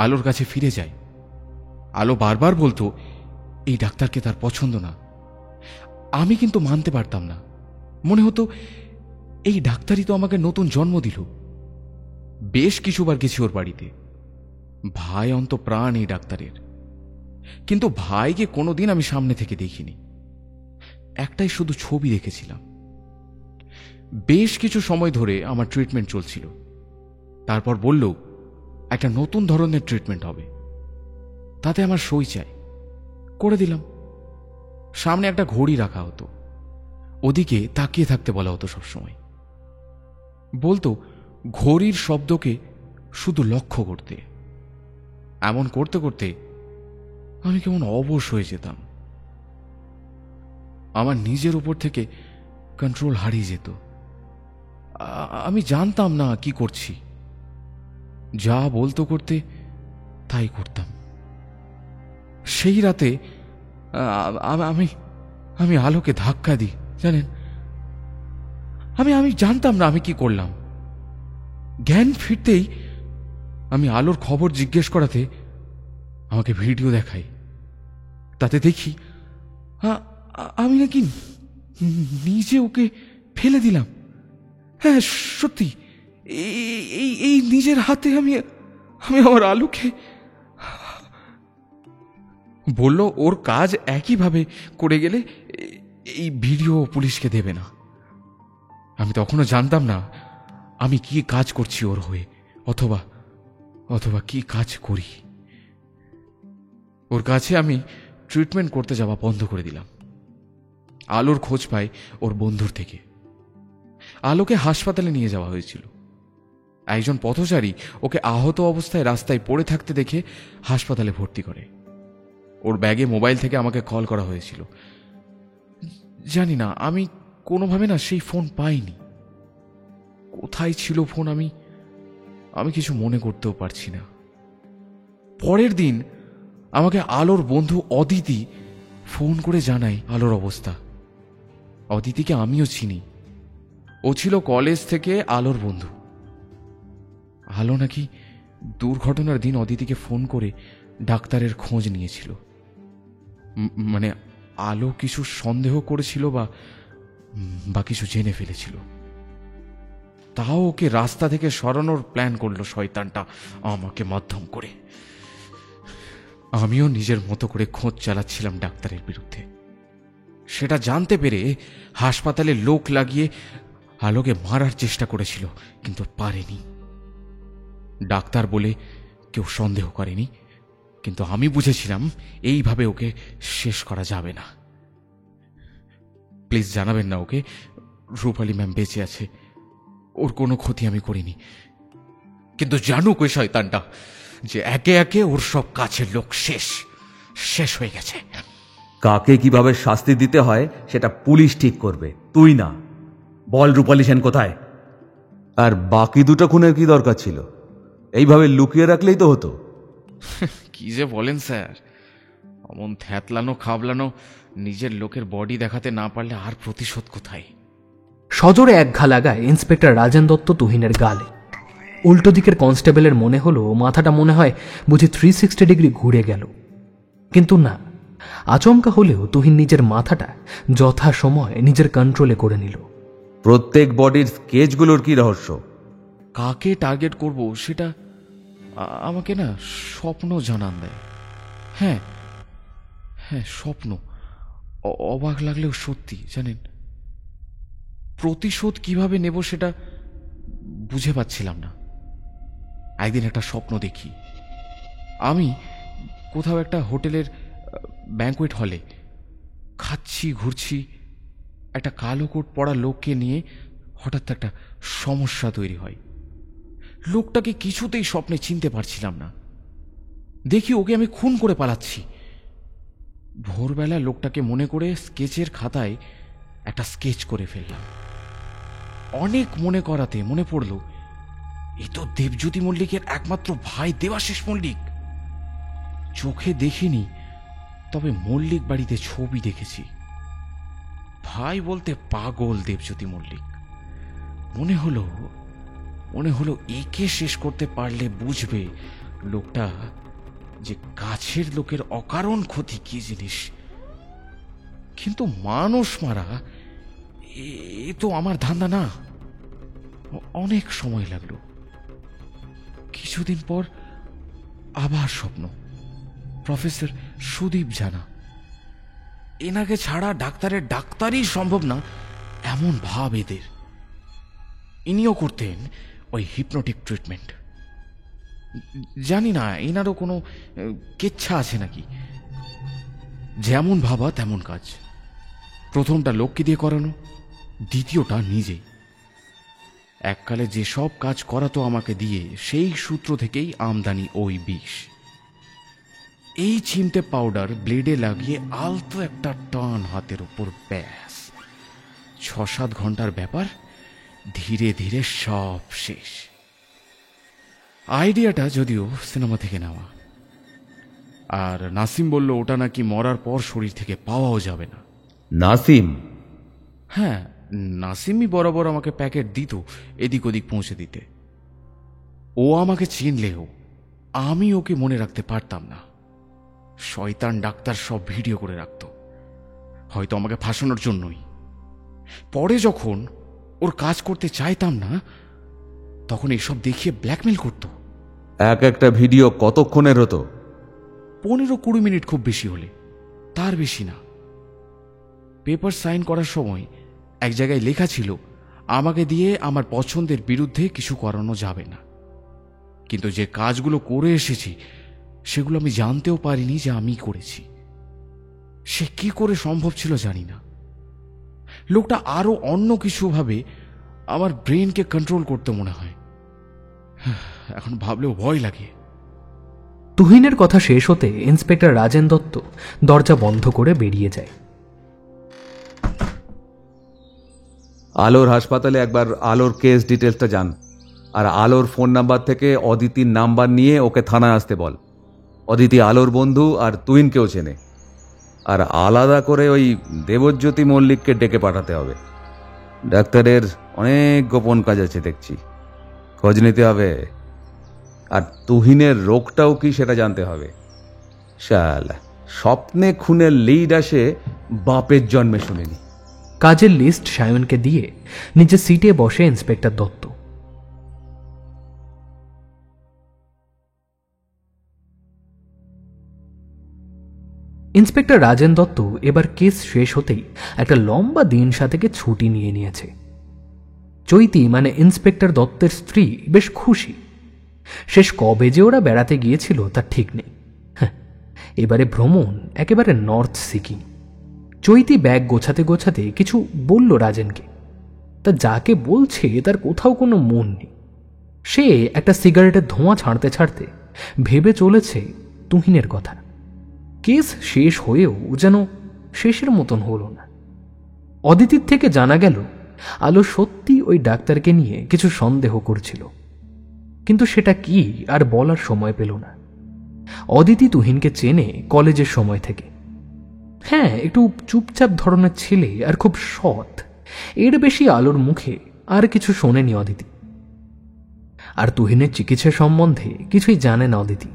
Speaker 2: আলোর কাছে ফিরে যাই। আলো বারবার বলতো এই ডাক্তারকে তার পছন্দ না। আমি কিন্তু মানতে পারতাম না। মনে হতো এই ডাক্তারই তো আমাকে নতুন জন্ম দিল। বেশ কিছুবার গেছি ওর বাড়িতে, ভাই অন্ত প্রাণ এই ডাক্তারের। কিন্তু ভাইকে কোনোদিন আমি সামনে থেকে দেখিনি, একটাই শুধু ছবি দেখেছিলাম। বেশ কিছু সময় ধরে আমার ট্রিটমেন্ট চলছিল। তারপর বলল একটা নতুন ধরনের ট্রিটমেন্ট হবে, তাতে আমার সই চাই। করে দিলাম। সামনে একটা ঘড়ি রাখা হতো, ওদিকে তাকিয়ে থাকতে বলা হতো সবসময়। বলতো ঘড়ির শব্দকে শুধু লক্ষ্য করতে। এমন করতে করতে আমি কেমন অবশ হয়ে যেতাম। আমার নিজের উপর থেকে কন্ট্রোল হারিয়ে যেত। আমি জানতাম না কি করছি, যা বলতো করতে তাই করতাম। সেই রাতে আমি আলোকে ধাক্কা দিই, জানেন। আমি জানতাম না আমি কি করলাম। জ্ঞান ফিরতেই আমি আলোর খবর জিজ্ঞেস করাতে আমাকে ভিডিও দেখাই। তাতে দেখি আমি নাকি নিজে ওকে ফেলে দিলাম। হ্যাঁ, সত্যি, এই নিজের হাতে আমি আমার আলোকে। বলল ওর কাজ একইভাবে করে গেলে এই ভিডিও পুলিশকে দেবে না। আমি তখনও জানতাম না আমি কি কাজ করছি ওর হয়ে, অথবা অথবা কি কাজ করি। ওর কাছে আমি ট্রিটমেন্ট করতে যাওয়া বন্ধ করে দিলাম। আলোর খোঁজ পাই ওর বন্ধুর থেকে। আলোকে হাসপাতালে নিয়ে যাওয়া হয়েছিল। একজন পথচারী ওকে আহত অবস্থায় রাস্তায় পড়ে থাকতে দেখে হাসপাতালে ভর্তি করে। ওর ব্যাগে মোবাইল থেকে আমাকে কল করা হয়েছিল। জানি না, আমি কোনোভাবে না সেই ফোন পাইনি। কোথায় ছিল ফোন আমি কিছু মনে করতেও পারছি না। পরের দিন আমাকে আলোর বন্ধু অদিতি ফোন করে জানায় আলোর অবস্থা। অদিতিকে আমিও চিনি, ও ছিল কলেজ থেকে আলোর বন্ধু। আলো নাকি দুর্ঘটনার দিন অদিতিকে ফোন করে ডাক্তারের খোঁজ নিয়েছিল। মানে আলো কিছু সন্দেহ করেছিল বা কিছু জেনে ফেলেছিল। তাও ওকে রাস্তা থেকে সরানোর প্ল্যান করলো শয়তানটা আমাকে মাধ্যম করে। আমিও নিজের মতো করে খোঁজ চালাচ্ছিলাম ডাক্তারের বিরুদ্ধে। সেটা জানতে পেরে হাসপাতালে লোক লাগিয়ে আলোকে মারার চেষ্টা করেছিল, কিন্তু পারেনি। ডাক্তার বলে কেউ সন্দেহ করেনি, কিন্তু আমি বুঝেছিলাম এইভাবে ওকে শেষ করা যাবে না। প্লিজ জানাবেন না ওকে রূপালী ম্যাম বেঁচে আছে, ওর কোনো ক্ষতি আমি করিনি। কিন্তু জানুক ওই শয়তানটা যে একে একে ওর সব কাছের লোক শেষ হয়ে গেছে।
Speaker 3: কাকে কিভাবে শাস্তি দিতে হয় সেটা পুলিশ ঠিক করবে, তুই না। বল রূপালী সেন কোথায়? আর বাকি দুটো খুনের কি দরকার ছিল? এইভাবে লুকিয়ে রাখলেই তো হতো।
Speaker 2: কি যে বলেন স্যার, অমন থ্যাতলানো খাবলানো নিজের লোকের বডি দেখাতে না পারলে আর প্রতিশোধ কোথায়?
Speaker 1: সজোরে এক ঘা লাগায় ইন্সপেক্টর রাজেন দত্ত তুহিনের গালে। উল্টো দিকের কনস্টেবলের মনে হলো মাথাটা মনে হয় বুঝি 360 ডিগ্রি ঘুরে গেল। কিন্তু না, আচমকা হলেও তুহিন নিজের মাথাটা যথা সময় নিজের কন্ট্রোলে করে নিল।
Speaker 3: প্রত্যেক বডির স্কেচগুলোর কি রহস্য?
Speaker 2: কাকে টার্গেট করব সেটা আমাকে না স্বপ্ন জানান দেয়। হ্যাঁ হ্যাঁ, স্বপ্ন। অবাক লাগলেও সত্যি, জানেন। প্রতিশোধ কিভাবে নেব সেটা বুঝে পাচ্ছিলাম না। একদিন একটা স্বপ্ন দেখি, আমি কোথাও একটা হোটেলের ব্যাঙ্কোয়েট হলে খাচ্ছি ঘুরছি, একটা কালো কোট পরা লোককে নিয়ে হঠাৎ একটা সমস্যা তৈরি হয়। লোকটাকে কিছুতেই স্বপ্নে চিনতে পারছিলাম না। দেখি ওকে আমি খুন করে পালাচ্ছি। ভোরবেলা লোকটাকে মনে করে স্কেচের খাতায় একটা স্কেচ করে ফেললাম। অনেক মনে করাতে মনে পড়ল এ তো দেবজ্যোতি মল্লিকের একমাত্র ভাই দেবাশিস মল্লিক। চোখে দেখিনি, তবে মল্লিক বাড়িতে ছবি দেখেছি। ভাই বলতে পাগল দেবজ্যোতি মল্লিক। মনে হলো একে শেষ করতে পারলে বুঝবে লোকটা যে কাছের লোকের অকারণ ক্ষতি কি জিনিস। কিন্তু মানুষ মারা এ তো আমার ধান্দা না। অনেক সময় লাগলো। কিছুদিন পর আবার স্বপ্ন, প্রফেসর সুদীপ জানা। এনাকে ছাড়া ডাক্তারের ডাক্তারই সম্ভব না এমন ভাব এদের। ইনিও করতেন ওই হিপনোটিক ট্রিটমেন্ট। জানি না এনারও কোনো কেচ্ছা আছে নাকি। যেমন ভাবা তেমন কাজ। প্রথমটা লোককে দিয়ে করানো, দ্বিতীয়টা নিজেই। এককালে যেসব কাজ করাতো আমাকে দিয়ে, সেই সূত্র থেকেই আমদানি ওই বিষ। এই চিমটে পাউডার ব্লেডে লাগিয়ে আলতো একটা টান হাতের উপর, ব্যাস 6-7 ঘন্টার ব্যাপার। ধীরে ধীরে সব শেষ। আইডিয়াটা যদিও সিনেমা থেকে নেওয়া, আর নাসিম বলল ওটা নাকি মরার পর শরীর থেকে পাওয়াও যাবে না।
Speaker 3: নাসিম?
Speaker 2: হ্যাঁ, নাসিমই বরাবর আমাকে প্যাকেট দিত এদিক ওদিক পৌঁছে দিতে। ও আমাকে চিনলেও আমি ওকে মনে রাখতে পারতাম না। শয়তান ডাক্তার সব ভিডিও করে রাখত, হয়তো আমাকে ফাঁসানোর জন্যই। পরে যখন ওর কাজ করতে চাইতাম না, তখন এসব দেখিয়ে ব্ল্যাকমেল করত।
Speaker 3: এক একটা ভিডিও কতক্ষণের হতো?
Speaker 2: 15-20 মিনিট খুব বেশি হলে, তার বেশি না। পেপার সাইন করার সময় এক জায়গায় লেখা ছিল আমাকে দিয়ে আমার পছন্দের বিরুদ্ধে কিছু করানো যাবে না। কিন্তু যে কাজগুলো করে এসেছি সেগুলো আমি জানতেও পারিনি যে আমি করেছি। সে কি করে সম্ভব ছিল জানি না। লোকটা আরো অন্য কিছু ভাবে আমার ব্রেনকে কন্ট্রোল করতে মনে হয়। এখন ভাবলেও ভয় লাগে।
Speaker 1: তুহিনের কথা শেষ হতে ইন্সপেক্টর রাজেন দত্ত দরজা বন্ধ করে বেরিয়ে যায়।
Speaker 3: আলোর হাসপাতালে একবার আলোর কেস ডিটেলসটা জান, আর আলোর ফোন নাম্বার থেকে অদিতির নাম্বার নিয়ে ওকে থানায় আসতে বল। অদিতি আলোর বন্ধু আর তুহিনকেও চেনে। আর আলাদা করে ওই দেবজ্যোতি মল্লিককে ডেকে পাঠাতে হবে। ডাক্তারের অনেক গোপন কাজ আছে দেখছি, খোঁজ নিতে হবে। আর তুহিনের রোগটাও কি সেটা জানতে হবে। শালা স্বপ্নে খুনের লিড আসে বাপের জন্মে শুনিনি।
Speaker 1: কাজের লিস্ট সায়নকে দিয়ে নিজের সিটে বসে ইন্সপেক্টর দত্ত। ইন্সপেক্টর রাজেন দত্ত এবার কেস শেষ হতেই একটা লম্বা দিন সাথে ছুটি নিয়ে নিয়েছে। চৈতি মানে ইন্সপেক্টর দত্তের স্ত্রী বেশ খুশি। শেষ কবে যে ওরা বেড়াতে গিয়েছিল তার ঠিক নেই। এবারে ভ্রমণ একেবারে নর্থ সিকিম। চৈতি ব্যাগ গোছাতে গোছাতে কিছু বলল রাজেনকে। তা যাকে বলছে তার কোথাও কোনো মন নেই। সে একটা সিগারেটের ধোঁয়া ছাড়তে ছাড়তে ভেবে চলেছে তুহিনের কথা। কেস শেষ হয়েও যেন শেষের মতন হলো না। অদিতির থেকে জানা গেল আলো সত্যি ওই ডাক্তারকে নিয়ে কিছু সন্দেহ করছিল, কিন্তু সেটা কি আর বলার সময় পেল না। অদিতি তুহিনকে চেনে কলেজের সময় থেকে। হ্যাঁ, একটু চুপচাপ ধরনের ছেলে আর খুব সৎ। এর বেশি আলোর মুখে আর কিছু শোনেনি অদিতি। আর তুহিনের চিকিৎসা সম্বন্ধে কিছুই জানে না অদিতি।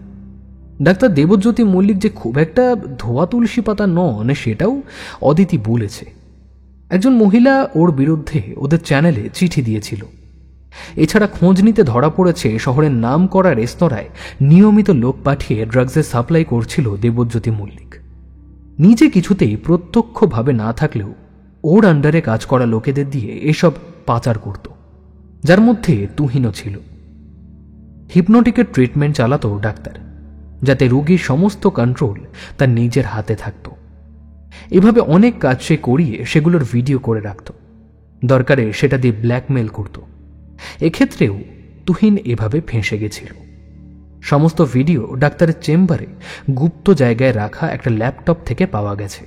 Speaker 1: ডাক্তার দেবজ্যোতি মল্লিক যে খুব একটা ধোয়া তুলসী পাতা নন সেটাও অদিতি বলেছে। একজন মহিলা ওর বিরুদ্ধে ওদের চ্যানেলে চিঠি দিয়েছিল। এছাড়া খোঁজ নিতে ধরা পড়েছে শহরের নাম করা রেস্তোরাঁয় নিয়মিত লোক পাঠিয়ে ড্রাগসের সাপ্লাই করছিল দেবজ্যোতি মল্লিক। নিজে কিছুতেই প্রত্যক্ষভাবে না থাকলেও ওর আন্ডারে কাজ করা লোকেদের দিয়ে এসব পাচার করত, যার মধ্যে তুহিনও ছিল। হিপনোটিকের ট্রিটমেন্ট চালাতো ডাক্তার, যাতে রোগীর সমস্ত কন্ট্রোল তার নিজের হাতে থাকত। এভাবে অনেক কাজ সে করিয়ে সেগুলোর ভিডিও করে রাখত। দরকারে সেটা দিয়ে ব্ল্যাকমেল করত। এক্ষেত্রেও তুহিন এভাবে ফেঁসে গেছিল। সমস্ত ভিডিও ডাক্তারের চেম্বারে গুপ্ত জায়গায় রাখা একটা ল্যাপটপ থেকে পাওয়া গেছে।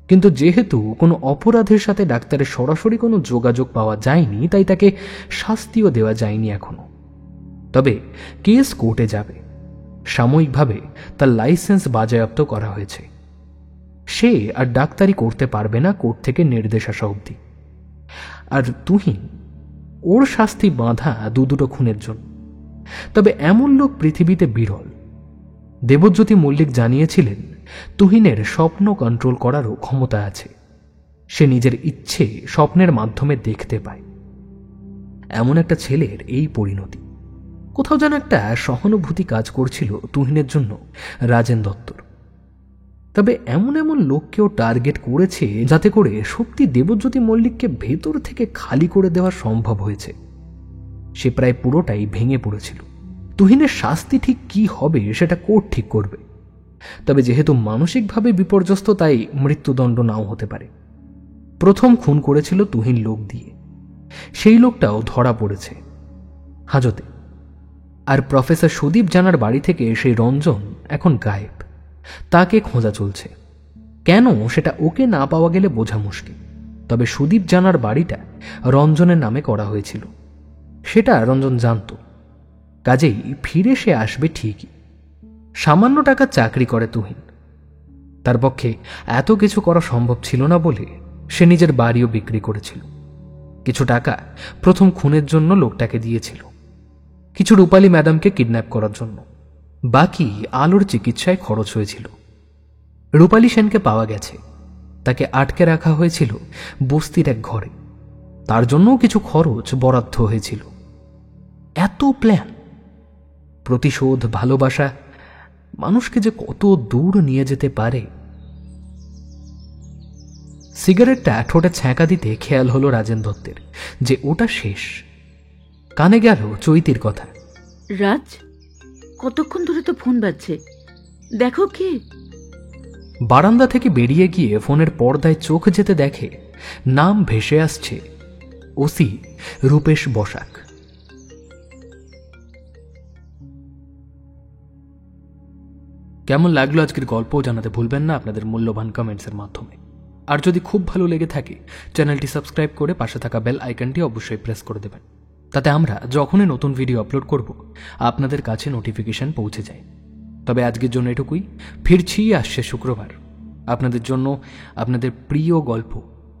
Speaker 1: কিন্তু যেহেতু কোনো অপরাধের সাথে ডাক্তারের সরাসরি কোনো যোগাযোগ পাওয়া যায়নি, তাই তাকে শাস্তিও দেওয়া যায়নি এখনো। তবে কেস কোর্টে যাবে। সাময়িকভাবে তার লাইসেন্স বাজেয়াপ্ত করা হয়েছে। সে আর ডাক্তারি করতে পারবে না কোর্ট থেকে নির্দেশ আসা অবধি। আর তুহিন, ওর শাস্তি বাঁধা দুটো খুনের জন্য। তবে এমন লোক পৃথিবীতে বিরল। দেবজ্যোতি মল্লিক জানিয়েছিলেন তুহিনের স্বপ্ন কন্ট্রোল করারও ক্ষমতা আছে। সে নিজের ইচ্ছে স্বপ্নের মাধ্যমে দেখতে পায়। এমন একটা ছেলের এই পরিণতি। কোথাও যেন একটা সহানুভূতি কাজ করছিল তুহিনের জন্য রাজেন দত্তর। তবে এমন এমন লোককেও টার্গেট করেছে যাতে করে সত্যি দেবজ্যোতি মল্লিককে ভেতর থেকে খালি করে দেওয়া সম্ভব হয়েছে। সে প্রায় পুরোটাই ভেঙে পড়েছিল। তুহিনের শাস্তি ঠিক কি হবে সেটা কোর্ট ঠিক করবে। তবে যেহেতু মানসিকভাবে বিপর্যস্ত, তাই মৃত্যুদণ্ড নাও হতে পারে। প্রথম খুন করেছিল তুহিন লোক দিয়ে। সেই লোকটাও ধরা পড়েছে হাজতে। আর প্রফেসর সুদীপ জানার বাড়ি থেকে সেই রঞ্জন এখন গায়েব। তাকে খোঁজা চলছে। কেন সেটা ওকে না পাওয়া গেলে বোঝা মুশকিল। তবে সুদীপ জানার বাড়িটা রঞ্জনের নামে করা হয়েছিল, সেটা রঞ্জন জানত। কাজেই ফিরে সে আসবে ঠিকই। সামান্য টাকা চাকরি করে তুহিন। তার পক্ষে এত কিছু করা সম্ভব ছিল না বলে সে নিজের বাড়িও বিক্রি করেছিল। কিছু টাকা প্রথম খুনের জন্য লোকটাকে দিয়েছিল, কিছু রূপালী ম্যাডামকে কিডন্যাপ করার জন্য, বাকি আলোর চিকিৎসায় খরচ হয়েছিল। রূপালী সেনকে পাওয়া গেছে। তাকে আটকে রাখা হয়েছিল বস্তির এক ঘরে। তার জন্যও কিছু খরচ বরাদ্দ হয়েছিল। এত প্ল্যান, প্রতিশোধ, ভালোবাসা মানুষকে যে কত দূর নিয়ে যেতে পারে। সিগারেটটা ঠোঁটে ছ্যাঁকা দিতে খেয়াল হলো রাজেন দত্তের যে ওটা শেষ। কানে গেল চৈতির কথা।
Speaker 16: রাজ, কতক্ষণ ধরে তো ফোন বাজছে, দেখো কে।
Speaker 1: বারান্দা থেকে বেরিয়ে গিয়ে ফোনের পর্দায় চোখ যেতে দেখে নাম ভেসে আসছে ওসি রূপেশ বসাক। কেমন লাগলো আজকের গল্প জানাতে ভুলবেন না আপনাদের মূল্যবান কমেন্টসের মাধ্যমে। আর যদি খুব ভালো লেগে থাকে চ্যানেলটি সাবস্ক্রাইব করে পাশে থাকা বেল আইকনটি অবশ্যই প্রেস করে দেবেন, তাতে আমরা যখনই নতুন ভিডিও আপলোড করব আপনাদের কাছে নোটিফিকেশন পৌঁছে যায়। তবে আজকের জন্য এটুকুই, ফিরছি আসছে শুক্রবার আপনাদের জন্য আপনাদের প্রিয় গল্প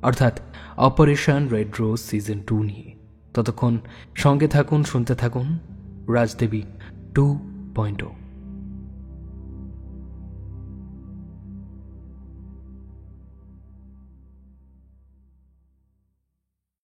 Speaker 1: অর্থাৎ অপারেশন রেড রোজ সিজন 2 নিয়ে। ততক্ষণ সঙ্গে থাকুন, শুনতে থাকুন রাজদেবী 2.0।